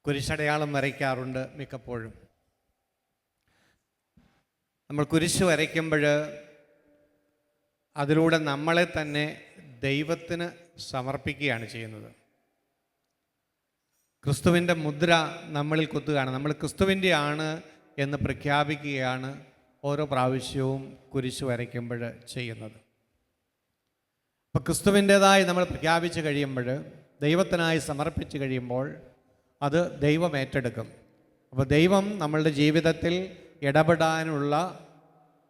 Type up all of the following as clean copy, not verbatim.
കുരിശടയാളം വരയ്ക്കാറുണ്ട് മിക്കപ്പോഴും. നമ്മൾ കുരിശ് വരയ്ക്കുമ്പോൾ അതിലൂടെ നമ്മളെ തന്നെ ദൈവത്തിന് സമർപ്പിക്കുകയാണ് ചെയ്യുന്നത്. ക്രിസ്തുവിൻ്റെ മുദ്ര നമ്മളിൽ കുത്തുകയാണ്. നമ്മൾ ക്രിസ്തുവിൻ്റെ ആണ് എന്ന് പ്രഖ്യാപിക്കുകയാണ് ഓരോ പ്രാവശ്യവും കുരിശ് വരയ്ക്കുമ്പോൾ ചെയ്യുന്നത്. അപ്പോൾ ക്രിസ്തുവിൻ്റേതായി നമ്മൾ പ്രഖ്യാപിച്ച് കഴിയുമ്പോൾ, ദൈവത്തിനായി സമർപ്പിച്ച് കഴിയുമ്പോൾ അത് ദൈവം ഏറ്റെടുക്കും. അപ്പോൾ ദൈവം നമ്മളുടെ ജീവിതത്തിൽ ഇടപെടാനുള്ള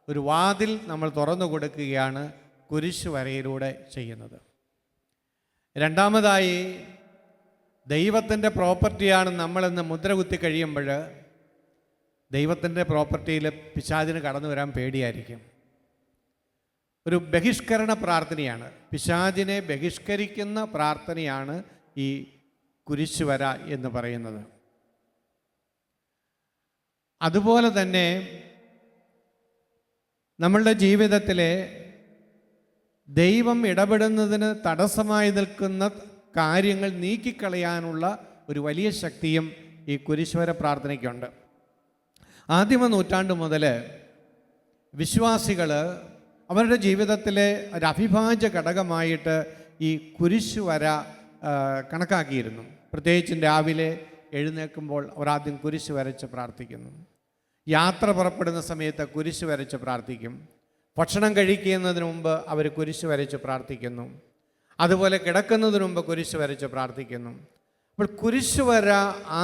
ഒരു വാതിൽ നമ്മൾ തുറന്നു കൊടുക്കുകയാണ് കുരിശ് വരയിലൂടെ ചെയ്യുന്നത്. രണ്ടാമതായി, ദൈവത്തിൻ്റെ പ്രോപ്പർട്ടിയാണ് നമ്മളെന്ന് മുദ്ര കുത്തി കഴിയുമ്പോൾ ദൈവത്തിൻ്റെ പ്രോപ്പർട്ടിയിൽ പിശാചിന് കടന്നു വരാൻ പേടിയായിരിക്കും. ഒരു ബഹിഷ്കരണ പ്രാർത്ഥനയാണ്, പിശാചിനെ ബഹിഷ്കരിക്കുന്ന പ്രാർത്ഥനയാണ് ഈ കുരിശ് വര എന്ന് പറയുന്നത്. അതുപോലെ തന്നെ നമ്മളുടെ ജീവിതത്തിലെ ദൈവം ഇടപെടുന്നതിന് തടസ്സമായി നിൽക്കുന്ന കാര്യങ്ങൾ നീക്കിക്കളയാനുള്ള ഒരു വലിയ ശക്തിയും ഈ കുരിശുവര പ്രാർത്ഥനയ്ക്കുണ്ട്. ആദിമ നൂറ്റാണ്ട് മുതൽ വിശ്വാസികൾ അവരുടെ ജീവിതത്തിലെ ഒരു അവിഭാജ്യ ഘടകമായിട്ട് ഈ കുരിശുവര കണക്കാക്കിയിരുന്നു. പ്രത്യേകിച്ചും രാവിലെ എഴുന്നേൽക്കുമ്പോൾ അവർ ആദ്യം കുരിശ് വരച്ച് പ്രാർത്ഥിക്കുന്നു. യാത്ര പുറപ്പെടുന്ന സമയത്ത് കുരിശ് വരച്ച് പ്രാർത്ഥിക്കും. ഭക്ഷണം കഴിക്കുന്നതിന് മുമ്പ് അവർ കുരിശ് വരച്ച് പ്രാർത്ഥിക്കുന്നു. അതുപോലെ കിടക്കുന്നതിന് മുമ്പ് കുരിശ് വരച്ച് പ്രാർത്ഥിക്കുന്നു. അപ്പോൾ കുരിശ് വര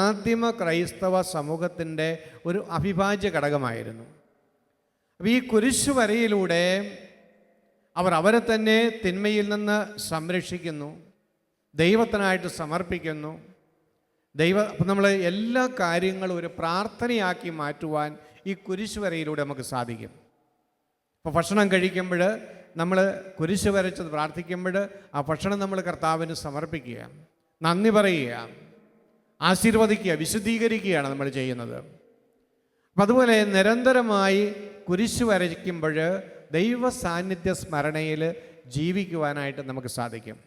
ആദിമ ക്രൈസ്തവ സമൂഹത്തിൻ്റെ ഒരു അവിഭാജ്യ ഘടകമായിരുന്നു. അപ്പോൾ ഈ കുരിശ് വരയിലൂടെ അവർ അവരെ തന്നെ തിന്മയിൽ നിന്ന് സംരക്ഷിക്കുന്നു, ദൈവത്തിനായിട്ട് സമർപ്പിക്കുന്നു. അപ്പം നമ്മൾ എല്ലാ കാര്യങ്ങളും ഒരു പ്രാർത്ഥനയാക്കി മാറ്റുവാൻ ഈ കുരിശ് വരയിലൂടെ നമുക്ക് സാധിക്കും. അപ്പോൾ ഭക്ഷണം കഴിക്കുമ്പോൾ നമ്മൾ കുരിശ് വരച്ച് പ്രാർത്ഥിക്കുമ്പോൾ ആ ഭക്ഷണം നമ്മൾ കർത്താവിന് സമർപ്പിക്കുക, നന്ദി പറയുക, ആശീർവദിക്കുക, വിശുദ്ധീകരിക്കുകയാണ് നമ്മൾ ചെയ്യുന്നത്. അപ്പം അതുപോലെ നിരന്തരമായി കുരിശ് വരയ്ക്കുമ്പോൾ ദൈവ സാന്നിധ്യ സ്മരണയിൽ ജീവിക്കുവാനായിട്ട് നമുക്ക് സാധിക്കും.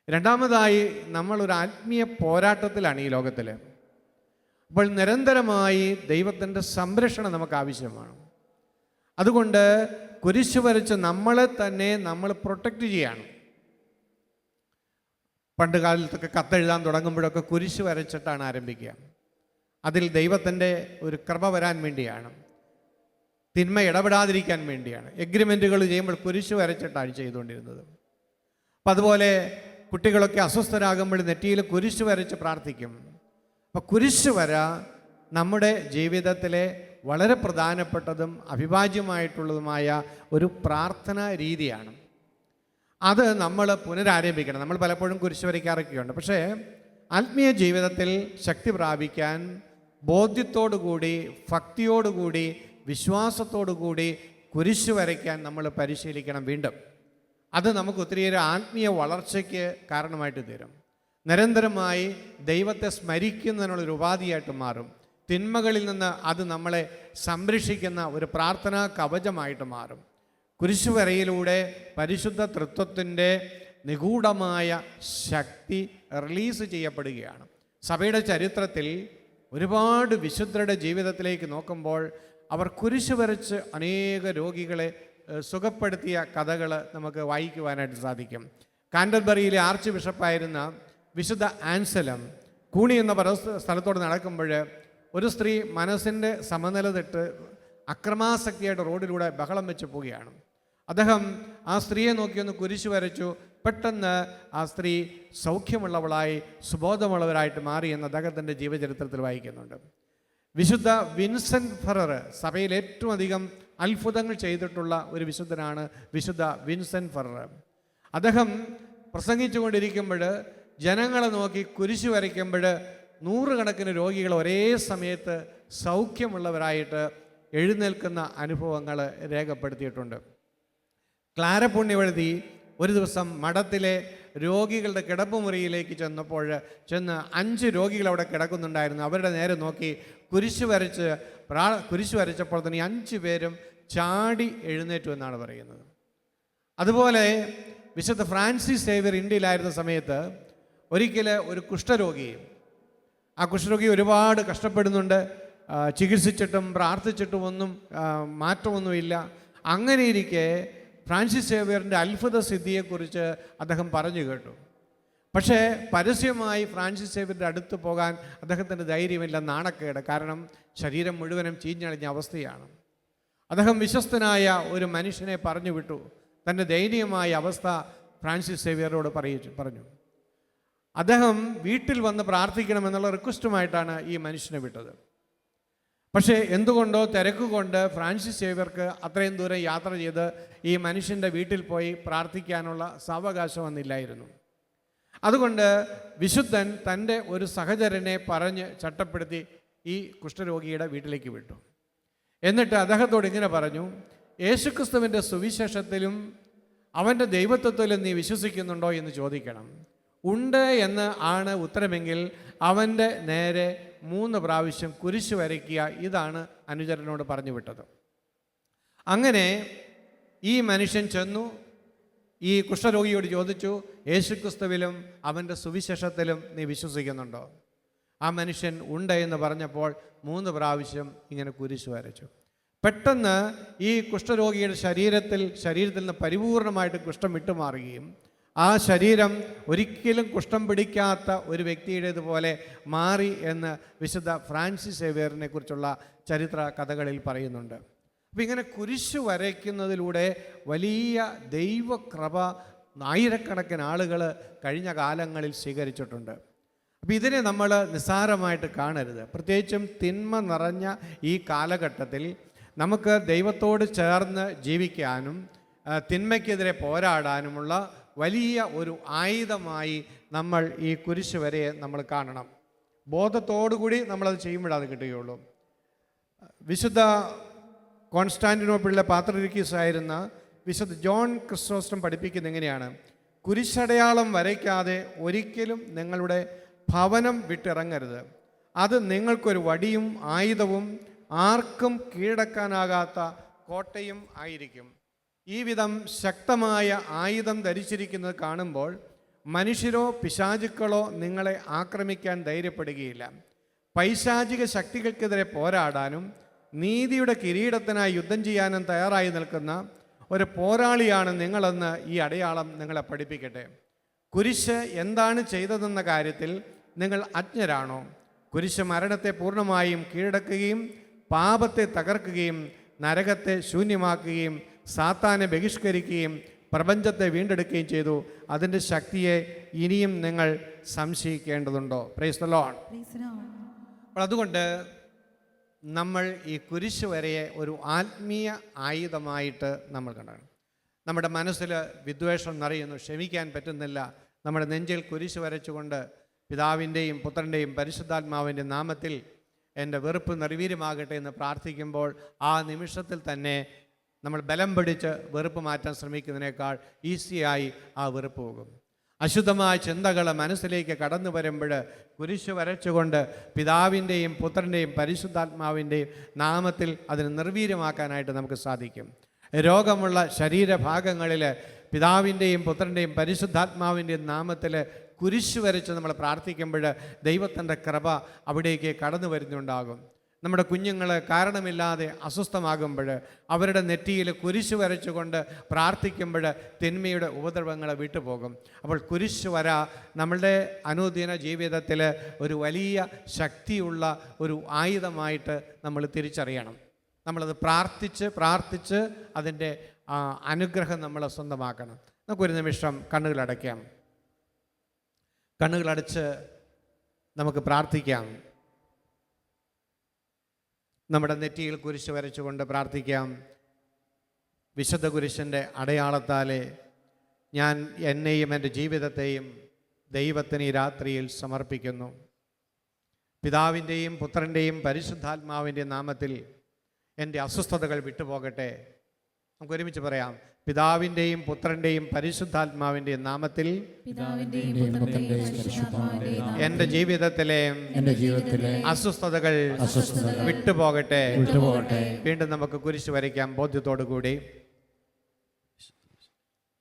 രണ്ടാമതായി, നമ്മളൊരു ആത്മീയ പോരാട്ടത്തിലാണ് ഈ ലോകത്തിൽ. അപ്പോൾ നിരന്തരമായി ദൈവത്തിൻ്റെ സംരക്ഷണം നമുക്ക് ആവശ്യമാണ്. അതുകൊണ്ട് കുരിശ് വരച്ച് നമ്മളെ തന്നെ നമ്മൾ പ്രൊട്ടക്റ്റ് ചെയ്യണം. പണ്ട് കാലത്തൊക്കെ കത്തെഴുതാൻ തുടങ്ങുമ്പോഴൊക്കെ കുരിശ് വരച്ചിട്ടാണ് ആരംഭിക്കുക. അതിൽ ദൈവത്തിൻ്റെ ഒരു കൃപ വരാൻ വേണ്ടിയാണ്, തിന്മ ഇടപെടാതിരിക്കാൻ വേണ്ടിയാണ്. എഗ്രിമെൻറ്റുകൾ ചെയ്യുമ്പോൾ കുരിശ് വരച്ചിട്ടാണ് ചെയ്തുകൊണ്ടിരുന്നത്. അപ്പം അതുപോലെ കുട്ടികളൊക്കെ അസ്വസ്ഥരാകുമ്പോൾ നെറ്റിയിൽ കുരിശ് വരച്ച് പ്രാർത്ഥിക്കും. അപ്പോൾ കുരിശ് വര നമ്മുടെ ജീവിതത്തിലെ വളരെ പ്രധാനപ്പെട്ടതും അവിഭാജ്യമായിട്ടുള്ളതുമായ ഒരു പ്രാർത്ഥനാ രീതിയാണ്. അത് നമ്മൾ പുനരാരംഭിക്കണം. നമ്മൾ പലപ്പോഴും കുരിശ് വരയ്ക്കാറൊക്കെയുണ്ട്. പക്ഷേ ആത്മീയ ജീവിതത്തിൽ ശക്തി പ്രാപിക്കാൻ ബോധ്യത്തോടുകൂടി, ഭക്തിയോടുകൂടി, വിശ്വാസത്തോടുകൂടി കുരിശ് വരയ്ക്കാൻ നമ്മൾ പരിശീലിക്കണം വീണ്ടും. അത് നമുക്ക് ഒത്തിരിയേറെ ആത്മീയ വളർച്ചയ്ക്ക് കാരണമായിട്ട് തീരും. നിരന്തരമായി ദൈവത്തെ സ്മരിക്കുന്നതിനുള്ളൊരു ഉപാധിയായിട്ട് മാറും. തിന്മകളിൽ നിന്ന് അത് നമ്മളെ സംരക്ഷിക്കുന്ന ഒരു പ്രാർത്ഥനാ കവചമായിട്ട് മാറും. കുരിശ് വരയിലൂടെ പരിശുദ്ധ തൃത്വത്തിൻ്റെ നിഗൂഢമായ ശക്തി റിലീസ് ചെയ്യപ്പെടുകയാണ്. സഭയുടെ ചരിത്രത്തിൽ ഒരുപാട് വിശുദ്ധരുടെ ജീവിതത്തിലേക്ക് നോക്കുമ്പോൾ അവർ കുരിശ് വരച്ച് അനേക രോഗികളെ സുഖപ്പെടുത്തിയ കഥകൾ നമുക്ക് വായിക്കുവാനായിട്ട് സാധിക്കും. കാൻറ്റർബറിയിലെ ആർച്ച് ബിഷപ്പായിരുന്ന വിശുദ്ധ ആൻസലം കൂണി എന്ന സ്ഥലത്തോട് നടക്കുമ്പോൾ ഒരു സ്ത്രീ മനസ്സിൻ്റെ സമനില തെറ്റ് അക്രമാസക്തിയായിട്ട് റോഡിലൂടെ ബഹളം വെച്ച് പോവുകയാണ്. അദ്ദേഹം ആ സ്ത്രീയെ നോക്കിയൊന്ന് കുരിശ് വരച്ചു. പെട്ടെന്ന് ആ സ്ത്രീ സൗഖ്യമുള്ളവളായി, സുബോധമുള്ളവരായിട്ട് മാറി എന്ന് അദ്ദേഹത്തിൻ്റെ ജീവചരിത്രത്തിൽ വായിക്കുന്നുണ്ട്. വിശുദ്ധ വിൻസെൻ്റ് ഫെറർ സഭയിൽ ഏറ്റവും അധികം അത്ഭുതങ്ങൾ ചെയ്തിട്ടുള്ള ഒരു വിശുദ്ധനാണ് വിശുദ്ധ വിൻസെൻ്റ് ഫെറർ. അദ്ദേഹം പ്രസംഗിച്ചു കൊണ്ടിരിക്കുമ്പോൾ ജനങ്ങളെ നോക്കി കുരിശ് വരയ്ക്കുമ്പോൾ നൂറുകണക്കിന് രോഗികൾ ഒരേ സമയത്ത് സൗഖ്യമുള്ളവരായിട്ട് എഴുന്നേൽക്കുന്ന അനുഭവങ്ങൾ രേഖപ്പെടുത്തിയിട്ടുണ്ട്. ക്ലാര പുണ്യവഴുതി ഒരു ദിവസം മഠത്തിലെ രോഗികളുടെ കിടപ്പുമുറിയിലേക്ക് ചെന്ന് 5 രോഗികൾ അവിടെ കിടക്കുന്നുണ്ടായിരുന്നു. അവരുടെ നേരെ നോക്കി കുരിശ് വരച്ചപ്പോൾ തന്നെ 5 പേരും ചാടി എഴുന്നേറ്റു എന്നാണ് പറയുന്നത്. അതുപോലെ വിശുദ്ധ ഫ്രാൻസിസ് സേവ്യർ ഇന്ത്യയിലായിരുന്ന സമയത്ത് ഒരിക്കൽ ഒരു കുഷ്ഠരോഗി ആ കുഷ്ഠരോഗി ഒരുപാട് കഷ്ടപ്പെടുന്നുണ്ട്. ചികിത്സിച്ചിട്ടും പ്രാർത്ഥിച്ചിട്ടും ഒന്നും മാറ്റമൊന്നുമില്ല. അങ്ങനെയിരിക്കെ ഫ്രാൻസിസ് സേവ്യറിൻ്റെ അത്ഭുത സിദ്ധിയെക്കുറിച്ച് അദ്ദേഹം പറഞ്ഞു കേട്ടു. പക്ഷേ പരസ്യമായി ഫ്രാൻസിസ് സേവ്യറിൻ്റെ അടുത്ത് പോകാൻ അദ്ദേഹത്തിന് ധൈര്യമില്ല, നാണക്കേട്. കാരണം ശരീരം മുഴുവനും ചീഞ്ഞളിഞ്ഞ അവസ്ഥയാണ്. അദ്ദേഹം വിശ്വസ്തനായ ഒരു മനുഷ്യനെ പറഞ്ഞു വിട്ടു. തൻ്റെ ദയനീയമായ അവസ്ഥ ഫ്രാൻസിസ് സേവ്യറോട് പറഞ്ഞു. അദ്ദേഹം വീട്ടിൽ വന്ന് പ്രാർത്ഥിക്കണമെന്നുള്ള റിക്വസ്റ്റുമായിട്ടാണ് ഈ മനുഷ്യനെ വിട്ടത്. പക്ഷേ എന്തുകൊണ്ടോ തിരക്കുകൊണ്ട് ഫ്രാൻസിസ് സേവ്യർക്ക് അത്രയും ദൂരം യാത്ര ചെയ്ത് ഈ മനുഷ്യൻ്റെ വീട്ടിൽ പോയി പ്രാർത്ഥിക്കാനുള്ള സാവകാശം വന്നില്ലായിരുന്നു. അതുകൊണ്ട് വിശുദ്ധൻ തൻ്റെ ഒരു സഹചരനെ പറഞ്ഞ് ചട്ടപ്പെടുത്തി ഈ കുഷ്ഠരോഗിയുടെ വീട്ടിലേക്ക് വിട്ടു. എന്നിട്ട് അദ്ദേഹത്തോട് ഇങ്ങനെ പറഞ്ഞു, യേശുക്രിസ്തുവിൻ്റെ സുവിശേഷത്തിലും അവൻ്റെ ദൈവത്വത്തിലും നീ വിശ്വസിക്കുന്നുണ്ടോ എന്ന് ചോദിക്കണം. ഉണ്ട് എന്ന് ആണ് ഉത്തരമെങ്കിൽ അവൻ്റെ നേരെ 3 പ്രാവശ്യം കുരിശ് വരയ്ക്കുക. ഇതാണ് അനുചരനോട് പറഞ്ഞു വിട്ടത്. അങ്ങനെ ഈ മനുഷ്യൻ ചെന്നു ഈ കുഷ്ഠരോഗിയോട് ചോദിച്ചു, യേശുക്രിസ്തുവിലും അവൻ്റെ സുവിശേഷത്തിലും നീ വിശ്വസിക്കുന്നുണ്ടോ? ആ മനുഷ്യൻ ഉണ്ട് എന്ന് പറഞ്ഞപ്പോൾ 3 പ്രാവശ്യം ഇങ്ങനെ കുരിശ് വരച്ചു. പെട്ടെന്ന് ഈ കുഷ്ഠരോഗിയുടെ ശരീരത്തിൽ നിന്ന് പരിപൂർണമായിട്ട് കുഷ്ഠം വിട്ടുമാറുകയും ആ ശരീരം ഒരിക്കലും കുഷ്ഠം പിടിക്കാത്ത ഒരു വ്യക്തിയുടേതുപോലെ മാറി എന്ന് വിശുദ്ധ ഫ്രാൻസിസ് സേവ്യറിനെ കുറിച്ചുള്ള ചരിത്ര കഥകളിൽ പറയുന്നുണ്ട്. അപ്പോൾ ഇങ്ങനെ കുരിശ് വരയ്ക്കുന്നതിലൂടെ വലിയ ദൈവകൃപ ആയിരക്കണക്കിന് ആളുകൾ കഴിഞ്ഞ കാലങ്ങളിൽ സ്വീകരിച്ചിട്ടുണ്ട്. അപ്പോൾ ഇതിനെ നമ്മൾ നിസ്സാരമായിട്ട് കാണരുത്. പ്രത്യേകിച്ചും തിന്മ നിറഞ്ഞ ഈ കാലഘട്ടത്തിൽ നമുക്ക് ദൈവത്തോട് ചേർന്ന് ജീവിക്കാനും തിന്മയ്ക്കെതിരെ പോരാടാനുമുള്ള വലിയ ഒരു ആയുധമായി നമ്മൾ ഈ കുരിശ് വരയെ നമ്മൾ കാണണം. ബോധത്തോടുകൂടി നമ്മളത് ചെയ്യുമ്പോഴത് കിട്ടുകയുള്ളൂ. വിശുദ്ധ കോൺസ്റ്റാന്റിനോപ്പിളിലെ പാത്രിയർക്കീസ് ആയിരുന്ന വിശുദ്ധ ജോൺ ക്രിസോസ്റ്റം പഠിപ്പിക്കുന്നത് എങ്ങനെയാണ്? കുരിശടയാളം വരയ്ക്കാതെ ഒരിക്കലും നിങ്ങളുടെ ഭവനം വിട്ടിറങ്ങരുത്. അത് നിങ്ങൾക്കൊരു വടിയും ആയുധവും ആർക്കും കീഴടക്കാനാകാത്ത കോട്ടയും ആയിരിക്കും. ഈ വിധം ശക്തമായ ആയുധം ധരിച്ചിരിക്കുന്നത് കാണുമ്പോൾ മനുഷ്യരോ പിശാചുക്കളോ നിങ്ങളെ ആക്രമിക്കാൻ ധൈര്യപ്പെടുകയില്ല. പൈശാചിക ശക്തികൾക്കെതിരെ പോരാടാനും നീതിയുടെ കിരീടത്തിനായി യുദ്ധം ചെയ്യാനും തയ്യാറായി നിൽക്കുന്ന ഒരു പോരാളിയാണ് നിങ്ങളെന്ന് ഈ അടയാളം നിങ്ങളെ പഠിപ്പിക്കട്ടെ. കുരിശ് എന്താണ് ചെയ്തതെന്ന കാര്യത്തിൽ നിങ്ങൾ അജ്ഞരാണോ? കുരിശ് മരണത്തെ പൂർണ്ണമായും കീഴടക്കുകയും പാപത്തെ തകർക്കുകയും നരകത്തെ ശൂന്യമാക്കുകയും സാത്താനെ ബഹിഷ്കരിക്കുകയും പ്രപഞ്ചത്തെ വീണ്ടെടുക്കുകയും ചെയ്തു. അതിൻ്റെ ശക്തിയെ ഇനിയും നിങ്ങൾ സംശയിക്കേണ്ടതുണ്ടോ? Price the Lord. അപ്പോൾ അതുകൊണ്ട് നമ്മൾ ഈ കുരിശ് വരയെ ഒരു ആത്മീയ ആയുധമായിട്ട് നമ്മൾ കണ്ടാണ്. നമ്മുടെ മനസ്സിൽ വിദ്വേഷം നിറയുന്നു, ക്ഷമിക്കാൻ പറ്റുന്നില്ല. നമ്മുടെ നെഞ്ചിൽ കുരിശ് വരച്ചുകൊണ്ട് പിതാവിൻ്റെയും പുത്രൻ്റെയും പരിശുദ്ധാത്മാവിൻ്റെ നാമത്തിൽ എൻ്റെ വെറുപ്പ് നിർവീര്യമാകട്ടെ എന്ന് പ്രാർത്ഥിക്കുമ്പോൾ ആ നിമിഷത്തിൽ തന്നെ നമ്മൾ ബലം പിടിച്ച് വെറുപ്പ് മാറ്റാൻ ശ്രമിക്കുന്നതിനേക്കാൾ ഈസിയായി ആ വെറുപ്പ് പോകും. അശുദ്ധമായ ചിന്തകൾ മനസ്സിലേക്ക് കടന്നു വരുമ്പോൾ കുരിശ് വരച്ചുകൊണ്ട് പിതാവിൻ്റെയും പുത്രൻ്റെയും പരിശുദ്ധാത്മാവിൻ്റെയും നാമത്തിൽ അതിനെ നിർവീര്യമാക്കാനായിട്ട് നമുക്ക് സാധിക്കും. രോഗമുള്ള ശരീരഭാഗങ്ങളിൽ പിതാവിൻ്റെയും പുത്രൻ്റെയും പരിശുദ്ധാത്മാവിൻ്റെയും നാമത്തിൽ കുരിശ് വരച്ച് നമ്മൾ പ്രാർത്ഥിക്കുമ്പോൾ ദൈവത്തിൻ്റെ കൃപ അവിടേക്ക് കടന്നു വരുന്നുണ്ടാകും. നമ്മുടെ കുഞ്ഞുങ്ങൾ കാരണമില്ലാതെ അസ്വസ്ഥമാകുമ്പോൾ അവരുടെ നെറ്റിയിൽ കുരിശ് വരച്ചുകൊണ്ട് പ്രാർത്ഥിക്കുമ്പോൾ തിന്മയുടെ ഉപദ്രവങ്ങൾ വിട്ടുപോകും. അപ്പോൾ കുരിശ് വര നമ്മളുടെ അനുദിന ജീവിതത്തിൽ ഒരു വലിയ ശക്തിയുള്ള ഒരു ആയുധമായിട്ട് നമ്മൾ തിരിച്ചറിയണം. നമ്മളത് പ്രാർത്ഥിച്ച് അതിൻ്റെ അനുഗ്രഹം നമ്മൾ സ്വന്തമാക്കണം. നമുക്കൊരു നിമിഷം കണ്ണുകളടയ്ക്കാം. കണ്ണുകളടച്ച് നമുക്ക് പ്രാർത്ഥിക്കാം. നമ്മുടെ നെറ്റിയിൽ കുരിശ് വരച്ചുകൊണ്ട് പ്രാർത്ഥിക്കാം. വിശുദ്ധ കുരിശിൻ്റെ അടയാളത്താലെ ഞാൻ എന്നെയും എൻ്റെ ജീവിതത്തെയും ദൈവത്തിന് ഈ രാത്രിയിൽ സമർപ്പിക്കുന്നു. പിതാവിൻ്റെയും പുത്രൻ്റെയും പരിശുദ്ധാത്മാവിൻ്റെയും നാമത്തിൽ എൻ്റെ അസ്വസ്ഥതകൾ വിട്ടുപോകട്ടെ. നമുക്ക് ഒരുമിച്ച് പറയാം. പിതാവിൻ്റെയും പുത്രൻ്റെയും പരിശുദ്ധാത്മാവിൻ്റെയും നാമത്തിൽ എൻ്റെ ജീവിതത്തിലെ അസ്വസ്ഥതകൾ വിട്ടുപോകട്ടെ. വീണ്ടും നമുക്ക് കുരിശ് വരയ്ക്കാം ബോധ്യത്തോടു കൂടി.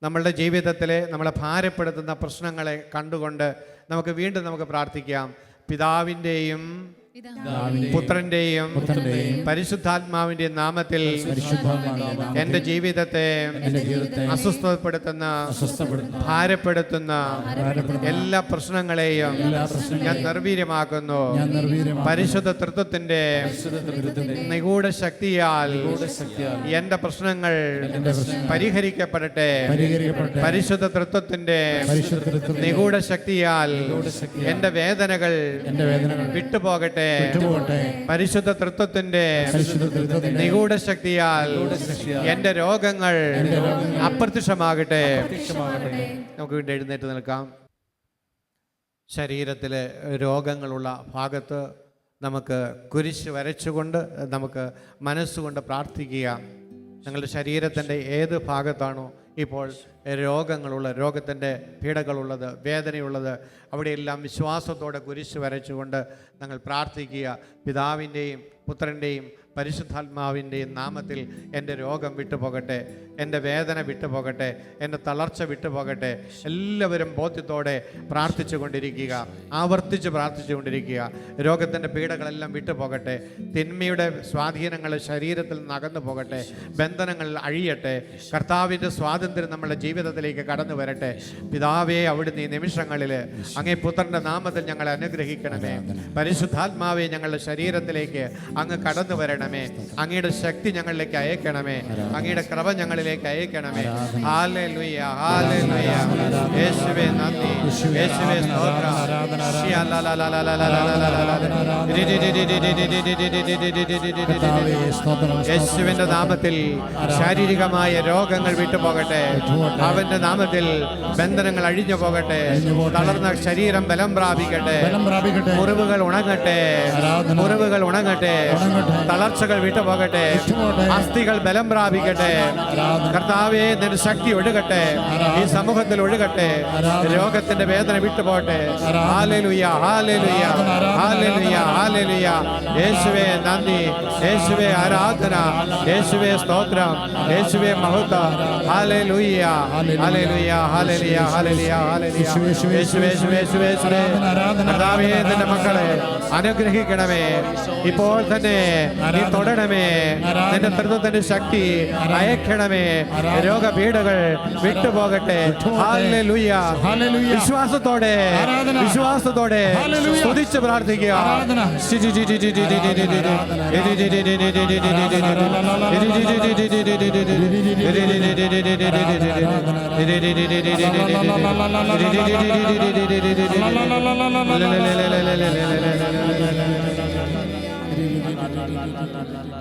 നമ്മളുടെ ജീവിതത്തിലെ നമ്മളെ ഭാരപ്പെടുത്തുന്ന പ്രശ്നങ്ങളെ കണ്ടുകൊണ്ട് നമുക്ക് വീണ്ടും പ്രാർത്ഥിക്കാം. പിതാവിൻ്റെയും പുത്രന്റെയും പരിശുദ്ധാത്മാവിന്റെയും നാമത്തിൽ എന്റെ ജീവിതത്തെ അസ്വസ്ഥപ്പെടുത്തുന്ന ഭാരപ്പെടുത്തുന്ന എല്ലാ പ്രശ്നങ്ങളെയും ഞാൻ നിർവീര്യമാക്കുന്നു. പരിശുദ്ധ തൃത്വത്തിന്റെ നിഗൂഢ ശക്തിയാൽ എന്റെ പ്രശ്നങ്ങൾ പരിഹരിക്കപ്പെടട്ടെ. പരിശുദ്ധ തൃത്വത്തിന്റെ നിഗൂഢ ശക്തിയാൽ എന്റെ വേദനകൾ വിട്ടുപോകട്ടെ. പരിശുദ്ധ തൃത്വത്തിന്റെ നിഗൂഢ ശക്തിയാൽ എന്റെ രോഗങ്ങൾ അപ്രത്യക്ഷമാകട്ടെ. നമുക്ക് വീണ്ടും എഴുന്നേറ്റ് നിൽക്കാം. ശരീരത്തിലെ രോഗങ്ങളുള്ള ഭാഗത്ത് നമുക്ക് കുരിശ് വരച്ചുകൊണ്ട് നമുക്ക് മനസ്സുകൊണ്ട് പ്രാർത്ഥിക്കുക. നിങ്ങളുടെ ശരീരത്തിൻ്റെ ഏത് ഭാഗത്താണോ ഇപ്പോൾ രോഗത്തിൻ്റെ പീഡകളുള്ളത്, വേദനയുള്ളത്, അവിടെയെല്ലാം വിശ്വാസത്തോടെ കുരിശ് വരച്ചുകൊണ്ട് ഞങ്ങൾ പ്രാർത്ഥിക്കുക. പിതാവിൻ്റെയും പുത്രൻ്റെയും പരിശുദ്ധാത്മാവിൻ്റെയും നാമത്തിൽ എൻ്റെ രോഗം വിട്ടുപോകട്ടെ, എൻ്റെ വേദന വിട്ടുപോകട്ടെ, എൻ്റെ തളർച്ച വിട്ടുപോകട്ടെ. എല്ലാവരും ബോധ്യത്തോടെ പ്രാർത്ഥിച്ചു കൊണ്ടിരിക്കുക, ആവർത്തിച്ച് പ്രാർത്ഥിച്ചു കൊണ്ടിരിക്കുക. രോഗത്തിൻ്റെ പീഡകളെല്ലാം വിട്ടുപോകട്ടെ, തിന്മയുടെ സ്വാധീനങ്ങൾ ശരീരത്തിൽ നിന്ന് അകന്നു പോകട്ടെ, ബന്ധനങ്ങൾ അഴിയട്ടെ, കർത്താവിൻ്റെ സ്വാതന്ത്ര്യം നമ്മുടെ ജീവിതത്തിലേക്ക് കടന്നു വരട്ടെ. പിതാവേ, അവിടുന്ന് ഈ നിമിഷങ്ങളിൽ അങ്ങേ പുത്രൻ്റെ നാമത്തിൽ ഞങ്ങളെ അനുഗ്രഹിക്കണമേ. പരിശുദ്ധാത്മാവെ, ഞങ്ങളുടെ ശരീരത്തിലേക്ക് അങ്ങ് കടന്നു വരണമേ. അങ്ങയുടെ ശക്തി ഞങ്ങളിലേക്ക് അയക്കണമേ. അങ്ങയുടെ കൃപ ഞങ്ങളിലേക്ക് അയക്കണമേ. ഹല്ലേലൂയ, ഹല്ലേലൂയ. യേശുവേ നന്ദി, യേശുവേ സ്തോത്രം. യേശുവിന്റെ നാമത്തിൽ ശാരീരികമായ രോഗങ്ങൾ വിട്ടുപോകട്ടെ. അവന്റെ നാമത്തിൽ ബന്ധനങ്ങൾ അഴിഞ്ഞു പോകട്ടെ. തളർന്ന ശരീരം ബലം പ്രാപിക്കട്ടെ. മുറിവുകൾ ഉണങ്ങട്ടെ, മുറിവുകൾ ഉണങ്ങട്ടെ. തളർച്ചകൾ വിട്ടുപോകട്ടെ. അസ്ഥികൾ ബലം പ്രാപിക്കട്ടെ. കർത്താവേ, നിന്റെ ശക്തി ഒഴുകട്ടെ, ഈ സമൂഹത്തിൽ ഒഴുകട്ടെ. രോഗത്തിന്റെ വേദന വിട്ടുപോകട്ടെ. ഹല്ലേലൂയ, ഹല്ലേലൂയ, ഹല്ലേലൂയ, ഹല്ലേലൂയ. യേശുവേ നന്ദി, യേശുവേ ആരാധന, യേശുവേ സ്തോത്രം, യേശുവേ മഹത്വം. ഹല്ലേലൂയ, ഹല്ലേലൂയ, ഹല്ലേലൂയ, ഹല്ലേലൂയ, ഹല്ലേലൂയ. യേശുവേ, യേശുവേ, യേശുവേ. കർത്താവേ, നിന്റെ മക്കളെ അനുഗ്രഹിക്കണമേ. ഇപ്പോൾ തന്നെ നീ തൊടണമേ. നിന്റെ തൃത്വത്തിന്റെ ശക്തി അയക്കണമേ. രോഗപീഠകൾ വിട്ടുപോകട്ടെ. ഹല്ലേലൂയ. വിശ്വാസത്തോടെ, വിശ്വാസത്തോടെ സ്തുതിച്ച് പ്രാർത്ഥിക്കുക.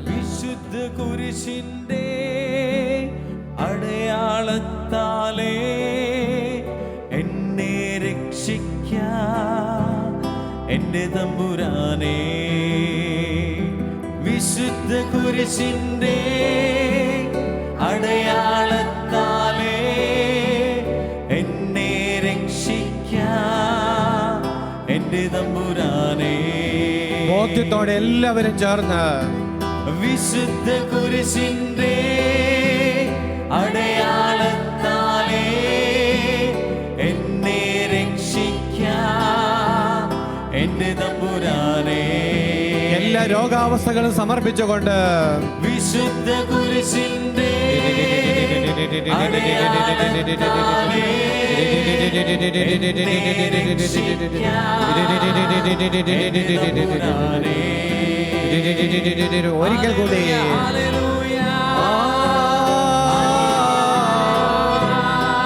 വിശുദ്ധ കുരിശിന്റെ അടയാളത്താലേ എന്നെ രക്ഷിക്കാം എന്റെ തമ്പുരാനേ. വിശുദ്ധ കുരിശിന്റെ അടയാളത്താലേ എന്നെ രക്ഷിക്കാം എന്റെ തമ്പുരാനേ. ബോധ്യത്തോടെ എല്ലാവരും ചേർന്ന് വിശുദ്ധ കുരിശിന്റെ അടയാളത്താലേ എന്നെ രക്ഷിക്കാം എന്റെ തമ്പുരാനേ. എല്ലാ രോഗാവസ്ഥകളും സമർപ്പിച്ചുകൊണ്ട് വിശുദ്ധ കുരിശിന്റെ അടയാളത്താലേ ഒരിക്കൽ കൂടി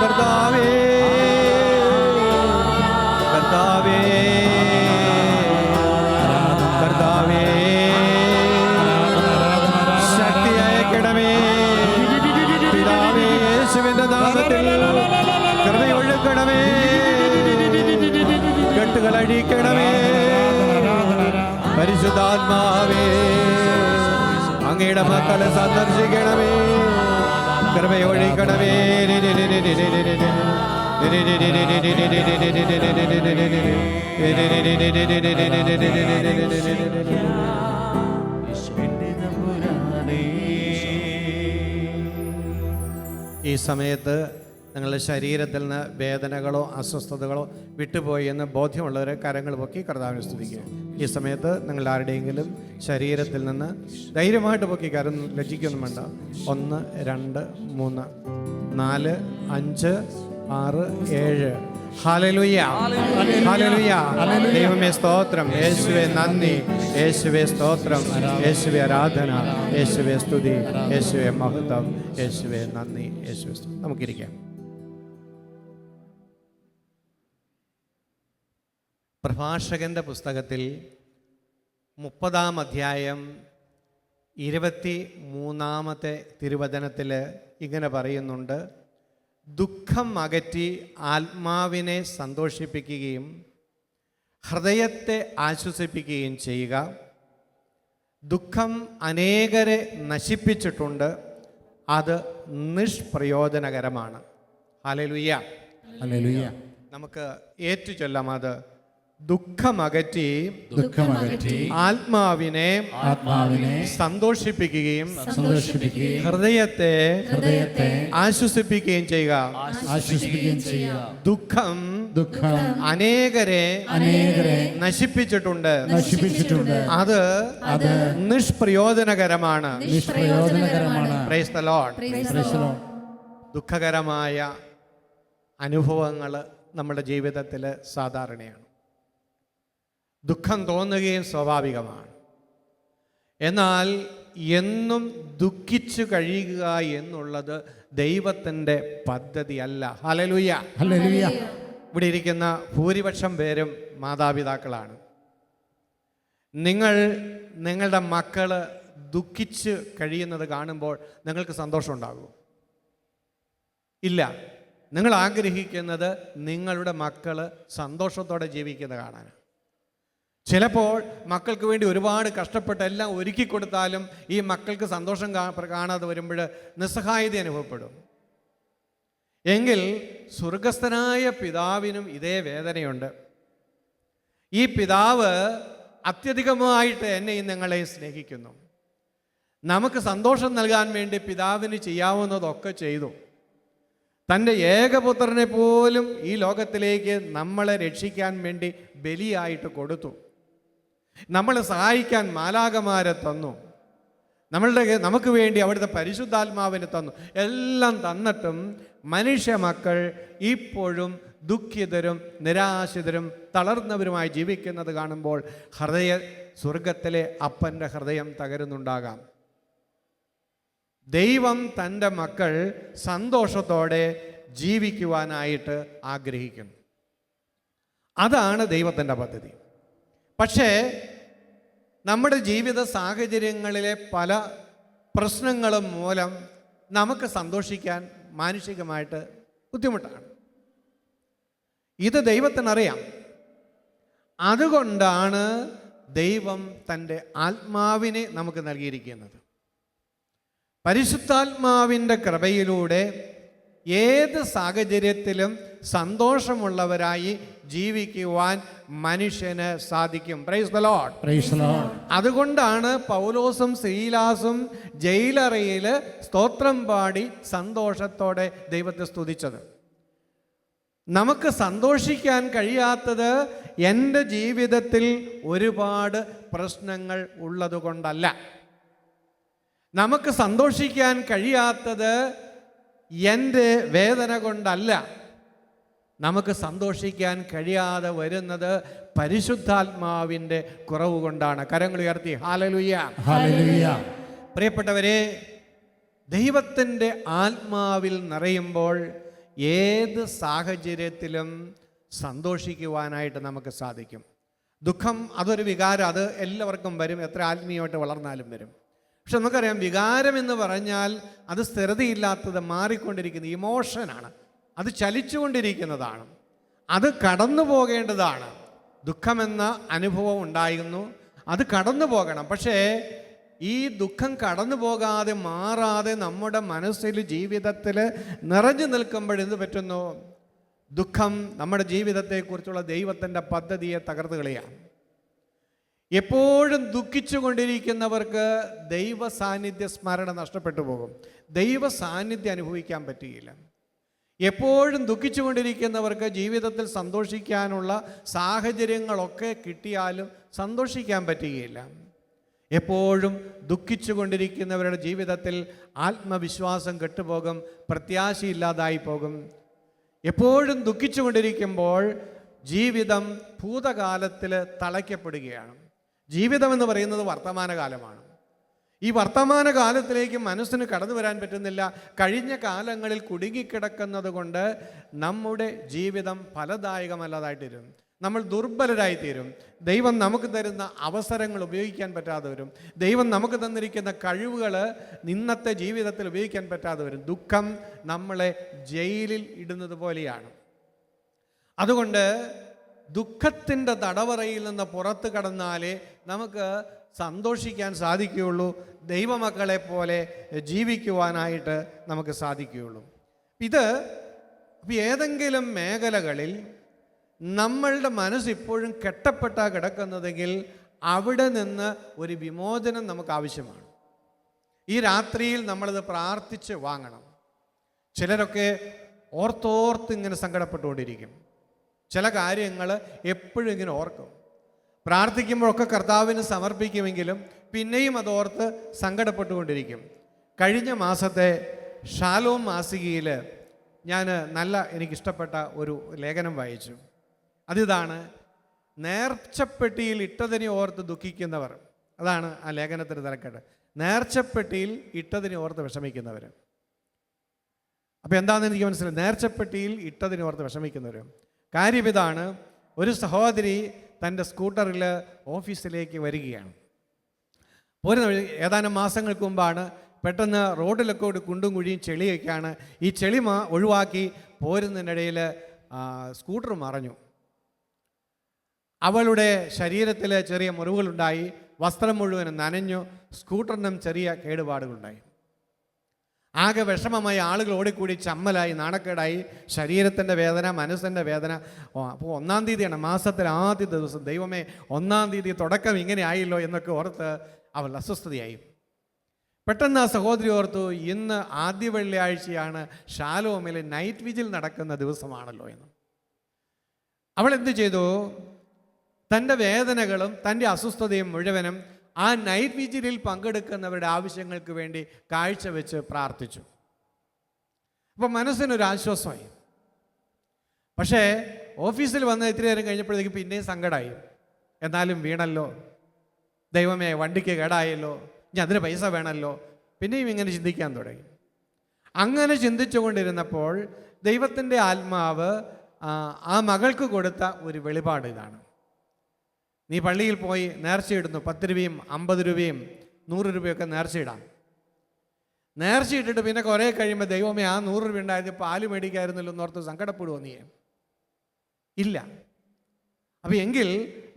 കർത്താവേ, കർത്താവേ, കർത്താവേ, ശക്തി അയക്കണമേ. പിതാവേ, യേശുവിന്റെ നാമത്തിൽ കൃപയൊഴുക്കണമേ. കെട്ടുകൾ അഴിക്കണമേ. പരിശുദ്ധാത്മാവേ, അങ്ങയുടെ മക്കളെ സന്ദർശിക്കണമേ. കൃപയൊഴിക്കണമേ. ഈ സമയത്ത് നിങ്ങളുടെ ശരീരത്തിൽ നിന്ന് വേദനകളോ അസ്വസ്ഥതകളോ വിട്ടുപോയി എന്ന് ബോധ്യമുള്ളവരെ കരങ്ങൾ പൊക്കി കർത്താവിനെ സ്തുതിക്കുക. ഈ സമയത്ത് നിങ്ങൾ ആരുടെയെങ്കിലും ശരീരത്തിൽ നിന്ന് ധൈര്യമായിട്ട് പൊക്കി കരം, ലജ്ജിക്കൊന്നും വേണ്ട. 1 2 3 4 5 6 7. Hallelujah, hallelujah. ദൈവമേ സ്തോത്രം, യേശുവേ നന്ദി, യേശുവേ സ്തോത്രം, യേശുവേ ആരാധന, യേശുവേ സ്തുതി, യേശുവേ മഹത്വം, യേശുവേ നന്ദി, യേശുവേ സ്തുതി. നമുക്കിരിക്കാം. പ്രഭാഷകന്റെ പുസ്തകത്തിൽ 30-ാം അധ്യായം 23-ാമത്തെ തിരുവചനത്തിൽ ഇങ്ങനെ പറയുന്നുണ്ട്: ദുഃഖം അകറ്റി ആത്മാവിനെ സന്തോഷിപ്പിക്കുകയും ഹൃദയത്തെ ആശ്വസിപ്പിക്കുകയും ചെയ്യുക. ദുഃഖം അനേകരെ നശിപ്പിച്ചിട്ടുണ്ട്, അത് നിഷ്പ്രയോജനകരമാണ്. Hallelujah, hallelujah. നമുക്ക് ഏറ്റുചൊല്ലാം. അത് ദുഃഖമകറ്റി ആത്മാവിനെ സന്തോഷിപ്പിക്കുകയും ഹൃദയത്തെ ആശ്വസിപ്പിക്കുകയും ചെയ്യുക. ദുഃഖം അനേകരെ നശിപ്പിച്ചിട്ടുണ്ട്, അത് നിഷ്പ്രയോജനകരമാണ്. Price the Lord. ദുഃഖകരമായ അനുഭവങ്ങൾ നമ്മുടെ ജീവിതത്തിൽ സാധാരണയാണ്. ദുഃഖം തോന്നുകയും സ്വാഭാവികമാണ്. എന്നാൽ എന്നും ദുഃഖിച്ചു കഴിയുക എന്നുള്ളത് ദൈവത്തിൻ്റെ പദ്ധതിയല്ല. Hallelujah, hallelujah. ഇവിടെ ഇരിക്കുന്ന ഭൂരിപക്ഷം പേരും മാതാപിതാക്കളാണ്. നിങ്ങളുടെ മക്കൾ ദുഃഖിച്ച് കഴിയുന്നത് കാണുമ്പോൾ നിങ്ങൾക്ക് സന്തോഷമുണ്ടാകുമോ? ഇല്ല. നിങ്ങൾ ആഗ്രഹിക്കുന്നത് നിങ്ങളുടെ മക്കൾ സന്തോഷത്തോടെ ജീവിക്കുന്നത് കാണാനാണ്. ചിലപ്പോൾ മക്കൾക്ക് വേണ്ടി ഒരുപാട് കഷ്ടപ്പെട്ട് എല്ലാം ഒരുക്കി കൊടുത്താലും ഈ മക്കൾക്ക് സന്തോഷം കാണാതെ വരുമ്പോൾ നിസ്സഹായത അനുഭവപ്പെടും. എങ്കിൽ സ്വർഗസ്ഥനായ പിതാവിനും ഇതേ വേദനയുണ്ട്. ഈ പിതാവ് അത്യധികമായിട്ട് എന്നെയും നിങ്ങളെയും സ്നേഹിക്കുന്നു. നമുക്ക് സന്തോഷം നൽകാൻ വേണ്ടി പിതാവിന് ചെയ്യാവുന്നതൊക്കെ ചെയ്തു. തൻ്റെ ഏകപുത്രനെ പോലും ഈ ലോകത്തിലേക്ക് നമ്മളെ രക്ഷിക്കാൻ വേണ്ടി ബലിയായിട്ട് കൊടുത്തു. നമ്മളെ സഹായിക്കാൻ മാലാഖമാരെ തന്നു. നമുക്ക് വേണ്ടി അവിടുത്തെ പരിശുദ്ധാത്മാവിനെ തന്നു. എല്ലാം തന്നിട്ടും മനുഷ്യ മക്കൾ ഇപ്പോഴും ദുഃഖിതരും നിരാശിതരും തളർന്നവരുമായി ജീവിക്കുന്നത് കാണുമ്പോൾ സ്വർഗത്തിലെ അപ്പൻ്റെ ഹൃദയം തകരുന്നുണ്ടാകാം. ദൈവം തൻ്റെ മക്കൾ സന്തോഷത്തോടെ ജീവിക്കുവാനായിട്ട് ആഗ്രഹിക്കുന്നു. അതാണ് ദൈവത്തിൻ്റെ പദ്ധതി. പക്ഷേ നമ്മുടെ ജീവിത സാഹചര്യങ്ങളിലെ പല പ്രശ്നങ്ങളും മൂലം നമുക്ക് സന്തോഷിക്കാൻ മാനുഷികമായിട്ട് ബുദ്ധിമുട്ടാണ്. ഇത് ദൈവത്തിനറിയാം. അതുകൊണ്ടാണ് ദൈവം തൻ്റെ ആത്മാവിനെ നമുക്ക് നൽകിയിരിക്കുന്നത്. പരിശുദ്ധാത്മാവിൻ്റെ കൃപയിലൂടെ ഏത് സാഹചര്യത്തിലും സന്തോഷമുള്ളവരായി ജീവിക്കുവാൻ മനുഷ്യന് സാധിക്കും. Price the Lord. അതുകൊണ്ടാണ് പൗലോസും സീലാസും ജയിലറയിൽ സ്തോത്രം പാടി സന്തോഷത്തോടെ ദൈവത്തെ സ്തുതിച്ചത്. നമുക്ക് സന്തോഷിക്കാൻ കഴിയാത്തത് എൻ്റെ ജീവിതത്തിൽ ഒരുപാട് പ്രശ്നങ്ങൾ ഉള്ളതുകൊണ്ടല്ല. നമുക്ക് സന്തോഷിക്കാൻ കഴിയാത്തത് എൻ്റെ വേദന കൊണ്ടല്ല. നമുക്ക് സന്തോഷിക്കാൻ കഴിയാതെ വരുന്നത് പരിശുദ്ധാത്മാവിൻ്റെ കുറവ് കൊണ്ടാണ്. കരങ്ങൾ ഉയർത്തി ഹല്ലേലൂയ, ഹല്ലേലൂയ. പ്രിയപ്പെട്ടവരെ, ദൈവത്തിൻ്റെ ആത്മാവിൽ നിറയുമ്പോൾ ഏത് സാഹചര്യത്തിലും സന്തോഷിക്കുവാനായിട്ട് നമുക്ക് സാധിക്കും. ദുഃഖം അതൊരു വികാരം, അത് എല്ലാവർക്കും വരും, എത്ര ആത്മീയമായിട്ട് വളർന്നാലും വരും. പക്ഷെ നമുക്കറിയാം, വികാരം എന്ന് പറഞ്ഞാൽ അത് സ്ഥിരതയില്ലാത്തത്, മാറിക്കൊണ്ടിരിക്കുന്ന ഇമോഷനാണ്. അത് ചലിച്ചുകൊണ്ടിരിക്കുന്നതാണ്. അത് കടന്നു പോകേണ്ടതാണ്. ദുഃഖമെന്ന അനുഭവം ഉണ്ടായിരുന്നു, അത് കടന്നു പോകണം. പക്ഷേ ഈ ദുഃഖം കടന്നു പോകാതെ മാറാതെ നമ്മുടെ മനസ്സിൽ ജീവിതത്തിൽ നിറഞ്ഞു നിൽക്കുമ്പോഴെന്ത് പറ്റുന്നു? ദുഃഖം നമ്മുടെ ജീവിതത്തെക്കുറിച്ചുള്ള ദൈവത്തിൻ്റെ പദ്ധതിയെ തകർത്ത് കളയാണ്. എപ്പോഴും ദുഃഖിച്ചു കൊണ്ടിരിക്കുന്നവർക്ക് ദൈവ സാന്നിധ്യ സ്മരണ നഷ്ടപ്പെട്ടു പോകും. ദൈവ സാന്നിധ്യം അനുഭവിക്കാൻ പറ്റുകയില്ല. എപ്പോഴും ദുഃഖിച്ചുകൊണ്ടിരിക്കുന്നവർക്ക് ജീവിതത്തിൽ സന്തോഷിക്കാനുള്ള സാഹചര്യങ്ങളൊക്കെ കിട്ടിയാലും സന്തോഷിക്കാൻ പറ്റുകയില്ല. എപ്പോഴും ദുഃഖിച്ചുകൊണ്ടിരിക്കുന്നവരുടെ ജീവിതത്തിൽ ആത്മവിശ്വാസം കെട്ടുപോകും, പ്രത്യാശയില്ലാതായി പോകും. എപ്പോഴും ദുഃഖിച്ചുകൊണ്ടിരിക്കുമ്പോൾ ജീവിതം ഭൂതകാലത്തിൽ തളയ്ക്കപ്പെടുകയാണ്. ജീവിതമെന്ന് പറയുന്നത് വർത്തമാനകാലമാണ്. ഈ വർത്തമാനകാലത്തിലേക്ക് മനസ്സിന് കടന്നു വരാൻ പറ്റുന്നില്ല. കഴിഞ്ഞ കാലങ്ങളിൽ കുടുങ്ങിക്കിടക്കുന്നത് കൊണ്ട് നമ്മുടെ ജീവിതം ഫലദായകമല്ലാതായിത്തീരും. നമ്മൾ ദുർബലരായിത്തീരും. ദൈവം നമുക്ക് തരുന്ന അവസരങ്ങൾ ഉപയോഗിക്കാൻ പറ്റാതെ വരും. ദൈവം നമുക്ക് തന്നിരിക്കുന്ന കഴിവുകൾ ഇന്നത്തെ ജീവിതത്തിൽ ഉപയോഗിക്കാൻ പറ്റാതെ വരും. ദുഃഖം നമ്മളെ ജയിലിൽ ഇടുന്നത് പോലെയാണ്. അതുകൊണ്ട് ദുഃഖത്തിൻ്റെ തടവറയിൽ നിന്ന് പുറത്ത് കടന്നാലേ നമുക്ക് സന്തോഷിക്കാൻ സാധിക്കുകയുള്ളൂ. ദൈവമക്കളെ പോലെ ജീവിക്കുവാനായിട്ട് നമുക്ക് സാധിക്കുകയുള്ളൂ. ഇത് ഏതെങ്കിലും മേഖലകളിൽ നമ്മളുടെ മനസ്സിപ്പോഴും കെട്ടപ്പെട്ടാ കിടക്കുന്നതെങ്കിൽ അവിടെ നിന്ന് ഒരു വിമോചനം നമുക്ക് ആവശ്യമാണ്. ഈ രാത്രിയിൽ നമ്മളിത് പ്രാർത്ഥിച്ച് വാങ്ങണം. ചിലരൊക്കെ ഓർത്തോർത്ത് ഇങ്ങനെ സങ്കടപ്പെട്ടുകൊണ്ടിരിക്കും. ചില കാര്യങ്ങൾ എപ്പോഴും ഇങ്ങനെ ഓർക്കും. പ്രാർത്ഥിക്കുമ്പോഴൊക്കെ കർത്താവിന് സമർപ്പിക്കുമെങ്കിലും പിന്നെയും അതോർത്ത് സങ്കടപ്പെട്ടുകൊണ്ടിരിക്കും. കഴിഞ്ഞ മാസത്തെ ഷാലോം മാസികയിൽ ഞാൻ എനിക്കിഷ്ടപ്പെട്ട ഒരു ലേഖനം വായിച്ചു. അതിതാണ്, നേർച്ചപ്പെട്ടിയിൽ ഇട്ടതിനെ ഓർത്ത് ദുഃഖിക്കുന്നവർ. അതാണ് ആ ലേഖനത്തിന് തലക്കെട്ട്. നേർച്ചപ്പെട്ടിയിൽ ഇട്ടതിനെ ഓർത്ത് വിഷമിക്കുന്നവർ. അപ്പോൾ എന്താണെന്ന് എനിക്ക് മനസ്സിലായി. നേർച്ചപ്പെട്ടിയിൽ ഇട്ടതിനെ ഓർത്ത് വിഷമിക്കുന്നവർ. കാര്യം ഇതാണ്, ഒരു സഹോദരി തൻ്റെ സ്കൂട്ടറിൽ ഓഫീസിലേക്ക് വരികയാണ്. പോരുന്ന വഴി ഏതാനും മാസങ്ങൾക്ക് മുമ്പാണ് പെട്ടെന്ന് റോഡിലൊക്കെ ഒരു കുണ്ടും കുഴിയും ചെളിയൊക്കെയാണ്. ഈ ചെളി ഒഴിവാക്കി പോരുന്നതിനിടയിൽ സ്കൂട്ടർ മറഞ്ഞു. അവളുടെ ശരീരത്തിൽ ചെറിയ മുറിവുകളുണ്ടായി. വസ്ത്രം മുഴുവനും നനഞ്ഞു. സ്കൂട്ടറിനും ചെറിയ കേടുപാടുകളുണ്ടായി. ആകെ വിഷമമായി. ആളുകൾ ഓടിക്കൂടി ചമ്മലായി, നാണക്കേടായി. ശരീരത്തിൻ്റെ വേദന, മനസ്സിൻ്റെ വേദന. അപ്പോൾ 1-ാം തീയതിയാണ്, മാസത്തിലെ ആദ്യ ദിവസം. ദൈവമേ, 1-ാം തീയതി തുടക്കം ഇങ്ങനെ ആയല്ലോ എന്നൊക്കെ ഓർത്ത് അവൾ അസ്വസ്ഥതയായി. പെട്ടെന്ന് ആ സഹോദരി ഓർത്തു, ഇന്ന് ആദ്യ വെള്ളിയാഴ്ചയാണ്, ഷാലോമിൽ നൈറ്റ് വിജിൽ നടക്കുന്ന ദിവസമാണല്ലോ എന്ന്. അവൾ എന്ത് ചെയ്തു? തൻ്റെ വേദനകളും തൻ്റെ അസ്വസ്ഥതയും മുഴുവനും ആ നൈറ്റ് വിജിലിൽ പങ്കെടുക്കുന്നവരുടെ ആവശ്യങ്ങൾക്ക് വേണ്ടി കാഴ്ചവെച്ച് പ്രാർത്ഥിച്ചു. അപ്പം മനസ്സിനൊരു ആശ്വാസമായി. പക്ഷേ ഓഫീസിൽ വന്ന് ഇത്തിരി നേരം കഴിഞ്ഞപ്പോഴത്തേക്ക് പിന്നെയും സങ്കടമായി. എന്നാലും വീണല്ലോ, ദൈവമേ വണ്ടിക്ക് കേടായല്ലോ, ഇനി അതിന് പൈസ വേണമല്ലോ. പിന്നെയും ഇങ്ങനെ ചിന്തിക്കാൻ തുടങ്ങി. അങ്ങനെ ചിന്തിച്ചുകൊണ്ടിരുന്നപ്പോൾ ദൈവത്തിൻ്റെ ആത്മാവ് ആ മകൾക്ക് കൊടുത്ത ഒരു വെളിപാട് ഇതാണ്. നീ പള്ളിയിൽ പോയി നേർച്ചയിടുന്നു. 10 രൂപയും 50 രൂപയും 100 രൂപയൊക്കെ നേർച്ചയിടാം. നേർച്ചയിട്ടിട്ട് പിന്നെ കുറേ കഴിയുമ്പോൾ ദൈവമേ, ആ 100 രൂപ ഉണ്ടായത് പാല് മേടിക്കായിരുന്നല്ലോ എന്നോർത്ത് സങ്കടപ്പെടുവോ? നീ ഇല്ല. അപ്പം എങ്കിൽ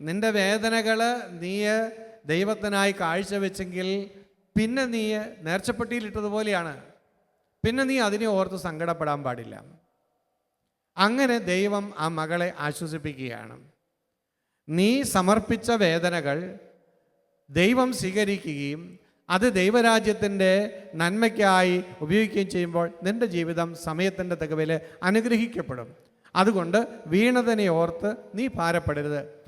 നിൻ്റെ വേദനകൾ നീ ദൈവത്തിനായി കാഴ്ചവെച്ചെങ്കിൽ പിന്നെ നീ നേർച്ചപ്പെട്ടിയിലിട്ടതുപോലെയാണ്. പിന്നെ നീ അതിനെ ഓർത്ത് സങ്കടപ്പെടാൻ പാടില്ല. അങ്ങനെ ദൈവം ആ മകളെ ആശ്വസിപ്പിക്കുകയാണ്. നീ സമർപ്പിച്ച വേദനകൾ ദൈവം സ്വീകരിക്കുകയും അത് ദൈവരാജ്യത്തിൻ്റെ നന്മയ്ക്കായി ഉപയോഗിക്കുകയും ചെയ്യുമ്പോൾ നിൻ്റെ ജീവിതം സമയത്തിൻ്റെ തികവിൽ അനുഗ്രഹിക്കപ്പെടും. അതുകൊണ്ട് വീണതിനെ ഓർത്ത് നീ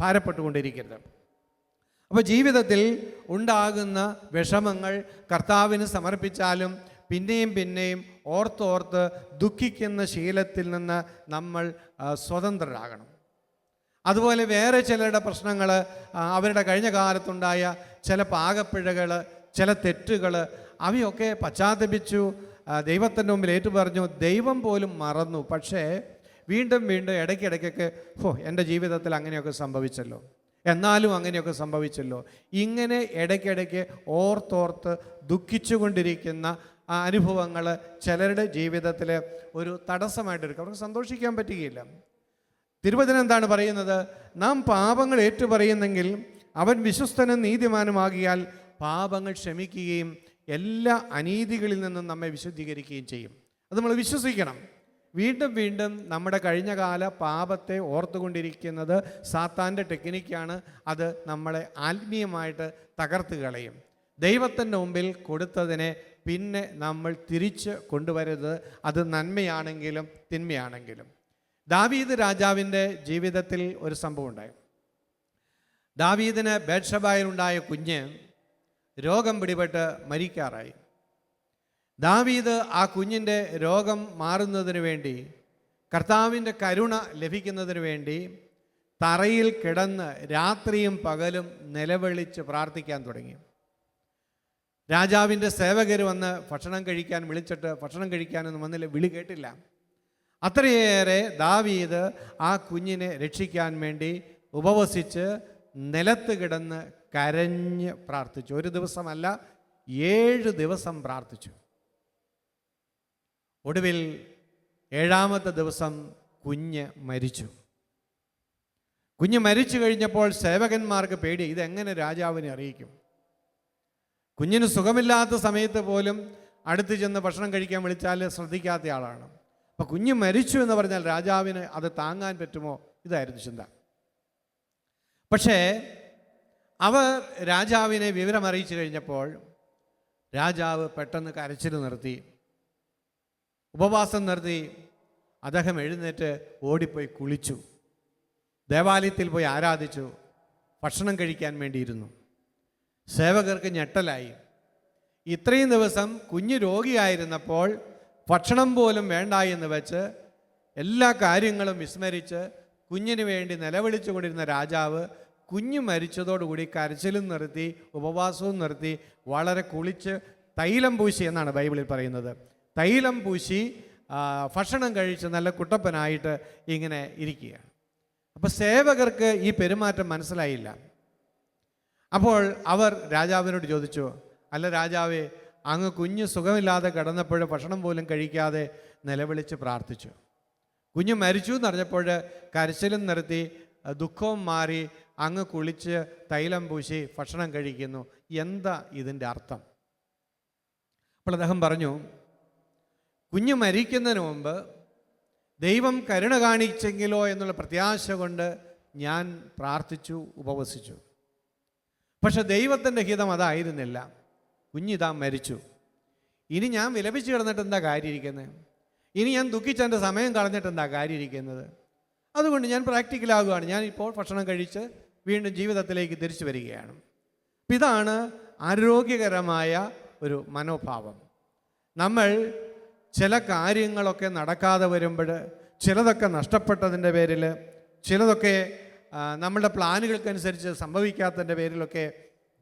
ഭാരപ്പെട്ടുകൊണ്ടിരിക്കരുത്. അപ്പോൾ ജീവിതത്തിൽ ഉണ്ടാകുന്ന വിഷമങ്ങൾ കർത്താവിന് സമർപ്പിച്ചാലും പിന്നെയും പിന്നെയും ഓർത്തോർത്ത് ദുഃഖിക്കുന്ന ശീലത്തിൽ നിന്ന് നമ്മൾ സ്വതന്ത്രരാകണം. അതുപോലെ വേറെ ചിലരുടെ പ്രശ്നങ്ങൾ, അവരുടെ കഴിഞ്ഞ കാലത്തുണ്ടായ ചില പാകപ്പിഴകൾ, ചില തെറ്റുകൾ, അവയൊക്കെ പശ്ചാത്തപിച്ചു ദൈവത്തിൻ്റെ മുമ്പിൽ ഏറ്റുപറഞ്ഞു. ദൈവം പോലും മറന്നു. പക്ഷേ വീണ്ടും വീണ്ടും ഇടയ്ക്കിടയ്ക്കൊക്കെ എൻ്റെ ജീവിതത്തിൽ അങ്ങനെയൊക്കെ സംഭവിച്ചല്ലോ, എന്നാലും അങ്ങനെയൊക്കെ സംഭവിച്ചല്ലോ, ഇങ്ങനെ ഇടയ്ക്കിടയ്ക്ക് ഓർത്തോർത്ത് ദുഃഖിച്ചുകൊണ്ടിരിക്കുന്ന അനുഭവങ്ങൾ ചിലരുടെ ജീവിതത്തിൽ ഒരു തടസ്സമായിട്ടെടുക്കും. അവർക്ക് സന്തോഷിക്കാൻ പറ്റുകയില്ല. തിരുവചനം എന്താണ് പറയുന്നത്? നാം പാപങ്ങൾ ഏറ്റുപറയുന്നെങ്കിൽ അവൻ വിശ്വസ്തനും നീതിമാനുമാകിയാൽ പാപങ്ങൾ ക്ഷമിക്കുകയും എല്ലാ അനീതികളിൽ നിന്നും നമ്മെ വിശുദ്ധീകരിക്കുകയും ചെയ്യും. അത് നമ്മൾ വിശ്വസിക്കണം. വീണ്ടും വീണ്ടും നമ്മുടെ കഴിഞ്ഞകാല പാപത്തെ ഓർത്തുകൊണ്ടിരിക്കുന്നത് സാത്താൻ്റെ ടെക്നിക്കാണ്. അത് നമ്മളെ ആത്മീയമായിട്ട് തകർത്ത് കളയും. ദൈവത്തിൻ്റെ മുമ്പിൽ കൊടുത്തതിനെ പിന്നെ നമ്മൾ തിരിച്ച് കൊണ്ടുവരരുത്, അത് നന്മയാണെങ്കിലും തിന്മയാണെങ്കിലും. ദാവീദ് രാജാവിൻ്റെ ജീവിതത്തിൽ ഒരു സംഭവം ഉണ്ടായി. ദാവീദിന് ബേത്ശബായിലുണ്ടായ കുഞ്ഞ് രോഗം പിടിപെട്ട് മരിക്കാറായി. ദാവീദ് ആ കുഞ്ഞിൻ്റെ രോഗം മാറുന്നതിന് വേണ്ടി, കർത്താവിൻ്റെ കരുണ ലഭിക്കുന്നതിന് വേണ്ടി തറയിൽ കിടന്ന് രാത്രിയും പകലും നിലവിളിച്ച് പ്രാർത്ഥിക്കാൻ തുടങ്ങി. രാജാവിൻ്റെ സേവകർ വന്ന് ഭക്ഷണം കഴിക്കാൻ വിളിച്ചിട്ട് ഭക്ഷണം കഴിക്കാനൊന്നും വന്നില്ല, വിളി കേട്ടില്ല. അത്രയേറെ ദാവീദ് ആ കുഞ്ഞിനെ രക്ഷിക്കാൻ വേണ്ടി ഉപവസിച്ച് നിലത്ത് കിടന്ന് കരഞ്ഞ് പ്രാർത്ഥിച്ചു. ഒരു ദിവസമല്ല, 7 ദിവസം പ്രാർത്ഥിച്ചു. ഒടുവിൽ 7-ാമത്തെ ദിവസം കുഞ്ഞ് മരിച്ചു. കുഞ്ഞ് മരിച്ചു കഴിഞ്ഞപ്പോൾ സേവകന്മാർക്ക് പേടി, ഇതെങ്ങനെ രാജാവിനെ അറിയിക്കും? കുഞ്ഞിന് സുഖമില്ലാത്ത സമയത്ത് പോലും അടുത്ത് ചെന്ന് ഭക്ഷണം കഴിക്കാൻ വിളിച്ചാൽ ശ്രദ്ധിക്കാത്ത ആളാണ്. അപ്പോൾ കുഞ്ഞ് മരിച്ചു എന്ന് പറഞ്ഞാൽ രാജാവിന് അത് താങ്ങാൻ പറ്റുമോ? ഇതായിരുന്നു ചിന്ത. പക്ഷേ അവർ രാജാവിനെ വിവരം അറിയിച്ചു കഴിഞ്ഞപ്പോൾ രാജാവ് പെട്ടെന്ന് കരച്ചിൽ നിർത്തി, ഉപവാസം നിർത്തി. അദ്ദേഹം എഴുന്നേറ്റ് ഓടിപ്പോയി കുളിച്ചു, ദേവാലയത്തിൽ പോയി ആരാധിച്ചു, ഭക്ഷണം കഴിക്കാൻ വേണ്ടിയിരുന്നു. സേവകർക്ക് ഞെട്ടലായി. ഇത്രയും ദിവസം കുഞ്ഞ് രോഗിയായിരുന്നപ്പോൾ ഭക്ഷണം പോലും വേണ്ട എന്ന് വെച്ച് എല്ലാ കാര്യങ്ങളും വിസ്മരിച്ച് കുഞ്ഞിന് വേണ്ടി നിലവിളിച്ചു കൊണ്ടിരുന്ന രാജാവ് കുഞ്ഞ് മരിച്ചതോടുകൂടി കരച്ചിലും നിർത്തി, ഉപവാസവും നിർത്തി, വളരെ കുളിച്ച് തൈലം പൂശി എന്നാണ് ബൈബിളിൽ പറയുന്നത്. തൈലം പൂശി ഭക്ഷണം കഴിച്ച് നല്ല കുട്ടപ്പനായിട്ട് ഇങ്ങനെ ഇരിക്കുകയാണ്. അപ്പോൾ സേവകർക്ക് ഈ പെരുമാറ്റം മനസ്സിലായില്ല. അപ്പോൾ അവർ രാജാവിനോട് ചോദിച്ചു, അല്ല രാജാവേ, അങ്ങ് കുഞ്ഞ് സുഖമില്ലാതെ കിടന്നപ്പോൾ ഭക്ഷണം പോലും കഴിക്കാതെ നിലവിളിച്ച് പ്രാർത്ഥിച്ചു. കുഞ്ഞ് മരിച്ചു എന്നറിഞ്ഞപ്പോൾ കരച്ചിലും നിർത്തി, ദുഃഖവും മാറി, അങ്ങ് കുളിച്ച് തൈലം പൂശി ഭക്ഷണം കഴിക്കുന്നു. എന്താ ഇതിൻ്റെ അർത്ഥം? അപ്പോൾ അദ്ദേഹം പറഞ്ഞു, കുഞ്ഞ് മരിക്കുന്നതിന് മുമ്പ് ദൈവം കരുണ കാണിച്ചെങ്കിലോ എന്നുള്ള പ്രത്യാശ കൊണ്ട് ഞാൻ പ്രാർത്ഥിച്ചു, ഉപവസിച്ചു. പക്ഷെ ദൈവത്തിൻ്റെ ഹിതം അതായിരുന്നില്ല. കുഞ്ഞിതാ മരിച്ചു. ഇനി ഞാൻ വിലപിച്ച് കിടന്നിട്ട് എന്താ കാര്യം ഇരിക്കുന്നത്? ഇനി ഞാൻ ദുഃഖിച്ചെൻ്റെ സമയം കളഞ്ഞിട്ട് എന്താ കാര്യം ഇരിക്കുന്നത്? അതുകൊണ്ട് ഞാൻ പ്രാക്ടിക്കലാകുകയാണ്. ഞാൻ ഇപ്പോൾ ഭക്ഷണം കഴിച്ച് വീണ്ടും ജീവിതത്തിലേക്ക് തിരിച്ചു വരികയാണ്. ഇതാണ് ആരോഗ്യകരമായ ഒരു മനോഭാവം. നമ്മൾ ചില കാര്യങ്ങളൊക്കെ നടക്കാതെ വരുമ്പോൾ, ചിലതൊക്കെ നഷ്ടപ്പെട്ടതിൻ്റെ പേരിൽ, ചിലതൊക്കെ നമ്മളുടെ പ്ലാനുകൾക്കനുസരിച്ച് സംഭവിക്കാത്തതിൻ്റെ പേരിലൊക്കെ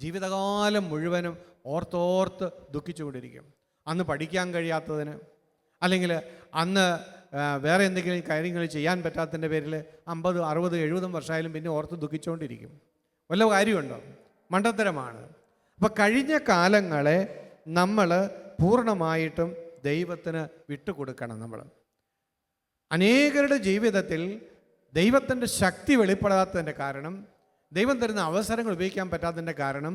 ജീവിതകാലം മുഴുവനും ഓർത്തോർത്ത് ദുഃഖിച്ചുകൊണ്ടിരിക്കും. അന്ന് പഠിക്കാൻ കഴിയാത്തതിന്, അല്ലെങ്കിൽ അന്ന് വേറെ എന്തെങ്കിലും കാര്യങ്ങൾ ചെയ്യാൻ പറ്റാത്തതിൻ്റെ പേരിൽ 50, 60, 70 വർഷമായാലും പിന്നെ ഓർത്ത് ദുഃഖിച്ചുകൊണ്ടിരിക്കും. വല്ല കാര്യമുണ്ടോ? മണ്ടത്തരമാണ്. അപ്പം കഴിഞ്ഞ കാലങ്ങളെ നമ്മൾ പൂർണ്ണമായിട്ടും ദൈവത്തിന് വിട്ടുകൊടുക്കണം. നമ്മൾ അനേകരുടെ ജീവിതത്തിൽ ദൈവത്തിൻ്റെ ശക്തി വെളിപ്പെടാത്തതിൻ്റെ കാരണം, ദൈവം തരുന്ന അവസരങ്ങൾ ഉപയോഗിക്കാൻ പറ്റാത്തതിൻ്റെ കാരണം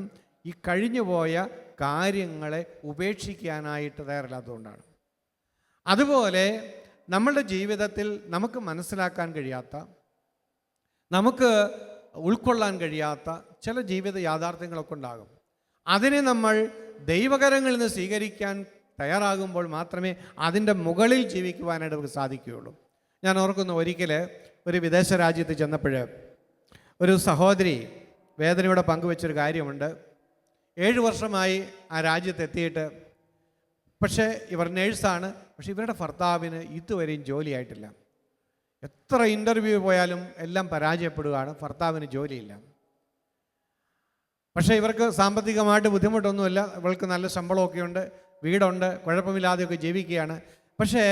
ഈ കഴിഞ്ഞുപോയ കാര്യങ്ങളെ ഉപേക്ഷിക്കാനായിട്ട് തയ്യാറില്ലാത്തതുകൊണ്ടാണ്. അതുപോലെ നമ്മളുടെ ജീവിതത്തിൽ നമുക്ക് മനസ്സിലാക്കാൻ കഴിയാത്ത, നമുക്ക് ഉൾക്കൊള്ളാൻ കഴിയാത്ത ചില ജീവിത യാഥാർത്ഥ്യങ്ങളൊക്കെ ഉണ്ടാകും. അതിനെ നമ്മൾ ദൈവകരങ്ങളിൽ നിന്ന് സ്വീകരിക്കാൻ തയ്യാറാകുമ്പോൾ മാത്രമേ അതിൻ്റെ മുകളിൽ ജീവിക്കുവാനായിട്ട് നമുക്ക് സാധിക്കുകയുള്ളൂ. ഞാൻ ഓർക്കുന്നു, ഒരിക്കൽ ഒരു വിദേശ രാജ്യത്ത് ചെന്നപ്പോൾ ഒരു സഹോദരി വേദനയോടെ പങ്കുവെച്ചൊരു കാര്യമുണ്ട്. 7 വർഷമായി ആ രാജ്യത്തെത്തിയിട്ട്, പക്ഷേ ഇവർ നേഴ്സാണ്. പക്ഷെ ഇവരുടെ ഭർത്താവിന് ഇതുവരെയും ജോലിയായിട്ടില്ല. എത്ര ഇൻ്റർവ്യൂ പോയാലും എല്ലാം പരാജയപ്പെടുകയാണ്, ഭർത്താവിന് ജോലിയില്ല. പക്ഷേ ഇവർക്ക് സാമ്പത്തികമായിട്ട് ബുദ്ധിമുട്ടൊന്നുമില്ല, ഇവൾക്ക് നല്ല ശമ്പളമൊക്കെ ഉണ്ട്, വീടുണ്ട്, കുഴപ്പമില്ലാതെയൊക്കെ ജീവിക്കുകയാണ്. പക്ഷേ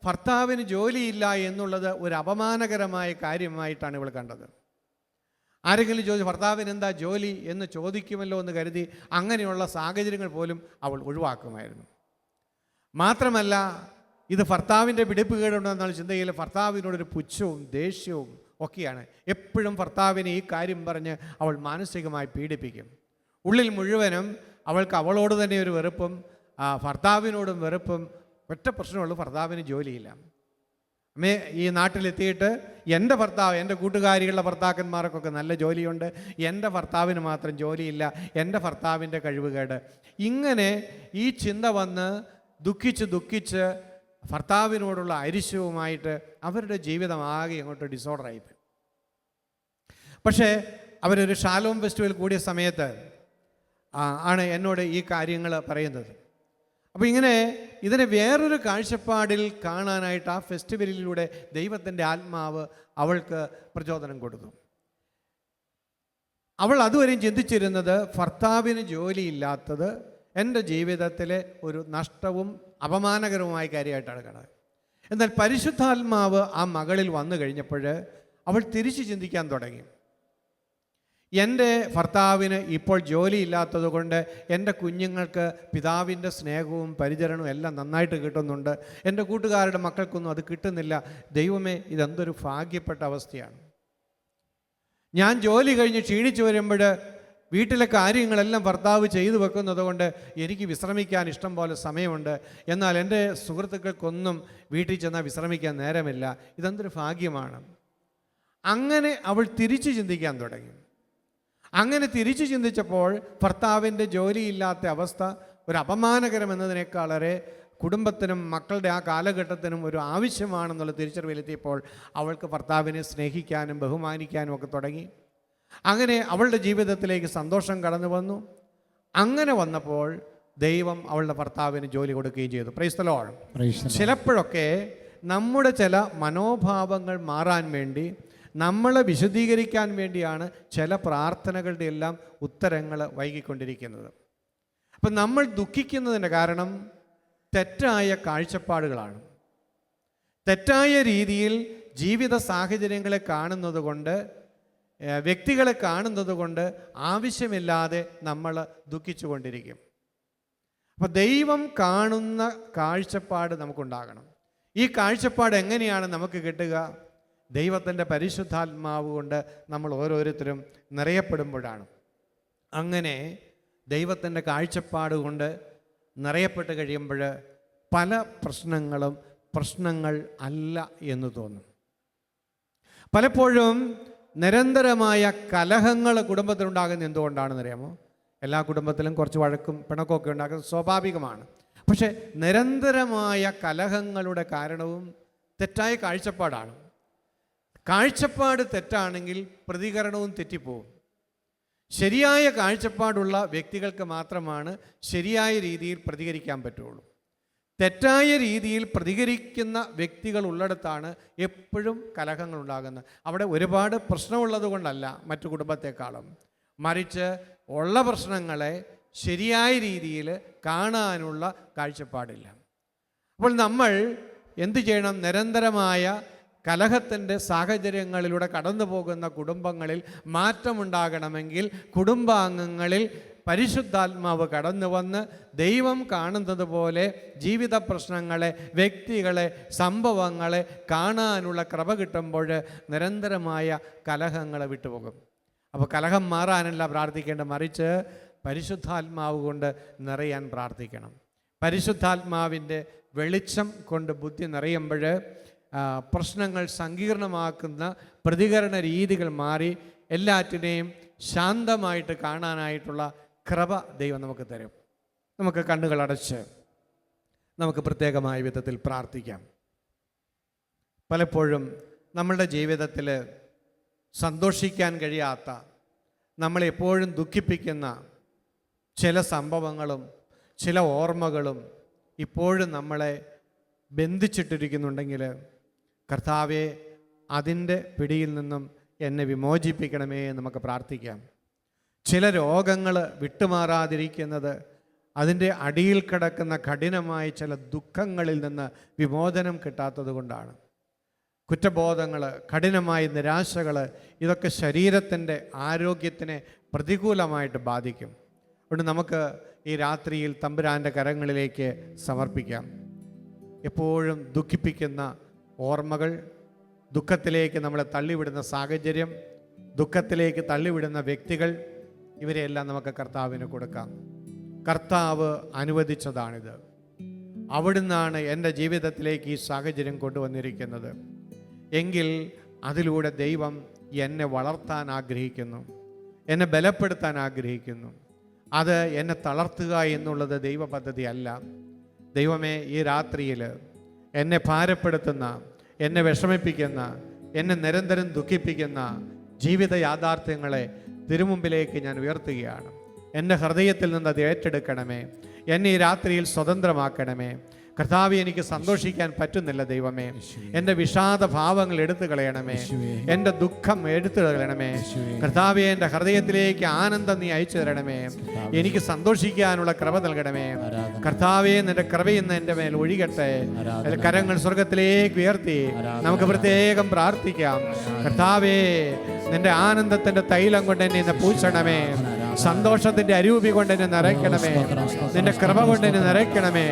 ഭർത്താവിന് ജോലിയില്ല എന്നുള്ളത് ഒരു അപമാനകരമായ കാര്യമായിട്ടാണ് ഇവൾ കണ്ടത്. ആരെങ്കിലും ചോദിച്ചു ഭർത്താവിന് എന്താ ജോലി എന്ന് ചോദിക്കുമല്ലോ എന്ന് കരുതി അങ്ങനെയുള്ള സാഹചര്യങ്ങൾ പോലും അവൾ ഒഴിവാക്കുമായിരുന്നു. മാത്രമല്ല, ഇത് ഭർത്താവിൻ്റെ പിടിപ്പുകേടുണ്ടെന്നുള്ള ചിന്തയിൽ ഭർത്താവിനോടൊരു പുച്ഛവും ദേഷ്യവും ഒക്കെയാണ്. എപ്പോഴും ഭർത്താവിനെ ഈ കാര്യം പറഞ്ഞ് അവൾ മാനസികമായി പീഡിപ്പിക്കും. ഉള്ളിൽ മുഴുവനും അവൾക്ക് അവളോട് തന്നെ ഒരു വെറുപ്പും ഭർത്താവിനോടും വെറുപ്പും. ഒറ്റ പ്രശ്നമുള്ളൂ, ഭർത്താവിന് ജോലിയില്ല. അമ്മേ, ഈ നാട്ടിലെത്തിയിട്ട് എൻ്റെ ഭർത്താവ്, എൻ്റെ കൂട്ടുകാരികളുടെ ഭർത്താക്കന്മാർക്കൊക്കെ നല്ല ജോലിയുണ്ട്, എൻ്റെ ഭർത്താവിന് മാത്രം ജോലിയില്ല, എൻ്റെ ഭർത്താവിൻ്റെ കഴിവുകേട്. ഇങ്ങനെ ഈ ചിന്ത വന്ന് ദുഃഖിച്ച് ഭർത്താവിനോടുള്ള അരിശവുമായിട്ട് അവരുടെ ജീവിതം ആകെ അങ്ങോട്ട് ഡിസോർഡറായിപ്പോയി. പക്ഷേ അവരൊരു ഷാലോം ഫെസ്റ്റിവൽ കൂടിയ സമയത്ത് ആണ് എന്നോട് ഈ കാര്യങ്ങൾ പറയുന്നത്. അപ്പോൾ ഇങ്ങനെ ഇതിനെ വേറൊരു കാഴ്ചപ്പാടിൽ കാണാനായിട്ട് ആ ഫെസ്റ്റിവലിലൂടെ ദൈവത്തിൻ്റെ ആത്മാവ് അവൾക്ക് പ്രചോദനം കൊടുത്തു. അവൾ അതുവരെയും ചിന്തിച്ചിരുന്നത് ഭർത്താവിന് ജോലിയില്ലാത്തത് എൻ്റെ ജീവിതത്തിലെ ഒരു നഷ്ടവും അപമാനകരവുമായ കാര്യമായിട്ടാണ് കാണുന്നത്. എന്നാൽ പരിശുദ്ധാത്മാവ് ആ മകളിൽ വന്നു കഴിഞ്ഞപ്പോൾ അവൾ തിരിച്ച് ചിന്തിക്കാൻ തുടങ്ങി. എൻ്റെ ഭർത്താവിന് ഇപ്പോൾ ജോലിയില്ലാത്തത് കൊണ്ട് എൻ്റെ കുഞ്ഞുങ്ങൾക്ക് പിതാവിൻ്റെ സ്നേഹവും പരിചരണവും എല്ലാം നന്നായിട്ട് കിട്ടുന്നുണ്ട്, എൻ്റെ കൂട്ടുകാരുടെ മക്കൾക്കൊന്നും അത് കിട്ടുന്നില്ല. ദൈവമേ, ഇതെന്തൊരു ഭാഗ്യപ്പെട്ട അവസ്ഥയാണ്. ഞാൻ ജോലി കഴിഞ്ഞ് ക്ഷീണിച്ചു വരുമ്പോൾ വീട്ടിലെ കാര്യങ്ങളെല്ലാം ഭർത്താവ് ചെയ്തു വെക്കുന്നത് കൊണ്ട് എനിക്ക് വിശ്രമിക്കാൻ ഇഷ്ടം പോലെ സമയമുണ്ട്. എന്നാൽ എൻ്റെ സുഹൃത്തുക്കൾക്കൊന്നും വീട്ടിൽ ചെന്നാൽ വിശ്രമിക്കാൻ നേരമില്ല. ഇതെന്തൊരു ഭാഗ്യമാണ്. അങ്ങനെ അവൾ തിരിച്ചു ചിന്തിക്കാൻ തുടങ്ങി. അങ്ങനെ തിരിച്ചു ചിന്തിച്ചപ്പോൾ ഭർത്താവിൻ്റെ ജോലിയില്ലാത്ത അവസ്ഥ ഒരു അപമാനകരം എന്നതിനേക്കാളേറെ കുടുംബത്തിനും മക്കളുടെ ആ കാലഘട്ടത്തിനും ഒരു ആവശ്യമാണെന്നുള്ള തിരിച്ചറിവിലെത്തിയപ്പോൾ അവൾക്ക് ഭർത്താവിനെ സ്നേഹിക്കാനും ബഹുമാനിക്കാനും ഒക്കെ തുടങ്ങി. അങ്ങനെ അവളുടെ ജീവിതത്തിലേക്ക് സന്തോഷം കടന്നു വന്നു. അങ്ങനെ വന്നപ്പോൾ ദൈവം അവളുടെ ഭർത്താവിന് ജോലി കൊടുക്കുകയും ചെയ്തു. Price the Lord. ചിലപ്പോഴൊക്കെ നമ്മുടെ ചില മനോഭാവങ്ങൾ മാറാൻ വേണ്ടി, നമ്മളെ വിശദീകരിക്കാൻ വേണ്ടിയാണ് ചില പ്രാർത്ഥനകളുടെ എല്ലാം ഉത്തരങ്ങൾ വൈകിക്കൊണ്ടിരിക്കുന്നത്. അപ്പം നമ്മൾ ദുഃഖിക്കുന്നതിൻ്റെ കാരണം തെറ്റായ കാഴ്ചപ്പാടുകളാണ്. തെറ്റായ രീതിയിൽ ജീവിത സാഹചര്യങ്ങളെ കാണുന്നത് കൊണ്ട്, വ്യക്തികളെ കാണുന്നത് കൊണ്ട് ആവശ്യമില്ലാതെ നമ്മൾ ദുഃഖിച്ചു കൊണ്ടിരിക്കും. അപ്പോൾ ദൈവം കാണുന്ന കാഴ്ചപ്പാട് നമുക്കുണ്ടാകണം. ഈ കാഴ്ചപ്പാട് എങ്ങനെയാണ് നമുക്ക് കിട്ടുക? ദൈവത്തിൻ്റെ പരിശുദ്ധാത്മാവ് കൊണ്ട് നമ്മൾ ഓരോരുത്തരും നിറയപ്പെടുമ്പോഴാണ്. അങ്ങനെ ദൈവത്തിൻ്റെ കാഴ്ചപ്പാട് കൊണ്ട് നിറയപ്പെട്ട് കഴിയുമ്പോൾ പല പ്രശ്നങ്ങളും പ്രശ്നങ്ങൾ അല്ല എന്ന് തോന്നും. പലപ്പോഴും നിരന്തരമായ കലഹങ്ങൾ കുടുംബത്തിലുണ്ടാകുന്നത് എന്തുകൊണ്ടാണെന്ന് അറിയാമോ? എല്ലാ കുടുംബത്തിലും കുറച്ച് വഴക്കും പിണക്കമൊക്കെ ഉണ്ടാകുന്നത് സ്വാഭാവികമാണ്. പക്ഷേ നിരന്തരമായ കലഹങ്ങളുടെ കാരണവും തെറ്റായ കാഴ്ചപ്പാടാണ്. കാഴ്ചപ്പാട് തെറ്റാണെങ്കിൽ പ്രതികരണവും തെറ്റിപ്പോവും. ശരിയായ കാഴ്ചപ്പാടുള്ള വ്യക്തികൾക്ക് മാത്രമാണ് ശരിയായ രീതിയിൽ പ്രതികരിക്കാൻ പറ്റുള്ളൂ. തെറ്റായ രീതിയിൽ പ്രതികരിക്കുന്ന വ്യക്തികൾ ഉള്ളിടത്താണ് എപ്പോഴും കലഹങ്ങൾ ഉണ്ടാകുന്നത്. അവിടെ ഒരുപാട് പ്രശ്നമുള്ളത് കൊണ്ടല്ല മറ്റു കുടുംബത്തെക്കാളും, മറിച്ച് ഉള്ള പ്രശ്നങ്ങളെ ശരിയായ രീതിയിൽ കാണാനുള്ള കാഴ്ചപ്പാടില്ല. അപ്പോൾ നമ്മൾ എന്തു ചെയ്യണം? നിരന്തരമായ കലഹത്തിൻ്റെ സാഹചര്യങ്ങളിലൂടെ കടന്നു പോകുന്ന കുടുംബങ്ങളിൽ മാറ്റമുണ്ടാകണമെങ്കിൽ കുടുംബാംഗങ്ങളിൽ പരിശുദ്ധാത്മാവ് കടന്നു വന്ന് ദൈവം കാണുന്നത് പോലെ ജീവിത പ്രശ്നങ്ങളെ, വ്യക്തികളെ, സംഭവങ്ങളെ കാണാനുള്ള കൃപ കിട്ടുമ്പോൾ നിരന്തരമായ കലഹങ്ങൾ വിട്ടുപോകും. അപ്പോൾ കലഹം മാറാനല്ല പ്രാർത്ഥിക്കേണ്ട, മറിച്ച് പരിശുദ്ധാത്മാവ് കൊണ്ട് നിറയാൻ പ്രാർത്ഥിക്കണം. പരിശുദ്ധാത്മാവിൻ്റെ വെളിച്ചം കൊണ്ട് ബുദ്ധി നിറയുമ്പോൾ പ്രശ്നങ്ങൾ സങ്കീർണമാക്കുന്ന പ്രതികരണ രീതികൾ മാറി എല്ലാറ്റിനെയും ശാന്തമായിട്ട് കാണാനായിട്ടുള്ള കൃപ ദൈവം നമുക്ക് തരും. നമുക്ക് കണ്ണുകളടച്ച് നമുക്ക് പ്രത്യേകമായ വിധത്തിൽ പ്രാർത്ഥിക്കാം. പലപ്പോഴും നമ്മളുടെ ജീവിതത്തിൽ സന്തോഷിക്കാൻ കഴിയാത്ത, നമ്മളെപ്പോഴും ദുഃഖിപ്പിക്കുന്ന ചില സംഭവങ്ങളും ചില ഓർമ്മകളും ഇപ്പോഴും നമ്മളെ ബന്ധിച്ചിട്ടിരിക്കുന്നുണ്ടെങ്കിൽ, കർത്താവെ, അതിൻ്റെ പിടിയിൽ നിന്നും എന്നെ വിമോചിപ്പിക്കണമേ എന്ന് നമുക്ക് പ്രാർത്ഥിക്കാം. ചില രോഗങ്ങൾ വിട്ടുമാറാതിരിക്കുന്നത് അതിൻ്റെ അടിയിൽ കിടക്കുന്ന കഠിനമായ ചില ദുഃഖങ്ങളിൽ നിന്ന് വിമോചനം കിട്ടാത്തത് കൊണ്ടാണ്. കുറ്റബോധങ്ങൾ, കഠിനമായ നിരാശകൾ, ഇതൊക്കെ ശരീരത്തിൻ്റെ ആരോഗ്യത്തിനെ പ്രതികൂലമായിട്ട് ബാധിക്കും. അതുകൊണ്ട് നമുക്ക് ഈ രാത്രിയിൽ തമ്പുരാൻ്റെ കരങ്ങളിലേക്ക് സമർപ്പിക്കാം. എപ്പോഴും ദുഃഖിപ്പിക്കുന്ന ഓർമ്മകൾ, ദുഃഖത്തിലേക്ക് നമ്മളെ തള്ളിവിടുന്ന സാഹചര്യം, ദുഃഖത്തിലേക്ക് തള്ളിവിടുന്ന വ്യക്തികൾ, ഇവരെയെല്ലാം നമുക്ക് കർത്താവിന് കൊടുക്കാം. കർത്താവ് അനുവദിച്ചതാണിത്. അവിടുന്നാണ് എൻ്റെ ജീവിതത്തിലേക്ക് ഈ സാഹചര്യം കൊണ്ടുവന്നിരിക്കുന്നത് എങ്കിൽ അതിലൂടെ ദൈവം എന്നെ വളർത്താൻ ആഗ്രഹിക്കുന്നു, എന്നെ ബലപ്പെടുത്താൻ ആഗ്രഹിക്കുന്നു. അത് എന്നെ തളർത്തുക എന്നുള്ളത് ദൈവ പദ്ധതി അല്ല. ദൈവമേ, ഈ രാത്രിയിൽ എന്നെ ഭാരപ്പെടുത്തുന്ന, എന്നെ വിഷമിപ്പിക്കുന്ന, എന്നെ നിരന്തരം ദുഃഖിപ്പിക്കുന്ന ജീവിത യാഥാർത്ഥ്യങ്ങളെ തിരുമുമ്പിലേക്ക് ഞാൻ ഉയർത്തുകയാണ്. എൻ്റെ ഹൃദയത്തിൽ നിന്ന് അത് ഏറ്റെടുക്കണമേ. എന്നെ ഈ രാത്രിയിൽ സ്വതന്ത്രമാക്കണമേ. കർത്താവേ, എനിക്ക് സന്തോഷിക്കാൻ പറ്റുന്നില്ല ദൈവമേ. എൻ്റെ വിഷാദ ഭാവങ്ങൾ എടുത്തു കളയണമേ. എൻ്റെ ദുഃഖം എടുത്തു കളയണമേ. കർത്താവേ, എൻ്റെ ഹൃദയത്തിലേക്ക് ആനന്ദം നീ അയച്ചു തരണമേ. എനിക്ക് സന്തോഷിക്കാനുള്ള കൃപ നൽകണമേ. കർത്താവേ, നിന്റെ കൃപ ഇന്ന് എൻ്റെ മേൽ ഒഴുകട്ടെ. കരങ്ങൾ സ്വർഗത്തിലേക്ക് ഉയർത്തി നമുക്ക് പ്രത്യേകം പ്രാർത്ഥിക്കാം. കർത്താവേ, നിന്റെ ആനന്ദത്തിൻ്റെ തൈലം കൊണ്ട് എന്നെ ഇന്ന് പൂശണമേ. സന്തോഷത്തിന്റെ അരൂപി കൊണ്ട് എന്നെ നിറയ്ക്കണമേ. നിന്റെ കൃപ കൊണ്ട് എന്നെ നിറയ്ക്കണമേ.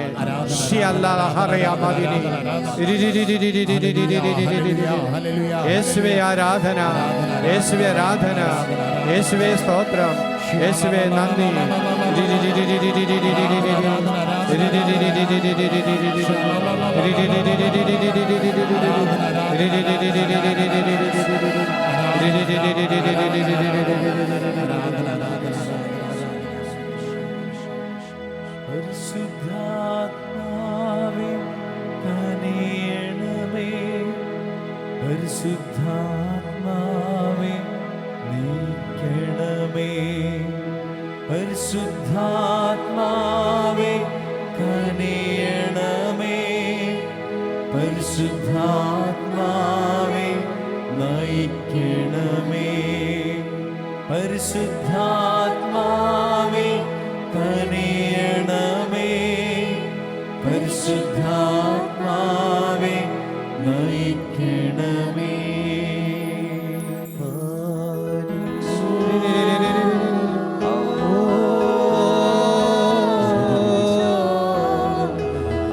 യേശുവേ ആരാധന, യേശുവേ ആരാധന, യേശുവേ സ്തോത്രം, യേശുവേ നന്ദി. പരിശുദ്ധാത്മാവേ കനിയണമേ, പരിശുദ്ധാത്മാവേ നീക്കണമേ, പരിശുദ്ധാത്മാവേ കനിയണമേ, പരിശുദ്ധാത്മാവേ നയിക്കണമേ, പരിശുദ്ധാത്മാവേ കനിയണമേ, പരിശുദ്ധാത്മാവേ നയിക്കണമേ.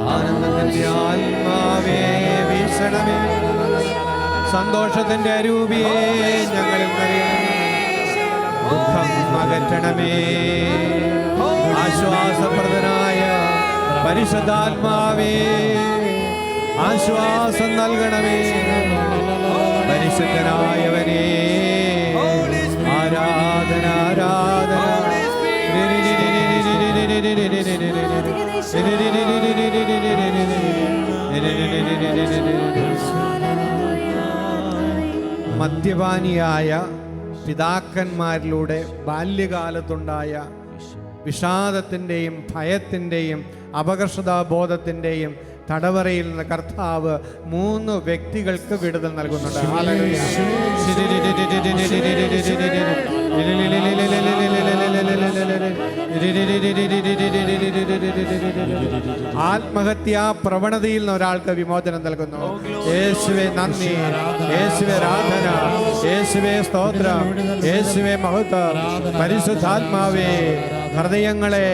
ആനന്ദത്തിന്റെ ആത്മാവേ വീശണമേ. സന്തോഷത്തിന്റെ അരൂപിയെ ഞങ്ങളിൽ നിറയണമേ. ദുഃഖം അകറ്റണമേ. ആശ്വാസപ്രദനായ പരിശുദ്ധാത്മാവേ ആശ്വാസം നൽകണമേ. പരിശുദ്ധനായവനേ ആരാധന, ആരാധന. മദ്യപാനിയായ പിതാക്കന്മാരിലൂടെ ബാല്യകാലത്തുണ്ടായ വിഷാദത്തിൻ്റെയും ഭയത്തിൻ്റെയും അപകർഷതാബോധത്തിൻ്റെയും തടവറയിൽ നിന്ന് കർത്താവ് 3 വ്യക്തികൾക്ക് വിടുതൽ നൽകുന്നുണ്ട്. ആത്മഹത്യാ പ്രവണതയിൽ നിന്ന് ഒരാൾക്ക് വിമോചനം നൽകുന്നു. യേശുവേ നന്ദി, യേശുവേ ആരാധന, യേശുവേ സ്തോത്രം, യേശുവേ മഹത്വം. പരിശുദ്ധാത്മാവേ ഹൃദയങ്ങളെ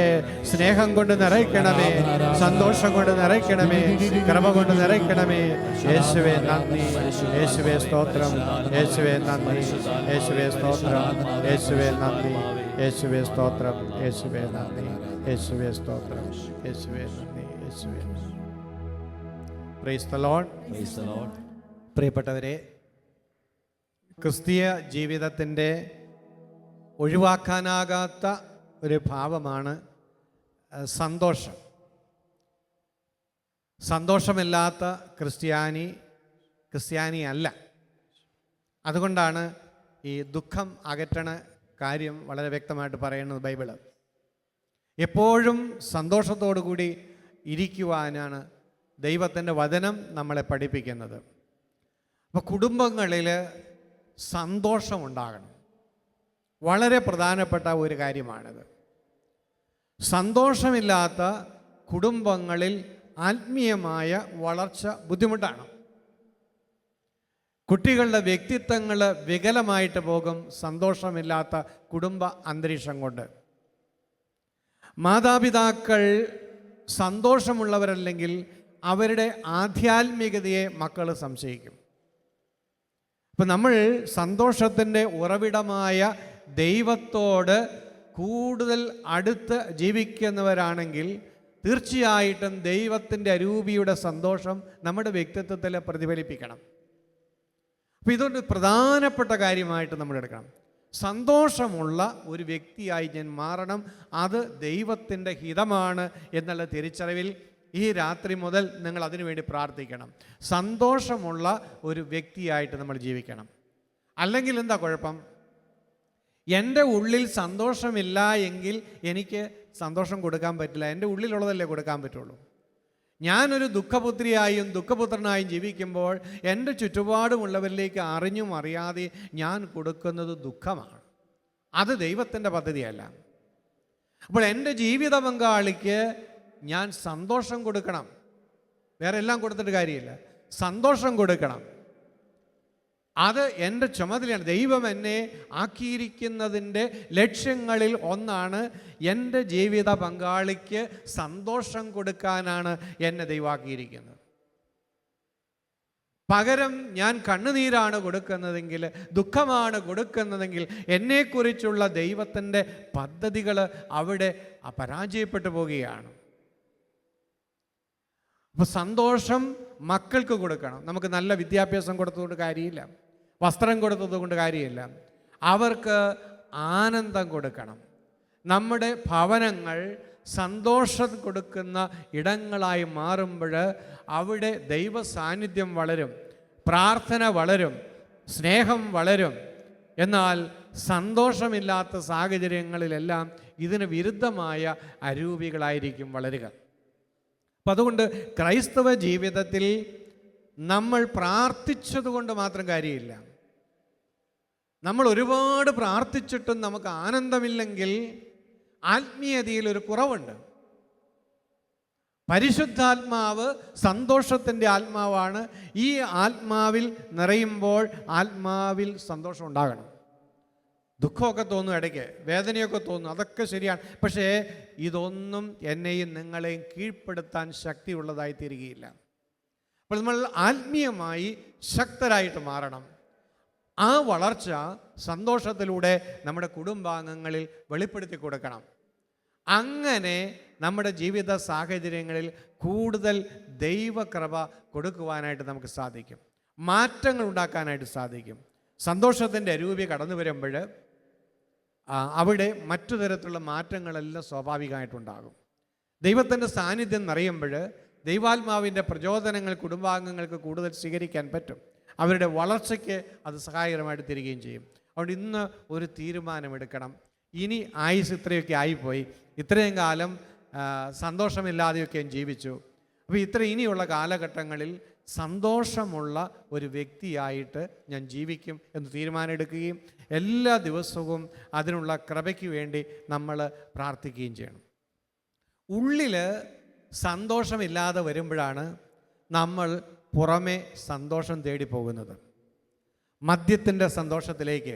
സ്നേഹം കൊണ്ട് നിറയ്ക്കണമേ, സന്തോഷം കൊണ്ട് നിറയ്ക്കണമേ, കൃപ കൊണ്ട് നിറയ്ക്കണമേ. യേശുവേ നന്ദി, യേശുവേ സ്തോത്രം, യേശുവേ നന്ദി, യേശുവേ സ്തോത്രം, യേശുവേ നന്ദി, യേശുവേ സ്തോത്രം, യേശുവേ നന്ദി, യേശുവേ സ്തോത്രം, യേശുവേ നന്ദി, യേശുവേ നന്ദി. Price the Lord. പ്രിയപ്പെട്ടവരെ, ക്രിസ്തീയ ജീവിതത്തിൻ്റെ ഒഴിവാക്കാനാകാത്ത ഒരു ഭാവമാണ് സന്തോഷം. സന്തോഷമില്ലാത്ത ക്രിസ്ത്യാനി അല്ല. അതുകൊണ്ടാണ് ഈ ദുഃഖം അകറ്റണ കാര്യം വളരെ വ്യക്തമായിട്ട് പറയുന്നത് ബൈബിള്. എപ്പോഴും സന്തോഷത്തോടു കൂടി ഇരിക്കുവാനാണ് ദൈവത്തിൻ്റെ വചനം നമ്മളെ പഠിപ്പിക്കുന്നത്. അപ്പോൾ കുടുംബങ്ങളിൽ സന്തോഷമുണ്ടാകണം. വളരെ പ്രധാനപ്പെട്ട ഒരു കാര്യമാണിത്. സന്തോഷമില്ലാത്ത കുടുംബങ്ങളിൽ ആത്മീയമായ വളർച്ച ബുദ്ധിമുട്ടാണ്. കുട്ടികളുടെ വ്യക്തിത്വങ്ങൾ വികലമായിട്ട് പോകും സന്തോഷമില്ലാത്ത കുടുംബ അന്തരീക്ഷം കൊണ്ട്. മാതാപിതാക്കൾ സന്തോഷമുള്ളവരല്ലെങ്കിൽ അവരുടെ ആധ്യാത്മികതയെ മക്കൾ സംശയിക്കും. അപ്പം നമ്മൾ സന്തോഷത്തിൻ്റെ ഉറവിടമായ ദൈവത്തോട് കൂടുതൽ അടുത്ത് ജീവിക്കുന്നവരാണെങ്കിൽ തീർച്ചയായിട്ടും ദൈവത്തിൻ്റെ അരൂപിയുടെ സന്തോഷം നമ്മുടെ വ്യക്തിത്വത്തിൽ പ്രതിഫലിപ്പിക്കണം. അപ്പോൾ ഇതൊരു പ്രധാനപ്പെട്ട കാര്യമായിട്ട് നമ്മൾ എടുക്കണം. സന്തോഷമുള്ള ഒരു വ്യക്തിയായി ഞാൻ മാറണം. അത് ദൈവത്തിൻ്റെ ഹിതമാണ് എന്നുള്ള തിരിച്ചറിവിൽ ഈ രാത്രി മുതൽ നിങ്ങൾ അതിനുവേണ്ടി പ്രാർത്ഥിക്കണം. സന്തോഷമുള്ള ഒരു വ്യക്തിയായിട്ട് നമ്മൾ ജീവിക്കണം. അല്ലെങ്കിൽ എന്താ കുഴപ്പം? എൻ്റെ ഉള്ളിൽ സന്തോഷമില്ല എങ്കിൽ എനിക്ക് സന്തോഷം കൊടുക്കാൻ പറ്റില്ല. എൻ്റെ ഉള്ളിലുള്ളതല്ലേ കൊടുക്കാൻ പറ്റുള്ളൂ. ഞാനൊരു ദുഃഖപുത്രിയായും ദുഃഖപുത്രനായും ജീവിക്കുമ്പോൾ എൻ്റെ ചുറ്റുപാടുമുള്ളവരിലേക്ക് അറിഞ്ഞും അറിയാതെ ഞാൻ കൊടുക്കുന്നത് ദുഃഖമാണ്. അത് ദൈവത്തിൻ്റെ പദ്ധതിയല്ല. അപ്പോൾ എൻ്റെ ജീവിത പങ്കാളിക്ക് ഞാൻ സന്തോഷം കൊടുക്കണം. വേറെ എല്ലാം കൊടുത്തിട്ട് കാര്യമില്ല, സന്തോഷം കൊടുക്കണം. അത് എൻ്റെ ചുമതലയാണ്. ദൈവം എന്നെ ആക്കിയിരിക്കുന്നതിൻ്റെ ലക്ഷ്യങ്ങളിൽ ഒന്നാണ് എൻ്റെ ജീവിത പങ്കാളിക്ക് സന്തോഷം കൊടുക്കാനാണ് എന്നെ ദൈവമാക്കിയിരിക്കുന്നത്. പകരം ഞാൻ കണ്ണുനീരാണ് കൊടുക്കുന്നതെങ്കിൽ, ദുഃഖമാണ് കൊടുക്കുന്നതെങ്കിൽ എന്നെക്കുറിച്ചുള്ള ദൈവത്തിൻ്റെ പദ്ധതികൾ അവിടെ പരാജയപ്പെട്ടു പോവുകയാണ്. അപ്പോൾ സന്തോഷം മക്കൾക്ക് കൊടുക്കണം. നമുക്ക് നല്ല വിദ്യാഭ്യാസം കൊടുത്തതുകൊണ്ട് കാര്യമില്ല, വസ്ത്രം കൊടുത്തതുകൊണ്ട് കാര്യമില്ല. അവർക്ക് ആനന്ദം കൊടുക്കണം. നമ്മുടെ ഭവനങ്ങൾ സന്തോഷം കൊടുക്കുന്ന ഇടങ്ങളായി മാറുമ്പോൾ അവിടെ ദൈവ സാന്നിധ്യം വളരും, പ്രാർത്ഥന വളരും, സ്നേഹം വളരും. എന്നാൽ സന്തോഷമില്ലാത്ത സാഹചര്യങ്ങളിലെല്ലാം ഇതിന് വിരുദ്ധമായ അരൂപികളായിരിക്കും വളരുക. അപ്പം അതുകൊണ്ട് ക്രൈസ്തവ ജീവിതത്തിൽ നമ്മൾ പ്രാർത്ഥിച്ചതുകൊണ്ട് മാത്രം കാര്യമില്ല. നമ്മൾ ഒരുപാട് പ്രാർത്ഥിച്ചിട്ടും നമുക്ക് ആനന്ദമില്ലെങ്കിൽ ആത്മീയതയിൽ ഒരു കുറവുണ്ട്. പരിശുദ്ധാത്മാവ് സന്തോഷത്തിൻ്റെ ആത്മാവാണ്. ഈ ആത്മാവിൽ നിറയുമ്പോൾ ആത്മാവിൽ സന്തോഷം ഉണ്ടാകണം. ദുഃഖമൊക്കെ തോന്നും, ഇടയ്ക്ക് വേദനയൊക്കെ തോന്നും, അതൊക്കെ ശരിയാണ്. പക്ഷേ ഇതൊന്നും എന്നെയും നിങ്ങളെയും കീഴ്പ്പെടുത്താൻ ശക്തിയുള്ളതായി തീരുകയില്ല. അപ്പോൾ നമ്മൾ ആത്മീയമായി ശക്തരായിട്ട് മാറണം. ആ വളർച്ച സന്തോഷത്തിലൂടെ നമ്മുടെ കുടുംബാംഗങ്ങളിൽ വെളിപ്പെടുത്തി കൊടുക്കണം. അങ്ങനെ നമ്മുടെ ജീവിത സാഹചര്യങ്ങളിൽ കൂടുതൽ ദൈവകൃപ കൊടുക്കുവാനായിട്ട് നമുക്ക് സാധിക്കും, മാറ്റങ്ങൾ ഉണ്ടാക്കാനായിട്ട് സാധിക്കും. സന്തോഷത്തിൻ്റെ അരൂപി കടന്നു വരുമ്പോൾ അവിടെ മറ്റു തരത്തിലുള്ള മാറ്റങ്ങളെല്ലാം സ്വാഭാവികമായിട്ടുണ്ടാകും. ദൈവത്തിൻ്റെ സാന്നിധ്യം നിറയുമ്പോൾ ദൈവാത്മാവിൻ്റെ പ്രചോദനങ്ങൾ കുടുംബാംഗങ്ങൾക്ക് കൂടുതൽ സ്വീകരിക്കാൻ പറ്റും. അവരുടെ വളർച്ചയ്ക്ക് അത് സഹായകരമായിട്ട് തീരുകയും ചെയ്യും. അതുകൊണ്ട് ഇന്ന് ഒരു തീരുമാനമെടുക്കണം. ഇനി ആയുസ് ഇത്രയൊക്കെ ആയിപ്പോയി, ഇത്രയും കാലം സന്തോഷമില്ലാതെയൊക്കെ ജീവിച്ചു. അപ്പോൾ ഇനിയുള്ള കാലഘട്ടങ്ങളിൽ സന്തോഷമുള്ള ഒരു വ്യക്തിയായിട്ട് ഞാൻ ജീവിക്കും എന്ന് തീരുമാനമെടുക്കുകയും എല്ലാ ദിവസവും അതിനുള്ള കൃപയ്ക്ക് വേണ്ടി നമ്മൾ പ്രാർത്ഥിക്കുകയും ചെയ്യണം. ഉള്ളിൽ സന്തോഷമില്ലാതെ വരുമ്പോഴാണ് നമ്മൾ പുറമെ സന്തോഷം തേടി പോകുന്നത്. മദ്യത്തിൻ്റെ സന്തോഷത്തിലേക്ക്,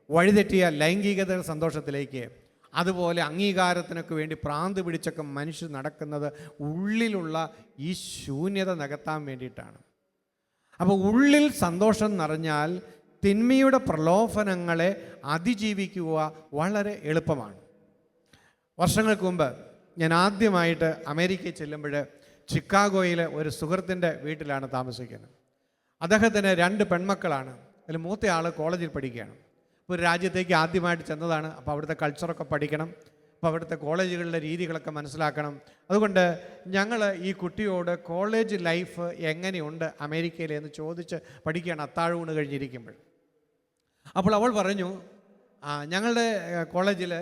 വഴിതെറ്റിയ ലൈംഗികതയുടെ സന്തോഷത്തിലേക്ക്, അതുപോലെ അംഗീകാരത്തിനൊക്കെ വേണ്ടി പ്രാന്ത് പിടിച്ചൊക്കെ മനുഷ്യർ നടക്കുന്നത് ഉള്ളിലുള്ള ഈ ശൂന്യത നികത്താൻ വേണ്ടിയിട്ടാണ്. അപ്പോൾ ഉള്ളിൽ സന്തോഷം നിറഞ്ഞാൽ തിന്മയുടെ പ്രലോഭനങ്ങളെ അതിജീവിക്കുക വളരെ എളുപ്പമാണ്. വർഷങ്ങൾക്ക് മുമ്പ് ഞാൻ ആദ്യമായിട്ട് അമേരിക്കയിൽ ചെല്ലുമ്പോൾ ചിക്കാഗോയിലെ ഒരു സുഹൃത്തിൻ്റെ വീട്ടിലാണ് താമസിക്കുന്നത്. അദ്ദേഹത്തിന് 2 പെൺമക്കളാണ്. അതിൽ മൂത്തയാൾ കോളേജിൽ പഠിക്കുകയാണ്. ഒരു രാജ്യത്തേക്ക് ആദ്യമായിട്ട് ചെന്നതാണ്. അപ്പോൾ അവിടുത്തെ കൾച്ചറൊക്കെ പഠിക്കണം, അപ്പോൾ അവിടുത്തെ കോളേജുകളിലെ രീതികളൊക്കെ മനസ്സിലാക്കണം. അതുകൊണ്ട് ഞങ്ങൾ ഈ കുട്ടിയോട് കോളേജ് ലൈഫ് എങ്ങനെയുണ്ട് അമേരിക്കയിൽ എന്ന് ചോദിച്ച് പഠിക്കുകയാണ് അത്താഴൂണ് കഴിഞ്ഞിരിക്കുമ്പോൾ. അപ്പോൾ അവൾ പറഞ്ഞു, ഞങ്ങളുടെ കോളേജിൽ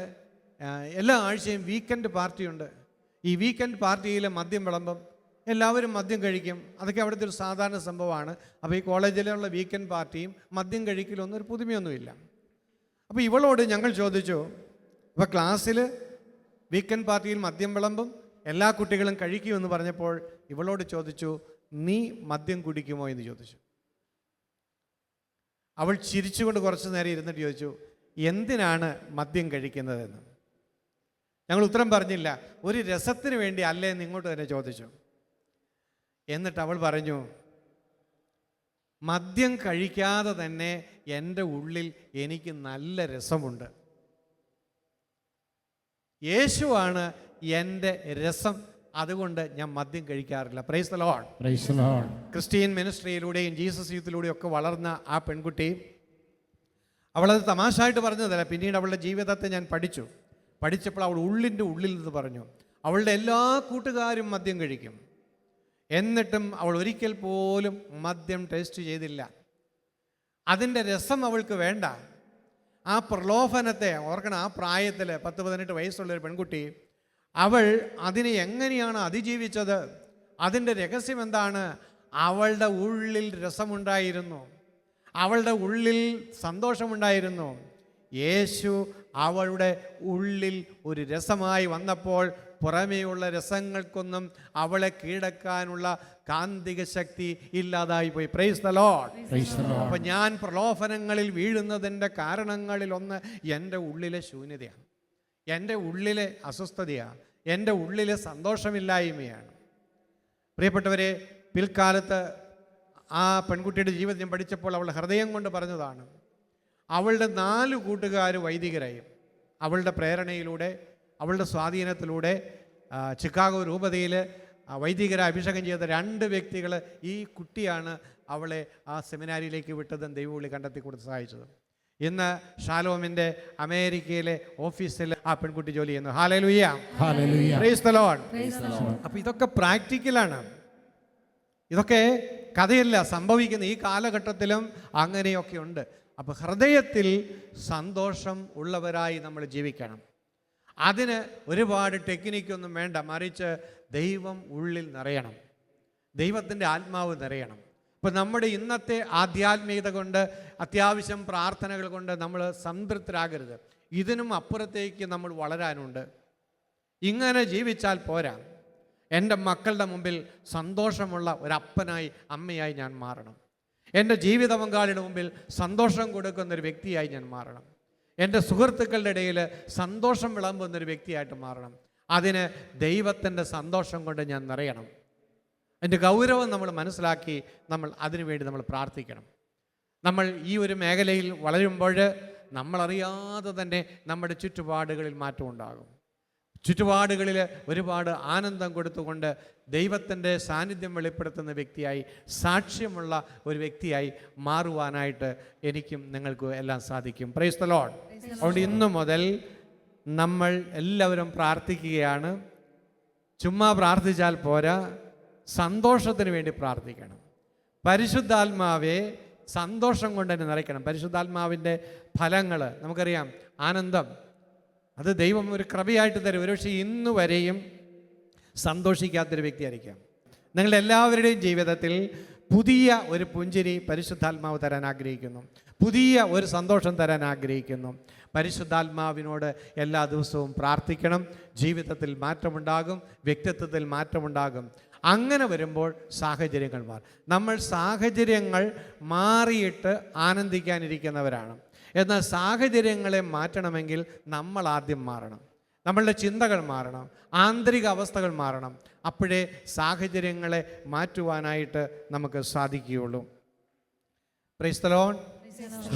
എല്ലാ ആഴ്ചയും വീക്കെൻഡ് പാർട്ടിയുണ്ട്. ഈ വീക്കെൻഡ് പാർട്ടിയിൽ മദ്യം വിളമ്പും, എല്ലാവരും മദ്യം കഴിക്കും. അതൊക്കെ അവിടുത്തെ ഒരു സാധാരണ സംഭവമാണ്. അപ്പോൾ ഈ കോളേജിലുള്ള വീക്കെൻഡ് പാർട്ടിയും മദ്യം കഴിക്കലൊന്നും ഒരു പുതുമയൊന്നുമില്ല. അപ്പോൾ ഇവളോട് ഞങ്ങൾ ചോദിച്ചു, അപ്പോൾ ക്ലാസ്സിൽ വീക്കെൻഡ് പാർട്ടിയിൽ മദ്യം വിളമ്പും, എല്ലാ കുട്ടികളും കഴിക്കുമെന്ന് പറഞ്ഞപ്പോൾ ഇവളോട് ചോദിച്ചു, നീ മദ്യം കുടിക്കുമോ എന്ന് ചോദിച്ചു. അവൾ ചിരിച്ചുകൊണ്ട് കുറച്ച് നേരം ഇരുന്നിട്ട് ചോദിച്ചു, എന്തിനാണ് മദ്യം കഴിക്കുന്നതെന്ന്. ഞങ്ങൾ ഉത്തരം പറഞ്ഞില്ല. ഒരു രസത്തിന് വേണ്ടി അല്ലേ എന്ന് ഇങ്ങോട്ട് തന്നെ ചോദിച്ചു. എന്നിട്ട് അവൾ പറഞ്ഞു, മദ്യം കഴിക്കാതെ തന്നെ എൻ്റെ ഉള്ളിൽ എനിക്ക് നല്ല രസമുണ്ട്. യേശുവാണ് എൻ്റെ രസം. അതുകൊണ്ട് ഞാൻ മദ്യം കഴിക്കാറില്ല. Praise the lord. Praise the lord. Christian മിനിസ്ട്രിയിലൂടെയും ജീസസ് യൂത്തിലൂടെയും ഒക്കെ വളർന്ന ആ പെൺകുട്ടി, അവളത് തമാശയായിട്ട് പറഞ്ഞതല്ല. പിന്നീട് അവളുടെ ജീവിതത്തെ ഞാൻ പഠിച്ചപ്പോൾ അവൾ ഉള്ളിൻ്റെ ഉള്ളിൽ നിന്ന് പറഞ്ഞു, അവളുടെ എല്ലാ കൂട്ടുകാരും മദ്യം കഴിക്കും, എന്നിട്ടും അവൾ ഒരിക്കൽ പോലും മദ്യം ടേസ്റ്റ് ചെയ്തില്ല. അതിൻ്റെ രസം അവൾക്ക് വേണ്ട. ആ പ്രലോഭനത്തെ ഓർക്കണം. ആ പ്രായത്തിൽ 10-18 വയസ്സുള്ളൊരു പെൺകുട്ടി, അവൾ അതിനെ എങ്ങനെയാണ് അതിജീവിച്ചത്? അതിൻ്റെ രഹസ്യം എന്താണ്? അവളുടെ ഉള്ളിൽ രസമുണ്ടായിരുന്നു, അവളുടെ ഉള്ളിൽ സന്തോഷമുണ്ടായിരുന്നു. യേശു അവളുടെ ഉള്ളിൽ ഒരു രസമായി വന്നപ്പോൾ പുറമേയുള്ള രസങ്ങൾക്കൊന്നും അവളെ കീഴടക്കാനുള്ള കാന്തിക ശക്തി ഇല്ലാതായി പോയി. Price the Lord. അപ്പം ഞാൻ പ്രലോഭനങ്ങളിൽ വീഴുന്നതിൻ്റെ കാരണങ്ങളിലൊന്ന് എൻ്റെ ഉള്ളിലെ ശൂന്യതയാണ്, എൻ്റെ ഉള്ളിലെ അസ്വസ്ഥതയാണ്, എൻ്റെ ഉള്ളിലെ സന്തോഷമില്ലായ്മയാണ്. പ്രിയപ്പെട്ടവരെ, പിൽക്കാലത്ത് ആ പെൺകുട്ടിയുടെ ജീവിതം ഞാൻ പഠിച്ചപ്പോൾ അവൾ ഹൃദയം കൊണ്ട് പറഞ്ഞതാണ്, അവളുടെ 4 കൂട്ടുകാർ വൈദികരായി. അവളുടെ പ്രേരണയിലൂടെ, അവളുടെ സ്വാധീനത്തിലൂടെ ചിക്കാഗോ രൂപതയിൽ വൈദികരെ അഭിഷേകം ചെയ്ത 2 വ്യക്തികൾ, ഈ കുട്ടിയാണ് അവളെ ആ സെമിനാരിയിലേക്ക് വിട്ടതും ദൈവവിളി കണ്ടെത്തി കൊടുത്ത് സഹായിച്ചത്. ഇന്ന് ഷാലോമിൻ്റെ അമേരിക്കയിലെ ഓഫീസിൽ ആ പെൺകുട്ടി ജോലി ചെയ്യുന്നു. Hallelujah, hallelujah, price the Lord. അപ്പോൾ ഇതൊക്കെ പ്രാക്ടിക്കലാണ്, ഇതൊക്കെ കഥയല്ല, സംഭവിക്കുന്ന ഈ കാലഘട്ടത്തിലും അങ്ങനെയൊക്കെ ഉണ്ട്. അപ്പോൾ ഹൃദയത്തിൽ സന്തോഷം ഉള്ളവരായി നമ്മൾ ജീവിക്കണം. അതിന് ഒരുപാട് ടെക്നിക്കൊന്നും വേണ്ട, മറിച്ച് ദൈവം ഉള്ളിൽ നിറയണം, ദൈവത്തിൻ്റെ ആത്മാവ് നിറയണം. ഇപ്പോൾ നമ്മുടെ ഇന്നത്തെ ആധ്യാത്മികത കൊണ്ട്, അത്യാവശ്യം പ്രാർത്ഥനകൾ കൊണ്ട് നമ്മൾ സംതൃപ്തരാകരുത്. ഇതിനും അപ്പുറത്തേക്ക് നമ്മൾ വളരാനുണ്ട്. ഇങ്ങനെ ജീവിച്ചാൽ പോരാ. എൻ്റെ മക്കളുടെ മുമ്പിൽ സന്തോഷമുള്ള ഒരപ്പനായി, അമ്മയായി ഞാൻ മാറണം. എൻ്റെ ജീവിത പങ്കാളിയുടെ മുമ്പിൽ സന്തോഷം കൊടുക്കുന്നൊരു വ്യക്തിയായി ഞാൻ മാറണം. എൻ്റെ സുഹൃത്തുക്കളുടെ ഇടയിൽ സന്തോഷം വിളമ്പുന്നൊരു വ്യക്തിയായിട്ട് മാറണം. അതിന് ദൈവത്തിൻ്റെ സന്തോഷം കൊണ്ട് ഞാൻ നിറയണം. അതിൻ്റെ ഗൗരവം നമ്മൾ മനസ്സിലാക്കി നമ്മൾ അതിനുവേണ്ടി നമ്മൾ പ്രാർത്ഥിക്കണം. നമ്മൾ ഈ ഒരു മേഖലയിൽ വളരുമ്പോൾ നമ്മളറിയാതെ തന്നെ നമ്മുടെ ചുറ്റുപാടുകളിൽ മാറ്റം ഉണ്ടാകും. ചുറ്റുപാടുകളിൽ ഒരുപാട് ആനന്ദം കൊടുത്തുകൊണ്ട് ദൈവത്തിൻ്റെ സാന്നിധ്യം വെളിപ്പെടുത്തുന്ന വ്യക്തിയായി, സാക്ഷ്യമുള്ള ഒരു വ്യക്തിയായി മാറുവാനായിട്ട് എനിക്കും നിങ്ങൾക്കും എല്ലാം സാധിക്കും. Price the Lord. അതുകൊണ്ട് ഇന്നു മുതൽ നമ്മൾ എല്ലാവരും പ്രാർത്ഥിക്കുകയാണ്. ചുമ്മാ പ്രാർത്ഥിച്ചാൽ പോരാ, സന്തോഷത്തിന് വേണ്ടി പ്രാർത്ഥിക്കണം. പരിശുദ്ധാത്മാവെ സന്തോഷം കൊണ്ട് തന്നെ നിറയ്ക്കണം. പരിശുദ്ധാത്മാവിൻ്റെ ഫലങ്ങൾ നമുക്കറിയാം. ആനന്ദം, അത് ദൈവം ഒരു കൃപയായിട്ട് തരും. ഒരുപക്ഷെ ഇന്നു വരെയും സന്തോഷിക്കാത്തൊരു വ്യക്തിയായിരിക്കാം. നിങ്ങളുടെ എല്ലാവരുടെയും ജീവിതത്തിൽ പുതിയ ഒരു പുഞ്ചിരി പരിശുദ്ധാത്മാവ് തരാൻ ആഗ്രഹിക്കുന്നു, പുതിയ ഒരു സന്തോഷം തരാൻ ആഗ്രഹിക്കുന്നു. പരിശുദ്ധാത്മാവിനോട് എല്ലാ ദിവസവും പ്രാർത്ഥിക്കണം. ജീവിതത്തിൽ മാറ്റമുണ്ടാകും, വ്യക്തിത്വത്തിൽ മാറ്റമുണ്ടാകും. അങ്ങനെ വരുമ്പോൾ സാഹചര്യങ്ങൾ മാറും. നമ്മൾ സാഹചര്യങ്ങൾ മാറിയിട്ട് ആനന്ദിക്കാനിരിക്കുന്നവരാണ്. എന്നാൽ സാഹചര്യങ്ങളെ മാറ്റണമെങ്കിൽ നമ്മൾ ആദ്യം മാറണം. നമ്മളുടെ ചിന്തകൾ മാറണം, ആന്തരിക അവസ്ഥകൾ മാറണം. അപ്പോഴേ സാഹചര്യങ്ങളെ മാറ്റുവാനായിട്ട് നമുക്ക് സാധിക്കുകയുള്ളൂ. Price the Lord.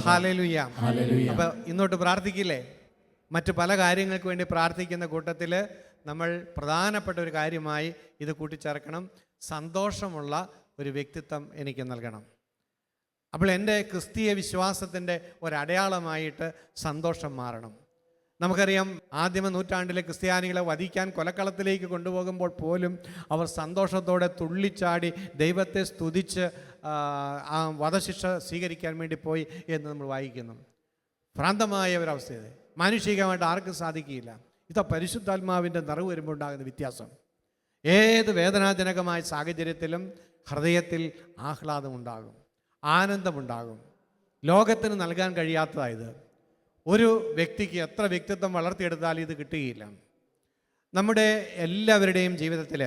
ഹല്ലേലൂയ. അപ്പോൾ ഇന്നോട്ട് പ്രാർത്ഥിക്കില്ലേ? മറ്റു പല കാര്യങ്ങൾക്ക് വേണ്ടി പ്രാർത്ഥിക്കുന്ന കൂട്ടത്തിൽ നമ്മൾ പ്രധാനപ്പെട്ട ഒരു കാര്യമായി ഇത് കൂട്ടിച്ചേർക്കണം. സന്തോഷമുള്ള ഒരു വ്യക്തിത്വം എനിക്ക് നൽകണം. അപ്പോൾ എൻ്റെ ക്രിസ്തീയ വിശ്വാസത്തിൻ്റെ ഒരടയാളമായിട്ട് സന്തോഷം മാറണം. നമുക്കറിയാം, ആദിമ നൂറ്റാണ്ടിലെ ക്രിസ്ത്യാനികളെ വധിക്കാൻ കൊലക്കളത്തിലേക്ക് കൊണ്ടുപോകുമ്പോൾ പോലും അവർ സന്തോഷത്തോടെ തുള്ളിച്ചാടി ദൈവത്തെ സ്തുതിച്ച് ആ വധശിക്ഷ സ്വീകരിക്കാൻ വേണ്ടി പോയി എന്ന് നമ്മൾ വായിക്കുന്നു. ഭ്രാന്തമായ ഒരവസ്ഥയത് മാനുഷികമായിട്ട് ആർക്കും സാധിക്കുകയില്ല. ഇതാ പരിശുദ്ധാത്മാവിൻ്റെ നിറവ് വരുമ്പോൾ ഉണ്ടാകുന്ന വ്യത്യാസം. ഏത് വേദനാജനകമായ സാഹചര്യത്തിലും ഹൃദയത്തിൽ ആഹ്ലാദമുണ്ടാകും, ആനന്ദമുണ്ടാകും. ലോകത്തിന് നൽകാൻ കഴിയാത്തതായത് ഒരു വ്യക്തിക്ക് എത്ര വ്യക്തിത്വം വളർത്തിയെടുത്താലും ഇത് കിട്ടുകയില്ല. നമ്മുടെ എല്ലാവരുടെയും ജീവിതത്തിൽ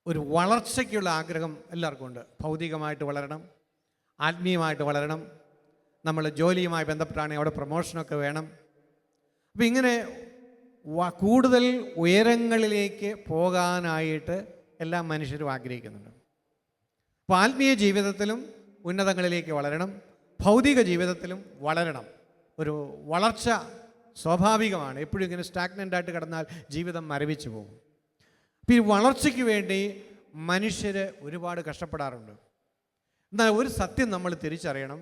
ഒരു വളർച്ചയ്ക്കുള്ള ആഗ്രഹം എല്ലാവർക്കും ഉണ്ട്. ഭൗതികമായിട്ട് വളരണം, ആത്മീയമായിട്ട് വളരണം, നമ്മൾ ജോലിയുമായി ബന്ധപ്പെട്ടാണെങ്കിൽ അവിടെ പ്രൊമോഷനൊക്കെ വേണം. അപ്പം ഇങ്ങനെ കൂടുതൽ ഉയരങ്ങളിലേക്ക് പോകാനായിട്ട് എല്ലാ മനുഷ്യരും ആഗ്രഹിക്കുന്നുണ്ട്. അപ്പോൾ ആത്മീയ ജീവിതത്തിലും ഉന്നതങ്ങളിലേക്ക് വളരണം, ഭൗതിക ജീവിതത്തിലും വളരണം. ഒരു വളർച്ച സ്വാഭാവികമാണ്. എപ്പോഴും ഇങ്ങനെ സ്റ്റാഗ്നൻ്റ് ആയിട്ട് കിടന്നാൽ ജീവിതം മരവിച്ചു പോകും. അപ്പോൾ ഈ വളർച്ചയ്ക്ക് വേണ്ടി മനുഷ്യർ ഒരുപാട് കഷ്ടപ്പെടാറുണ്ട്. എന്നാൽ ഒരു സത്യം നമ്മൾ തിരിച്ചറിയണം.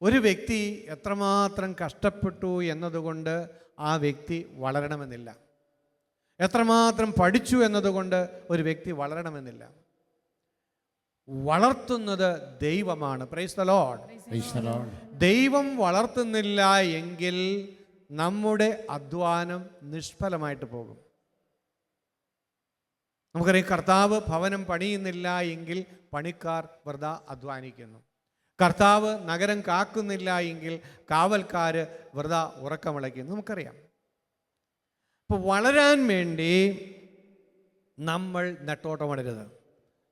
ഒരു വ്യക്തി എത്രമാത്രം കഷ്ടപ്പെട്ടു എന്നതുകൊണ്ട് ആ വ്യക്തി വളരണമെന്നില്ല. എത്രമാത്രം പഠിച്ചു എന്നതുകൊണ്ട് ഒരു വ്യക്തി വളരണമെന്നില്ല. വളർത്തുന്നത് ദൈവമാണ്. Price the lord. Praise the Lord. ദൈവം വളർത്തുന്നില്ല എങ്കിൽ നമ്മുടെ അധ്വാനം നിഷ്ഫലമായിട്ട് പോകും. നമുക്കറിയാം, കർത്താവ് ഭവനം പണിയുന്നില്ല എങ്കിൽ പണിക്കാർ വെറുതെ അധ്വാനിക്കുന്നു. കർത്താവ് നഗരം കാക്കുന്നില്ല എങ്കിൽ കാവൽക്കാർ വെറുതെ ഉറക്കമിളയ്ക്കുന്നു. നമുക്കറിയാം. അപ്പോൾ വളരാൻ വേണ്ടി നമ്മൾ നെട്ടോട്ടമിടരുത്.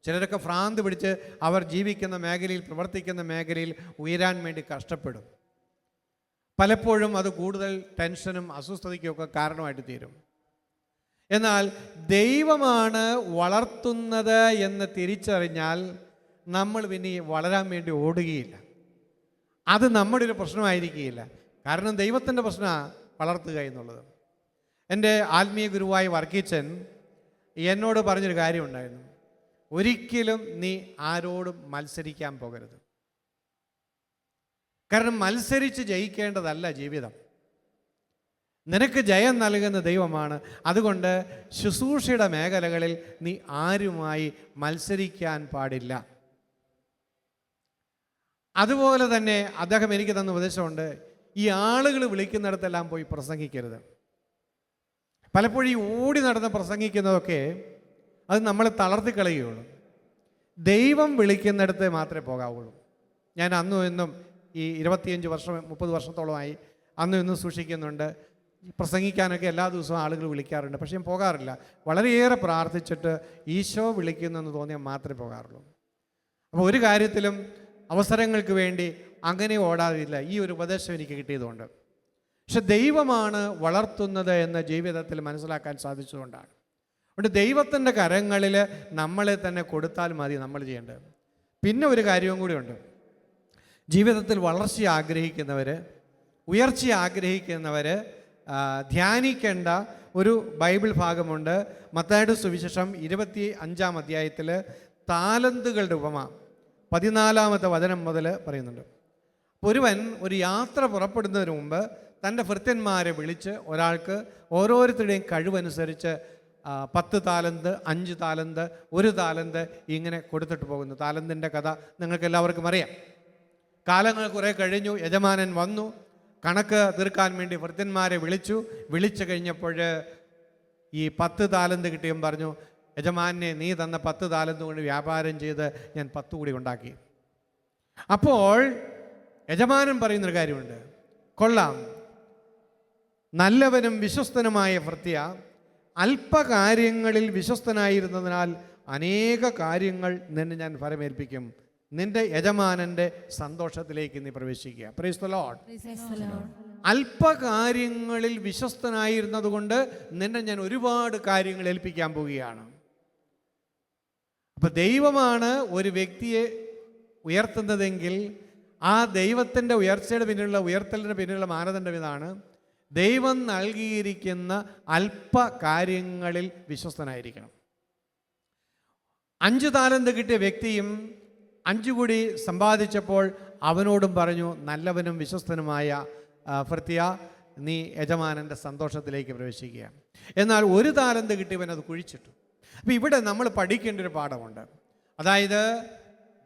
ചിലരൊക്കെ ഭ്രാന്ത് പിടിച്ച് അവർ ജീവിക്കുന്ന മേഖലയിൽ, പ്രവർത്തിക്കുന്ന മേഖലയിൽ ഉയരാൻ വേണ്ടി കഷ്ടപ്പെടും. പലപ്പോഴും അത് കൂടുതൽ ടെൻഷനും അസ്വസ്ഥതയ്ക്കുമൊക്കെ കാരണമായിട്ട് തീരും. എന്നാൽ ദൈവമാണ് വളർത്തുന്നത് എന്ന് തിരിച്ചറിഞ്ഞാൽ നമ്മൾ പിന്നെ വളരാൻ വേണ്ടി ഓടുകയില്ല. അത് നമ്മുടെ ഒരു പ്രശ്നമായിരിക്കുകയില്ല. കാരണം ദൈവത്തിൻ്റെ പ്രശ്നമാണ് വളർത്തുക എന്നുള്ളത്. എൻ്റെ ആത്മീയ ഗുരുവായ വർക്കീച്ചൻ എന്നോട് പറഞ്ഞൊരു കാര്യമുണ്ടായിരുന്നു. ഒരിക്കലും നീ ആരോടും മത്സരിക്കാൻ പോകരുത്. കാരണം മത്സരിച്ച് ജയിക്കേണ്ടതല്ല ജീവിതം. നിനക്ക് ജയം നൽകുന്ന ദൈവമാണ്. അതുകൊണ്ട് ശുശ്രൂഷയുടെ മേഖലകളിൽ നീ ആരുമായി മത്സരിക്കാൻ പാടില്ല. അതുപോലെ തന്നെ അദ്ദേഹം എനിക്ക് തന്ന ഉപദേശമുണ്ട്, ഈ ആളുകൾ വിളിക്കുന്നിടത്തെല്ലാം പോയി പ്രസംഗിക്കരുത്. പലപ്പോഴും ഈ ഓടി നടന്ന് പ്രസംഗിക്കുന്നതൊക്കെ അത് നമ്മളെ തളർത്തിക്കളയുകയുള്ളൂ. ദൈവം വിളിക്കുന്നിടത്ത് മാത്രമേ പോകാവുള്ളൂ. ഞാൻ അന്നും ഇന്നും ഈ 25 വർഷം 30 വർഷത്തോളമായി അന്നും ഇന്നും സൂക്ഷിക്കുന്നുണ്ട്. പ്രസംഗിക്കാനൊക്കെ എല്ലാ ദിവസവും ആളുകൾ വിളിക്കാറുണ്ട്. പക്ഷേ ഞാൻ പോകാറില്ല. വളരെയേറെ പ്രാർത്ഥിച്ചിട്ട് ഈശോ വിളിക്കുന്നെന്ന് തോന്നിയാൽ മാത്രമേ പോകാറുള്ളൂ. അപ്പോൾ ഒരു കാര്യത്തിലും അവസരങ്ങൾക്ക് വേണ്ടി അങ്ങനെ ഓടാറില്ല. ഈ ഒരു ഉപദേശം എനിക്ക് കിട്ടിയതുകൊണ്ട്. പക്ഷെ ദൈവമാണ് വളർത്തുന്നത് എന്ന് ജീവിതത്തിൽ മനസ്സിലാക്കാൻ സാധിച്ചതുകൊണ്ടാണ്. അതുകൊണ്ട് ദൈവത്തിൻ്റെ കരങ്ങളിൽ നമ്മളെ തന്നെ കൊടുത്താൽ മതി നമ്മൾ ചെയ്യേണ്ടത്. പിന്നെ ഒരു കാര്യവും കൂടിയുണ്ട്. ജീവിതത്തിൽ വളർച്ച ആഗ്രഹിക്കുന്നവർ, ഉയർച്ച ആഗ്രഹിക്കുന്നവർ ധ്യാനിക്കേണ്ട ഒരു ബൈബിൾ ഭാഗമുണ്ട്. മത്തായിയുടെ സുവിശേഷം 25-ാം അധ്യായത്തിൽ താലന്തുകളുടെ ഉപമ 14-ാമത്തെ വചനം മുതൽ പറയുന്നുണ്ട്. ഒരുവൻ ഒരു യാത്ര പുറപ്പെടുന്നതിന് മുമ്പ് തൻ്റെ ഭൃത്യന്മാരെ വിളിച്ച് ഒരാൾക്ക് ഓരോരുത്തരുടെയും കഴിവനുസരിച്ച് 10 താലന്ത്, 5 താലന്ത്, 1 താലന്ത് ഇങ്ങനെ കൊടുത്തിട്ട് പോകുന്നു. താലന്തിൻ്റെ കഥ നിങ്ങൾക്ക് എല്ലാവർക്കും അറിയാം. കാലങ്ങൾ കുറേ കഴിഞ്ഞു. യജമാനൻ വന്നു. കണക്ക് തീർക്കാൻ വേണ്ടി ഭൃത്യന്മാരെ വിളിച്ചു കഴിഞ്ഞപ്പോൾ ഈ 10 താലന്ത് കിട്ടിയും പറഞ്ഞു, യജമാനെ നീ തന്ന 10 താലന്ത് കൊണ്ട് വ്യാപാരം ചെയ്ത് ഞാൻ 10 കൂടി ഉണ്ടാക്കി. അപ്പോൾ യജമാനൻ പറയുന്നൊരു കാര്യമുണ്ട്, കൊള്ളാം, നല്ലവനും വിശ്വസ്തനുമായ ഭൃത്യ, അല്പകാര്യങ്ങളിൽ വിശ്വസ്തനായിരുന്നതിനാൽ അനേക കാര്യങ്ങൾ നിന്നെ ഞാൻ ഫലമേൽപ്പിക്കും. നിന്റെ യജമാനൻ്റെ സന്തോഷത്തിലേക്ക് നീ പ്രവേശിക്കുക. Praise the lord. അല്പകാര്യങ്ങളിൽ വിശ്വസ്തനായിരുന്നതുകൊണ്ട് നിന്നെ ഞാൻ ഒരുപാട് കാര്യങ്ങൾ ഏൽപ്പിക്കാൻ പോവുകയാണ്. അപ്പം ദൈവമാണ് ഒരു വ്യക്തിയെ ഉയർത്തുന്നതെങ്കിൽ ആ ദൈവത്തിൻ്റെ ഉയർച്ചയുടെ പിന്നിലുള്ള, ഉയർത്തലിൻ്റെ പിന്നിലുള്ള മാനദണ്ഡം ഇതാണ്: ദൈവം നൽകിയിരിക്കുന്ന അല്പ കാര്യങ്ങളിൽ വിശ്വസ്തനായിരിക്കണം. 5 താലന്ത് കിട്ടിയ വ്യക്തിയും 5 കൂടി സമ്പാദിച്ചപ്പോൾ അവനോടും പറഞ്ഞു, നല്ലവനും വിശ്വസ്തനുമായ ഭൃത്യ, നീ യജമാനൻ്റെ സന്തോഷത്തിലേക്ക് പ്രവേശിക്കുക. എന്നാൽ 1 താലന്ത് കിട്ടിയവൻ അത് കുഴിച്ചിട്ടു. അപ്പോൾ ഇവിടെ നമ്മൾ പഠിക്കേണ്ട ഒരു പാഠമുണ്ട്. അതായത്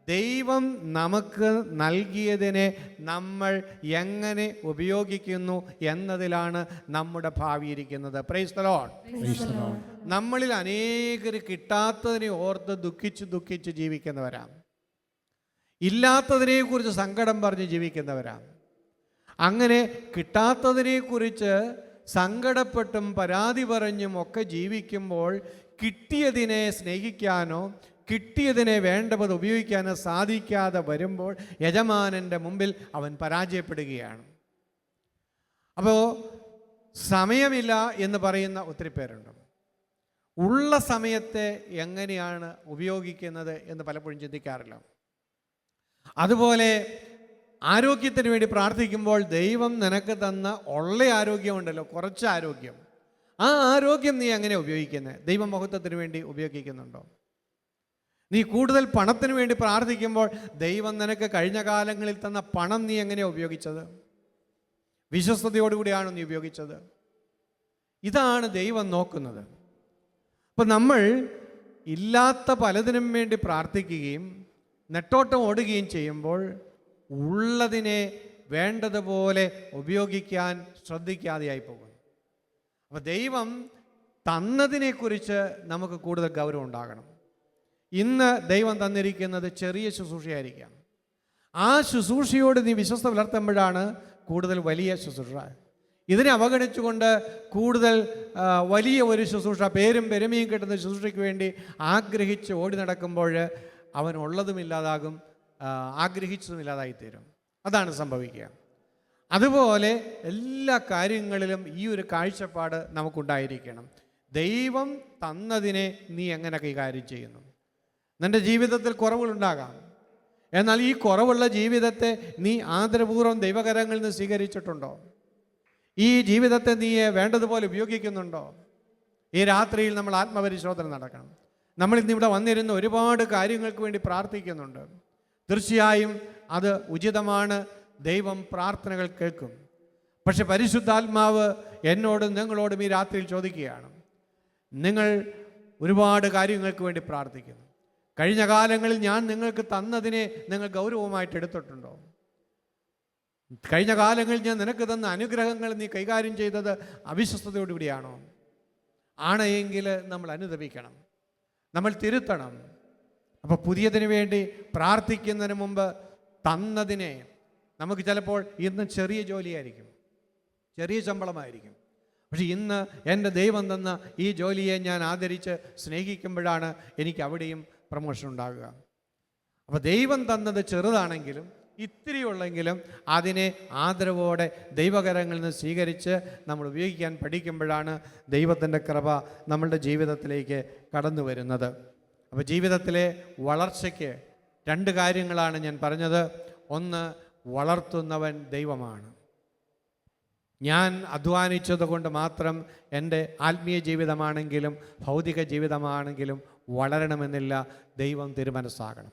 ദൈവം നമുക്ക് നൽകിയതിനെ നമ്മൾ എങ്ങനെ ഉപയോഗിക്കുന്നു എന്നതിലാണ് നമ്മുടെ ഭാവി ഇരിക്കുന്നത്. Price the Lord. നമ്മളിൽ അനേകർ കിട്ടാത്തതിനെ ഓർത്ത് ദുഃഖിച്ച് ജീവിക്കുന്നവരാണ്. ഇല്ലാത്തതിനെക്കുറിച്ച് സങ്കടം പറഞ്ഞ് ജീവിക്കുന്നവരാണ്. അങ്ങനെ കിട്ടാത്തതിനെക്കുറിച്ച് സങ്കടപ്പെട്ടും പരാതി പറഞ്ഞും ഒക്കെ ജീവിക്കുമ്പോൾ കിട്ടിയതിനെ സ്നേഹിക്കാനോ കിട്ടിയതിനെ വേണ്ടത് ഉപയോഗിക്കാനോ സാധിക്കാതെ വരുമ്പോൾ യജമാനൻ്റെ മുമ്പിൽ അവൻ പരാജയപ്പെടുകയാണ്. അപ്പോൾ സമയമില്ല എന്ന് പറയുന്ന ഒത്തിരി പേരുണ്ട്. ഉള്ള സമയത്തെ എങ്ങനെയാണ് ഉപയോഗിക്കുന്നത് എന്ന് പലപ്പോഴും ചിന്തിക്കാറില്ല. അതുപോലെ ആരോഗ്യത്തിന് വേണ്ടി പ്രാർത്ഥിക്കുമ്പോൾ ദൈവം നിനക്ക് തന്ന ഉള്ള ആരോഗ്യമുണ്ടല്ലോ, കുറച്ച് ആരോഗ്യം, ആ ആരോഗ്യം നീ എങ്ങനെ ഉപയോഗിക്കുന്നത്? ദൈവമഹത്വത്തിന് വേണ്ടി ഉപയോഗിക്കുന്നുണ്ടോ? നീ കൂടുതൽ പണത്തിന് വേണ്ടി പ്രാർത്ഥിക്കുമ്പോൾ ദൈവം നിനക്ക് കഴിഞ്ഞ കാലങ്ങളിൽ തന്ന പണം നീ എങ്ങനെയാണ് ഉപയോഗിച്ചത്? വിശ്വസ്തയോടുകൂടിയാണോ നീ ഉപയോഗിച്ചത്? ഇതാണ് ദൈവം നോക്കുന്നത്. അപ്പം നമ്മൾ ഇല്ലാത്ത പലതിനും വേണ്ടി പ്രാർത്ഥിക്കുകയും നെട്ടോട്ടം ഓടുകയും ചെയ്യുമ്പോൾ ഉള്ളതിനെ വേണ്ടതുപോലെ ഉപയോഗിക്കാൻ ശ്രദ്ധിക്കാതെയായി പോകുന്നു. അപ്പോൾ ദൈവം തന്നതിനെക്കുറിച്ച് നമുക്ക് കൂടുതൽ ഗൗരവം ഉണ്ടാകണം. ഇന്ന് ദൈവം തന്നിരിക്കുന്നത് ചെറിയ ശുശ്രൂഷയായിരിക്കാം. ആ ശുശ്രൂഷയോട് നീ വിശ്വസ്ത പുലർത്തുമ്പോഴാണ് കൂടുതൽ വലിയ ശുശ്രൂഷ. ഇതിനെ അവഗണിച്ചുകൊണ്ട് കൂടുതൽ വലിയ ഒരു ശുശ്രൂഷ, പേരും പെരുമയും കിട്ടുന്ന ശുശ്രൂഷയ്ക്ക് വേണ്ടി ആഗ്രഹിച്ച് ഓടി നടക്കുമ്പോൾ അവൻ ഉള്ളതുമില്ലാതാകും, ആഗ്രഹിച്ചതുമില്ലാതായിത്തീരും. അതാണ് സംഭവിക്കുക. അതുപോലെ എല്ലാ കാര്യങ്ങളിലും ഈ ഒരു കാഴ്ചപ്പാട് നമുക്കുണ്ടായിരിക്കണം. ദൈവം തന്നതിനെ നീ എങ്ങനെ കൈകാര്യം ചെയ്യുന്നു? നിൻ്റെ ജീവിതത്തിൽ കുറവുകളുണ്ടാകാം. എന്നാൽ ഈ കുറവുള്ള ജീവിതത്തെ നീ ആദരപൂർവ്വം ദൈവകരങ്ങളിൽ നിന്ന് സ്വീകരിച്ചിട്ടുണ്ടോ? ഈ ജീവിതത്തെ നീ വേണ്ടതുപോലെ ഉപയോഗിക്കുന്നുണ്ടോ? ഈ രാത്രിയിൽ നമ്മൾ ആത്മപരിശോധന നടക്കണം. നമ്മൾ ഇന്നിവിടെ വന്നിരുന്ന ഒരുപാട് കാര്യങ്ങൾക്ക് വേണ്ടി പ്രാർത്ഥിക്കുന്നുണ്ട്. തീർച്ചയായും അത് ഉചിതമാണ്. ദൈവം പ്രാർത്ഥനകൾ കേൾക്കും. പക്ഷെ പരിശുദ്ധാത്മാവ് എന്നോടും നിങ്ങളോടും ഈ രാത്രിയിൽ ചോദിക്കുകയാണ്, നിങ്ങൾ ഒരുപാട് കാര്യങ്ങൾക്ക് വേണ്ടി പ്രാർത്ഥിക്കുന്നു. കഴിഞ്ഞ കാലങ്ങളിൽ ഞാൻ നിങ്ങൾക്ക് തന്നതിനെ നിങ്ങൾ ഗൗരവമായിട്ട് എടുത്തിട്ടുണ്ടോ? കഴിഞ്ഞ കാലങ്ങളിൽ ഞാൻ നിനക്ക് തന്ന അനുഗ്രഹങ്ങൾ നീ കൈകാര്യം ചെയ്തത് അവിശ്വസ്തയോടുകൂടിയാണോ? ആണെങ്കിൽ നമ്മൾ അനുദപിക്കണം, നമ്മൾ തിരുത്തണം. അപ്പോൾ പുതിയതിന് വേണ്ടി പ്രാർത്ഥിക്കുന്നതിന് മുമ്പ് തന്നതിനെ, നമുക്ക് ചിലപ്പോൾ ഇന്ന് ചെറിയ ജോലിയായിരിക്കും, ചെറിയ ശമ്പളമായിരിക്കും, പക്ഷെ ഇന്ന് എൻ്റെ ദൈവം തന്ന ഈ ജോലിയെ ഞാൻ ആദരിച്ച് സ്നേഹിക്കുമ്പോഴാണ് എനിക്ക് അവിടെയും പ്രമോഷൻ ഉണ്ടാകുക. അപ്പോൾ ദൈവം തന്നത് ചെറുതാണെങ്കിലും ഇത്തിരിയുള്ളെങ്കിലും അതിനെ ആദരവോടെ ദൈവകരങ്ങളിൽ നിന്ന് സ്വീകരിച്ച് നമ്മൾ ഉപയോഗിക്കാൻ പഠിക്കുമ്പോഴാണ് ദൈവത്തിൻ്റെ കൃപ നമ്മളുടെ ജീവിതത്തിലേക്ക് കടന്നു വരുന്നത്. അപ്പോൾ ജീവിതത്തിലെ വളർച്ചയ്ക്ക് രണ്ട് കാര്യങ്ങളാണ് ഞാൻ പറഞ്ഞത്. ഒന്ന്, വളർത്തുന്നവൻ ദൈവമാണ്. ഞാൻ അധ്വാനിച്ചത് കൊണ്ട് മാത്രം എൻ്റെ ആത്മീയ ജീവിതമാണെങ്കിലും ഭൗതിക ജീവിതമാണെങ്കിലും വളരണമെന്നില്ല. ദൈവം തിരുമനസ്സാകണം.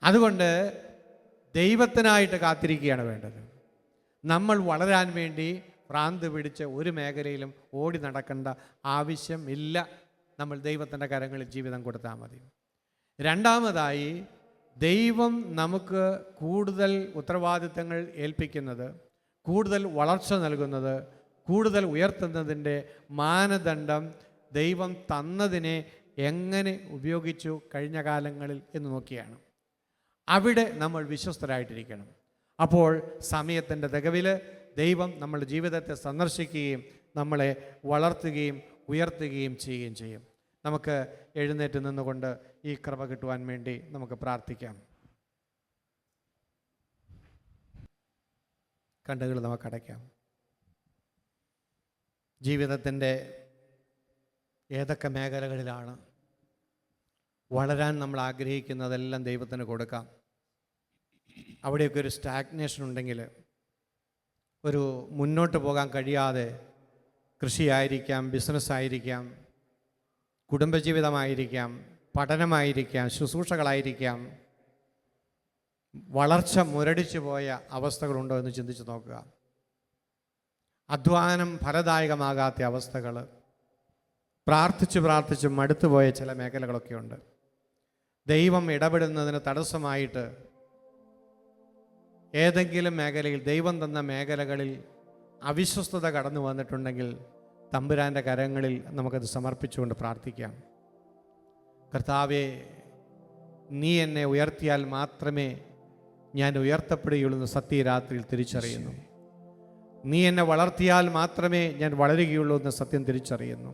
അതുകൊണ്ട് ദൈവത്തിനായിട്ട് കാത്തിരിക്കുകയാണ് വേണ്ടത്. നമ്മൾ വളരാൻ വേണ്ടി ഭ്രാന്ത് പിടിച്ച് ഒരു മേഖലയിലും ഓടി നടക്കേണ്ട ആവശ്യമില്ല. നമ്മൾ ദൈവത്തിൻ്റെ കരങ്ങളിൽ ജീവിതം കൊടുത്താൽ മതി. രണ്ടാമതായി, ദൈവം നമുക്ക് കൂടുതൽ ഉത്തരവാദിത്തങ്ങൾ ഏൽപ്പിക്കുന്നത്, കൂടുതൽ വളർച്ച നൽകുന്നത്, കൂടുതൽ ഉയർത്തുന്നതിൻ്റെ മാനദണ്ഡം ദൈവം തന്നതിനെ എങ്ങനെ ഉപയോഗിച്ചു കഴിഞ്ഞ കാലങ്ങളിൽ എന്ന് നോക്കിയാണ്. അവിടെ നമ്മൾ വിശ്വസ്തരായിട്ടിരിക്കണം. അപ്പോൾ സമയത്തിൻ്റെ തികവിൽ ദൈവം നമ്മളുടെ ജീവിതത്തെ സന്ദർശിക്കുകയും നമ്മളെ വളർത്തുകയും ഉയർത്തുകയും ചെയ്യുകയും ചെയ്യും. നമുക്ക് എഴുന്നേറ്റ് നിന്നുകൊണ്ട് ഈ കൃപ കിട്ടുവാൻ വേണ്ടി നമുക്ക് പ്രാർത്ഥിക്കാം. കണ്ണുകൾ നമുക്ക് അടയ്ക്കാം. ജീവിതത്തിൻ്റെ ഏതൊക്കെ മേഖലകളിലാണ് വളരാൻ നമ്മൾ ആഗ്രഹിക്കുന്നതെല്ലാം ദൈവത്തിന് കൊടുക്കാം. അവിടെയൊക്കെ ഒരു സ്റ്റാഗ്നേഷൻ ഉണ്ടെങ്കിൽ, ഒരു മുന്നോട്ട് പോകാൻ കഴിയാതെ, കൃഷിയായിരിക്കാം, ബിസിനസ്സായിരിക്കാം, കുടുംബജീവിതമായിരിക്കാം, പഠനമായിരിക്കാം, ശുശ്രൂഷകളായിരിക്കാം, വളർച്ച മുരടിച്ചു പോയ അവസ്ഥകളുണ്ടോ എന്ന് ചിന്തിച്ച് നോക്കുക. അധ്വാനം ഫലദായകമാകാത്ത അവസ്ഥകൾ, പ്രാർത്ഥിച്ച് മടുത്തുപോയ ചില മേഖലകളൊക്കെയുണ്ട്. ദൈവം ഇടപെടുന്നതിന് തടസ്സമായിട്ട് ഏതെങ്കിലും മേഖലയിൽ, ദൈവം തന്ന മേഖലകളിൽ അവിശ്വസ്തത കടന്നു വന്നിട്ടുണ്ടെങ്കിൽ തമ്പുരാൻ്റെ കരങ്ങളിൽ നമുക്കത് സമർപ്പിച്ചുകൊണ്ട് പ്രാർത്ഥിക്കാം. കർത്താവേ, നീ എന്നെ ഉയർത്തിയാൽ മാത്രമേ ഞാൻ ഉയർത്തപ്പെടുകയുള്ളൂ എന്ന് സത്യരാത്രിയിൽ തിരിച്ചറിയുന്നു. നീ എന്നെ വളർത്തിയാൽ മാത്രമേ ഞാൻ വളരുകയുള്ളൂ എന്ന് സത്യം തിരിച്ചറിയുന്നു.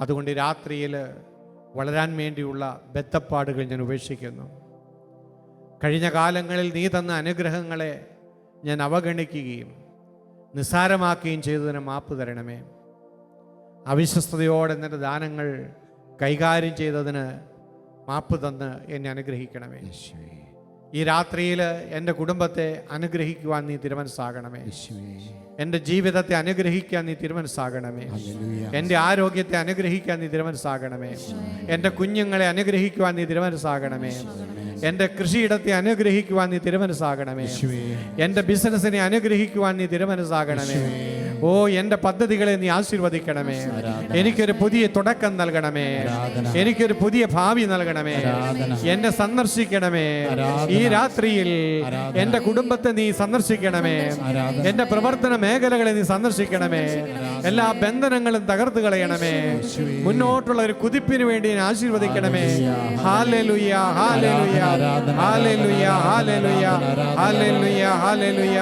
അതുകൊണ്ട് രാത്രിയിൽ വളരാൻ വേണ്ടിയുള്ള ബദ്ധപ്പാടുകൾ ഞാൻ ഉപേക്ഷിക്കുന്നു. കഴിഞ്ഞ കാലങ്ങളിൽ നീ തന്ന അനുഗ്രഹങ്ങളെ ഞാൻ അവഗണിക്കുകയും നിസ്സാരമാക്കുകയും ചെയ്തതിന് മാപ്പ് തരണമേ. അവിശ്വസ്തയോടെ എൻ്റെ ദാനങ്ങൾ കൈകാര്യം ചെയ്തതിന് മാപ്പ് തന്ന് എന്നെ അനുഗ്രഹിക്കണമേ. ഈ രാത്രിയിൽ എൻ്റെ കുടുംബത്തെ അനുഗ്രഹിക്കുവാൻ നീ തിരുമനസ്സാകണമേ. യേശുവേ. എൻ്റെ ജീവിതത്തെ അനുഗ്രഹിക്കാൻ നീ തിരുമനസ്സാകണമേ. ഹല്ലേലൂയ. എൻ്റെ ആരോഗ്യത്തെ അനുഗ്രഹിക്കാൻ നീ തിരുമനസ്സാകണമേ. എൻ്റെ കുഞ്ഞുങ്ങളെ അനുഗ്രഹിക്കുവാൻ നീ തിരുമനസ്സാകണമേ. എൻ്റെ കൃഷിയിടത്തെ അനുഗ്രഹിക്കുവാൻ നീ തിരുമനസ്സാകണമേ. എൻ്റെ ബിസിനസ്സിനെ അനുഗ്രഹിക്കുവാൻ നീ തിരുമനസ്സാകണമേ. ഓ, എൻ്റെ പദ്ധതികളെ നീ ആശീർവദിക്കണമേ. എനിക്കൊരു പുതിയ തുടക്കം നൽകണമേ. എനിക്കൊരു പുതിയ ഭാവി നൽകണമേ. എന്നെ സന്ദർശിക്കണമേ. ഈ രാത്രിയിൽ എൻ്റെ കുടുംബത്തെ നീ സന്ദർശിക്കണമേ. എൻ്റെ പ്രവർത്തന മേഖലകളെ നീ സന്ദർശിക്കണമേ. എല്ലാ ബന്ധനങ്ങളും തകർത്ത് കളയണമേ. മുന്നോട്ടുള്ള ഒരു കുതിപ്പിന് വേണ്ടി ഞാൻ ആശീർവദിക്കണമേ. ഹല്ലേലൂയ, ഹല്ലേലൂയ, ഹല്ലേലൂയ, ഹല്ലേലൂയ, ഹല്ലേലൂയ, ഹല്ലേലൂയ.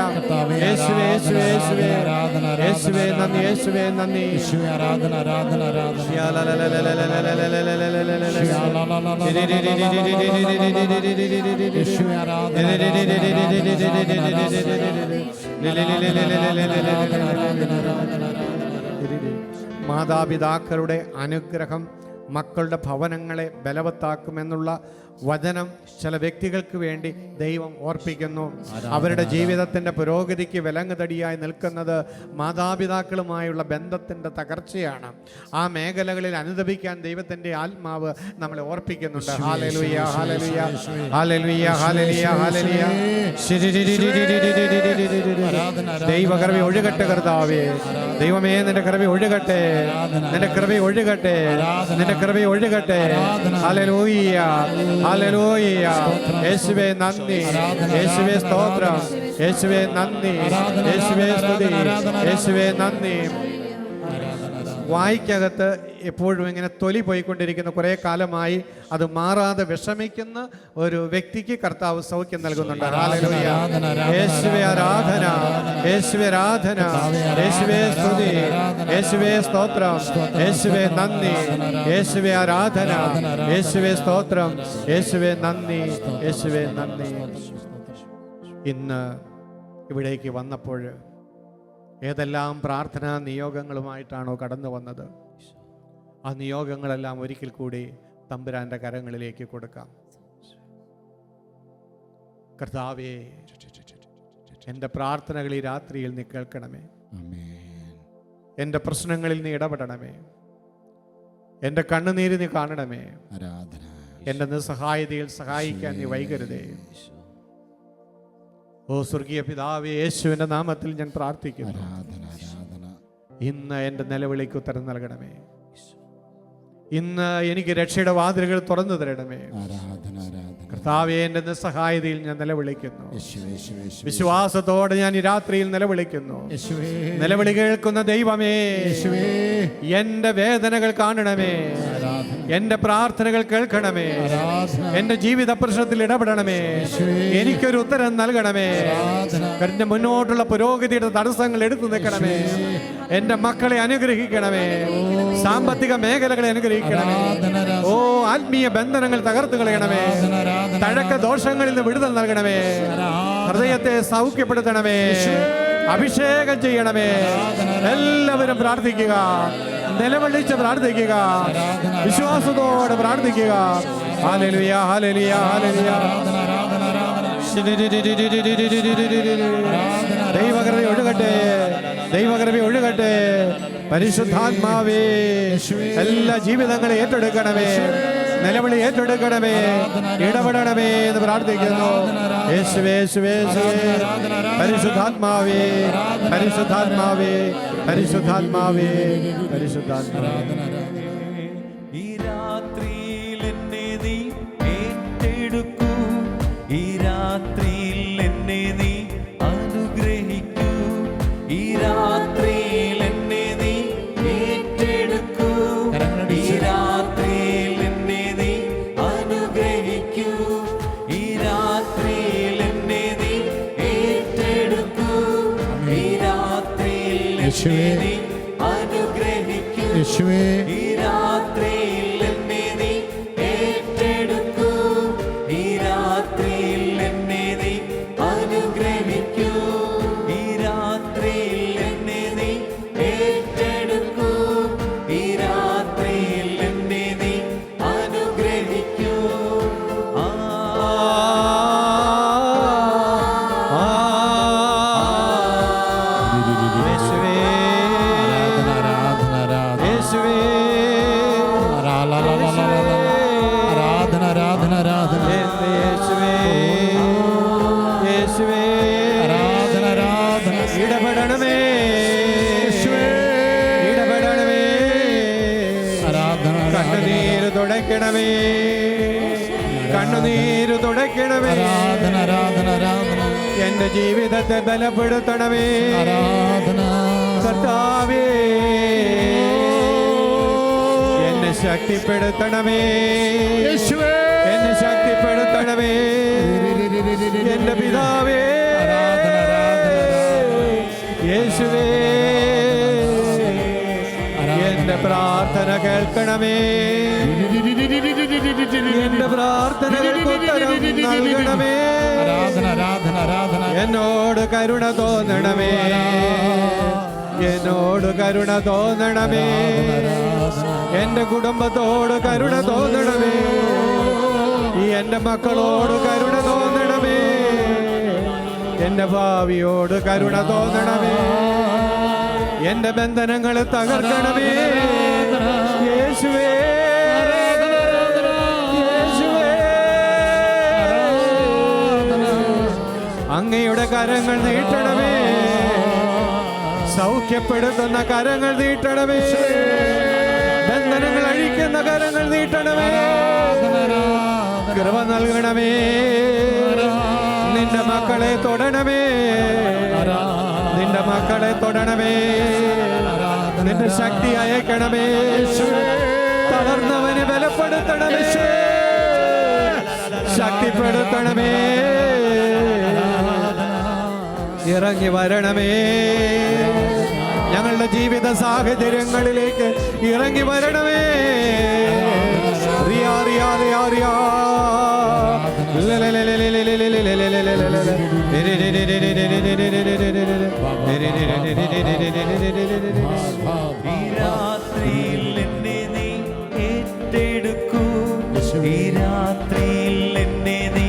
യേശുവേ, യേശുവേ, യേശുവേ, യേശുവേ നന്ദി, യേശുവേ നന്ദി. ആരാധന ആരാധന മാതാപിതാക്കളുടെ അനുഗ്രഹം മക്കളുടെ ഭവനങ്ങളെ ബലവത്താക്കുമെന്നുള്ള വചനം ചില വ്യക്തികൾക്ക് വേണ്ടി ദൈവം ഓർപ്പിക്കുന്നു. അവരുടെ ജീവിതത്തിൻ്റെ പുരോഗതിക്ക് വിലങ്ങുതടിയായി നിൽക്കുന്നത് മാതാപിതാക്കളുമായുള്ള ബന്ധത്തിൻ്റെ തകർച്ചയാണ്. ആ മേഖലകളിൽ അനുദപിക്കാൻ ദൈവത്തിൻ്റെ ആത്മാവ് നമ്മളെ ഓർപ്പിക്കുന്നുണ്ട്. ഹല്ലേലൂയ, ഹല്ലേലൂയ, ഹല്ലേലൂയ, ഹല്ലേലൂയ, ഹല്ലേലൂയ. ദൈവകൃപ ഒഴുകട്ടെ കർത്താവേ. ദൈവമേ, നിന്റെ കൃപ ഒഴുകട്ടെ, നിന്റെ കൃപ ഒഴുകട്ടെ, നിന്റെ കൃപ ഒഴുകട്ടെ. ഹല്ലേലൂയ, ഹല്ലേലൂയ. യേശുവേ നന്ദി, യേശുവേ സ്തോത്രം, യേശുവേ നന്ദി, യേശുവേ സ്തുതി, യേശുവേ നന്ദി. വായിക്കകത്ത് എപ്പോഴും ഇങ്ങനെ തൊലി പോയിക്കൊണ്ടിരിക്കുന്ന കുറേ കാലമായി അത് മാറാതെ വിഷമിക്കുന്ന ഒരു വ്യക്തിക്ക് കർത്താവ് സൗഖ്യം നൽകുന്നുണ്ട്. ഹല്ലേലൂയ. യേശുവേ ആരാധന, യേശുവേ ആരാധന, യേശുവേ സ്തുതി, യേശുവേ സ്തോത്രം, യേശുവേ നന്ദി, യേശുവേ ആരാധന, യേശുവേ സ്തോത്രം, യേശുവേ നന്ദി, യേശുവേ നന്ദി. ഇന്ന് ഇവിടേക്ക് വന്നപ്പോൾ ഏതെല്ലാം പ്രാർത്ഥനാ നിയോഗങ്ങളുമായിട്ടാണോ കടന്നു വന്നത്, ആ നിയോഗങ്ങളെല്ലാം ഒരിക്കൽ കൂടി തമ്പുരാൻ്റെ കരങ്ങളിലേക്ക് കൊടുക്കാം. കർത്താവേ, എൻ്റെ പ്രാർത്ഥനകൾ ഈ രാത്രിയിൽ നീ കേൾക്കണമേ. എൻ്റെ പ്രശ്നങ്ങളിൽ നീ ഇടപെടണമേ. എൻ്റെ കണ്ണുനീര് നീ കാണണമേ. എൻ്റെ നിസ്സഹായതയിൽ സഹായിക്കാൻ നീ വൈകരുതേ. ഓ സ്വർഗീയ പിതാവേ, യേശുവിൻ്റെ നാമത്തിൽ ഞാൻ പ്രാർത്ഥിക്കുന്നു. ഇന്ന് എൻ്റെ നിലവിളിക്ക് ഉത്തരം നൽകണമേ. ഇന്ന് എനിക്ക് രക്ഷയുടെ വാതിലുകൾ തുറന്നു തരണമേ. കർത്താവേ, എൻ്റെ നിസ്സഹായതയിൽ ഞാൻ നിലവിളിക്കുന്നു. വിശ്വാസത്തോടെ ഞാൻ ഈ രാത്രിയിൽ നിലവിളിക്കുന്നു. നിലവിളി കേൾക്കുന്ന ദൈവമേ, എൻ്റെ വേദനകൾ കാണണമേ. എൻ്റെ പ്രാർത്ഥനകൾ കേൾക്കണമേ. എൻ്റെ ജീവിത പ്രശ്നത്തിൽ ഇടപെടണമേ. എനിക്കൊരു ഉത്തരം നൽകണമേ. എൻ്റെ മുന്നോട്ടുള്ള പുരോഗതിയുടെ തടസ്സങ്ങൾ എടുത്തു നിൽക്കണമേ. എൻ്റെ മക്കളെ അനുഗ്രഹിക്കണമേ. സാമ്പത്തിക മേഖലകളെ അനുഗ്രഹിക്കണമേ. ഓ, ആത്മീയ ബന്ധനങ്ങൾ തകർത്തു കളയണമേ. തഴക്ക ദോഷങ്ങളിൽ നിന്ന് വിടുതൽ നൽകണമേ. ഹൃദയത്തെ സൗഖ്യപ്പെടുത്തണമേ. അഭിഷേകം ചെയ്യണമേ. എല്ലാവരും പ്രാർത്ഥിക്കുക, നിലവിളിച്ച് പ്രാർത്ഥിക്കുക, വിശ്വാസത്തോടെ പ്രാർത്ഥിക്കുക. ഹല്ലേലൂയ, ഹല്ലേലൂയ, ഹല്ലേലൂയ. ദൈവകൃപ ഒഴുകട്ടെ, ദൈവകൃപ ഒഴുകട്ടെ. പരിശുദ്ധാത്മാവേ, എല്ലാ ജീവിതങ്ങളെ ഏറ്റെടുക്കണമേ. നിലവിളി ഏറ്റെടുക്കണമേ. ഇടപെടണമേ എന്ന് പ്രാർത്ഥിക്കുന്നു. യേശുവേ, യേശുവേ, യേശുവേ. പരിശുദ്ധാത്മാവേ, പരിശുദ്ധാത്മാവേ, പരിശുദ്ധാത്മാവേ, പരിശുദ്ധാത്മാവേ. ഈ രാത്രിയിൽ എന്നെ നീ ഏറ്റെടുക്കൂ. ഈ രാത്രിയിൽ എന്നെ നീ അനുഗ്രഹിക്കൂ. ഈ രാത്രിയിൽ എന്നെ നീ ഏറ്റെടുക്കൂ. ഈ രാത്രിയിൽ എന്നെ നീ അനുഗ്രഹിക്കൂ. ഈ രാത്രിയിൽ എന്നെ നീ ഏറ്റെടുക്കൂ. ഈ രാത്രിയിൽ എന്നെ നീ അനുഗ്രഹിക്കൂ. ഈ രാത്രിയിൽ എന്നെ നീ ഏറ്റെടുക്കൂ. ഈ രാത്രിയിൽ എന്നെ നീ അനുഗ്രഹിക്കൂ. ഈ രാത്രിയിൽ എന്നെ നീ ഏറ്റെടുക്കൂ. ഈ രാത്രിയിൽ എന്നെ നീ അനുഗ്രഹിക്കൂ. യേശുവേ ആരാധന ആരാധന യേശുവേ ആരാധന ആരാധന ആരാധന എന്റെ യേശുവേ യേശുവേ ആരാധന ആരാധന ഇടപെടണമേ ഇടപെടണമേ ആരാധന കണ്ണുനീര് തുടയ്ക്കണമേ കണ്ണുനീര് തുടയ്ക്കണമേ ആരാധന ആരാധന ആരാധന എന്റെ ജീവിതത്തെ ബലപ്പെടുത്തണമേ ആരാധന കർത്താവേ എന്നെ ശക്തിപ്പെടുത്തണമേ യേശുവേ എന്നെ ശക്തിപ്പെടുത്തണമേ എന്റെ പിതാവേ ആരാധന യേശുവേ എന്റെ പ്രാർത്ഥന കേൾക്കണമേ എന്റെ പ്രാർത്ഥനകൾക്ക് ഉത്തരം നൽകണമേ ആരാധന ആരാധന ആരാധന എന്നോട് കരുണ തോന്നണമേ എന്നോട് കരുണ തോന്നണമേ എന്റെ കുടുംബത്തോട് കരുണ തോന്നണമേ എന്റെ മക്കളോട് കരുണ തോന്നണമേ എന്റെ ഭാവിയോട് കരുണ തോന്നണമേ എന്റെ ബന്ധനങ്ങൾ തകർക്കണമേ യേശുവേ യേശുവേ അങ്ങയുടെ കരങ്ങൾ നീട്ടണമേ സൗഖ്യപ്പെടുത്തുന്ന കരങ്ങൾ നീട്ടണമേ ബന്ധനങ്ങൾ അഴിക്കുന്ന കരങ്ങൾ നീട്ടണമേ കൃപ നൽകണമേ നിന്റെ മക്കളെ തൊടണമേ നിന്റെ മക്കളെ തൊടണമേ നിന്റെ ശക്തി അയക്കണമേ തളർന്നവനെ ബലപ്പെടുത്തണമേ ശക്തിപ്പെടുത്തണമേ ഇറങ്ങി വരണമേ ഞങ്ങളുടെ ജീവിത സാഹചര്യങ്ങളിലേക്ക് ഇറങ്ങി വരണമേ റിയാ റിയാ റിയാ റിയാ ഈ രാത്രിയിൽ എന്നെ നീ ഏറ്റെടുക്കൂ ഈ രാത്രിയിൽ എന്നെ നീ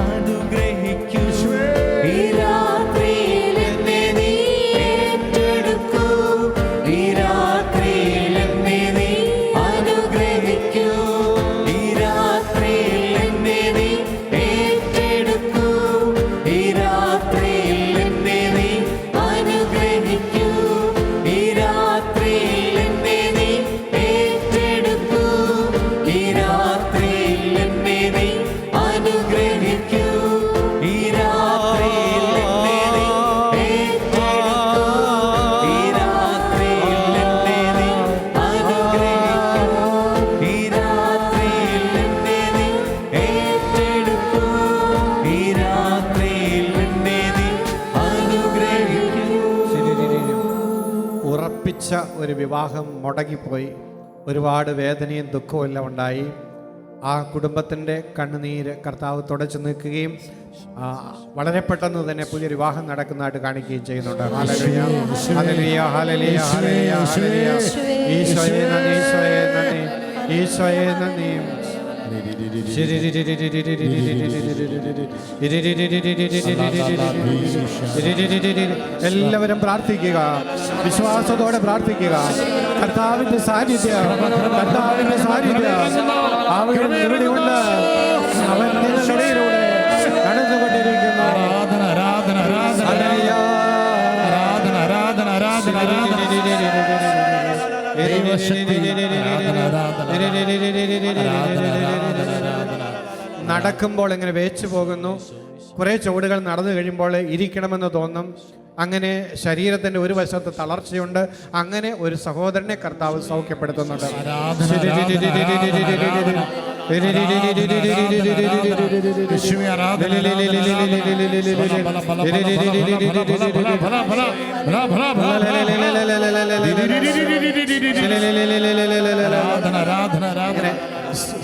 അനുഗ്രഹിക്കൂ ഈ രാത്രിയിൽ എന്നെ നീ ഏറ്റെടുക്കൂ ഈ രാത്രിയിൽ എന്നെ നീ അനുഗ്രഹിക്കൂ ഈ രാത്രിയിൽ എന്നെ നീ ഏറ്റെടുക്കൂ ഈ രാത്രിയിൽ എന്നെ നീ അനുഗ്രഹിക്കൂ ഈ രാത്രിയിൽ എന്നെ നീ ഏറ്റെടുക്കൂ ഈ രാത്രിയിൽ എന്നെ നീ അനുഗ്രഹിക്കൂ ഈ രാത്രിയിൽ എന്നെ നീ ഏറ്റെടുക്കൂ ഈ രാത്രിയിൽ എന്നെ നീ അനുഗ്രഹിക്കൂ ഈ രാത്രിയിൽ എന്നെ നീ ഏറ്റെടുക്കൂ ഈ രാത്രിയിൽ എന്നെ നീ അനുഗ്രഹിക്കൂ. ഉറപ്പിച്ച ഒരു വിവാഹം മുടങ്ങിപ്പോയി ഒരുപാട് വേദനയും ദുഃഖവും എല്ലാം ഉണ്ടായി ആ കുടുംബത്തിൻ്റെ കണ്ണുനീര് കർത്താവ് തുടച്ചു നിൽക്കുകയും വളരെ പെട്ടെന്ന് തന്നെ പുതിയ വിവാഹം നടക്കുന്നതായിട്ട് കാണിക്കുകയും ചെയ്യുന്നുണ്ട് ഹല്ലേലൂയ ഹല്ലേലൂയ ഹല്ലേലൂയ ഹല്ലേലൂയ ഹല്ലേലൂയ ഈശോയെ നന്ദി ഈശോയെ നന്ദി ഈശോയെ നന്ദി എല്ലാവരും പ്രാർത്ഥിക്കുക വിശ്വാസത്തോടെ പ്രാർത്ഥിക്കുക കർത്താവിന്റെ സാന്നിധ്യം കർത്താവിന്റെ സാന്നിധ്യം അവരുടെ നിറവിലുണ്ട് അവൻ നിങ്ങളുടെ ഇടയിലൂടെ നടന്നുകൊണ്ടിരിക്കുന്നു ആരാധന ആരാധന ആരാധന ഹല്ലേലൂയ ആരാധന ആരാധന ആരാധന നടക്കുമ്പോൾ ഇങ്ങനെ വേച്ചു പോകുന്നു കുറേ ചുവടുകൾ നടന്നു കഴിയുമ്പോൾ ഇരിക്കണമെന്ന് തോന്നും അങ്ങനെ ശരീരത്തിൻ്റെ ഒരു വശത്ത് തളർച്ചയുണ്ട് അങ്ങനെ ഒരു സഹോദരനെ കർത്താവ് സൗഖ്യപ്പെടുത്തുന്നുണ്ട്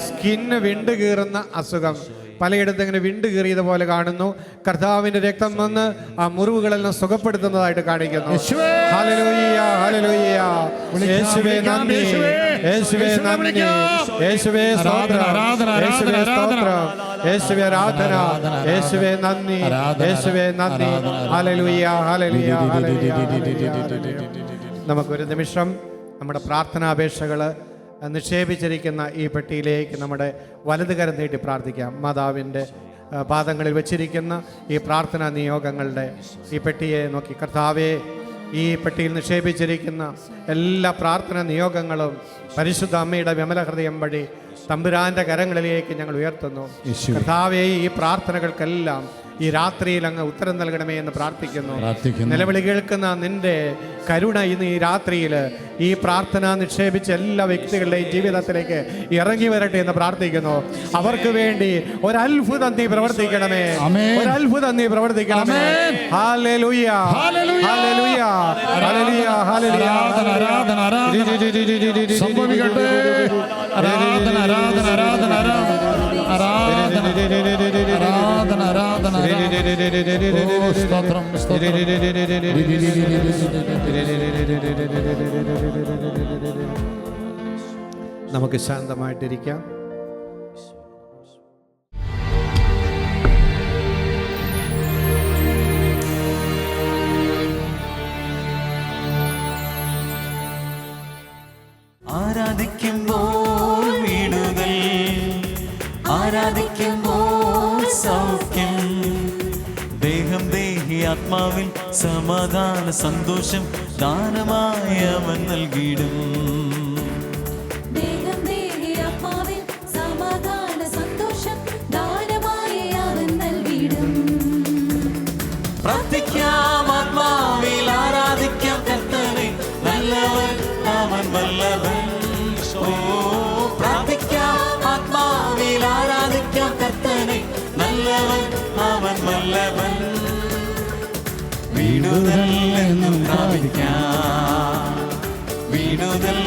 സ്കിന്ന് വിണ്ട് കീറുന്ന അസുഖം പലയിടത്തും ഇങ്ങനെ വിണ്ട് കീറിയത് പോലെ കാണുന്നു. കർത്താവിൻ്റെ രക്തം വന്ന് ആ മുറിവുകളെല്ലാം സുഖപ്പെടുത്തുന്നതായിട്ട് കാണിക്കുന്നു. ഹല്ലേലൂയ, ഹല്ലേലൂയ. യേശുവേ നന്ദി, യേശുവേ നന്ദി, യേശുവേ സ്തോത്രം, യേശുവേ സ്തോത്രം, യേശുവേ ആരാധന, യേശുവേ നന്ദി, യേശുവേ നന്ദി. ഹല്ലേലൂയ, ഹല്ലേലൂയ, ഹല്ലേലൂയ. നമുക്കൊരു നിമിഷം നമ്മുടെ പ്രാർത്ഥനാപേക്ഷകൾ നിക്ഷേപിച്ചിരിക്കുന്ന ഈ പെട്ടിയിലേക്ക് നമ്മുടെ വലതുകരം നീട്ടി പ്രാർത്ഥിക്കാം. മാതാവിൻ്റെ പാദങ്ങളിൽ വച്ചിരിക്കുന്ന ഈ പ്രാർത്ഥനാ നിയോഗങ്ങളുടെ ഈ പെട്ടിയെ നോക്കി, കർത്താവേ, ഈ പെട്ടിയിൽ നിക്ഷേപിച്ചിരിക്കുന്ന എല്ലാ പ്രാർത്ഥന നിയോഗങ്ങളും പരിശുദ്ധ അമ്മയുടെ വിമല ഹൃദയം വഴി തമ്പുരാൻ്റെ കരങ്ങളിലേക്ക് ഞങ്ങൾ ഉയർത്തുന്നു. കർത്താവേ, ഈ പ്രാർത്ഥനകൾക്കെല്ലാം ഈ രാത്രിയിൽ അങ്ങ് ഉത്തരം നൽകണമേ എന്ന് പ്രാർത്ഥിക്കുന്നു. നിലവിളി കേൾക്കുന്ന നിന്റെ കരുണ ഇന്ന് ഈ രാത്രിയിൽ ഈ പ്രാർത്ഥന നിക്ഷേപിച്ച എല്ലാ വ്യക്തികളുടെയും ജീവിതത്തിലേക്ക് ഇറങ്ങി വരട്ടെ എന്ന് പ്രാർത്ഥിക്കുന്നു. അവർക്ക് വേണ്ടി ഒരത്ഭുതം നീ പ്രവർത്തിക്കണമേ, ഒരത്ഭുതം നീ പ്രവർത്തിക്കണമേ. ഹല്ലേലൂയ, ഹല്ലേലൂയ, ഹല്ലേലൂയ, ഹല്ലേലൂയ. ആരാധന, ആരാധന, സംഭവിക്കട്ടെ. ആരാധന, ആരാധന, ആരാധന, ആരാധന, ആരാധന, ആരാധന. ഓ, സ്തോത്രം, സ്തോത്രം. നമുക്ക് ശാന്തമായിട്ടിരിക്കാം. ആരാധിക്കുമ്പോൾ വീടുകൾ, ആരാധിക്കുമ്പോൾ സൗഖ്യം, ദേഹം ദേഹി ആത്മാവിൽ സമാധാന സന്തോഷം ദാനമായി അവൻ നൽകിയിടും. ദേഹം ദേഹി ആത്മാവിൽ സമാധാന സന്തോഷം ദാനമായി അവൻ നൽകിയിടും. പ്രാർത്ഥിക്കാം ആത്മാവിൽ, ആരാധിക്കാം കർത്തനെ, നല്ലവൻ അവൻ വല്ലവൻ. ഓ, പ്രാർത്ഥിക്കാം ആത്മാവിൽ, ആരാധിക്കാം കർത്തനെ, നല്ലവൻ അവൻ വല്ലവൻ. വിടുതൽ എന്നും പ്രാപിക്കാം, വിടുതൽ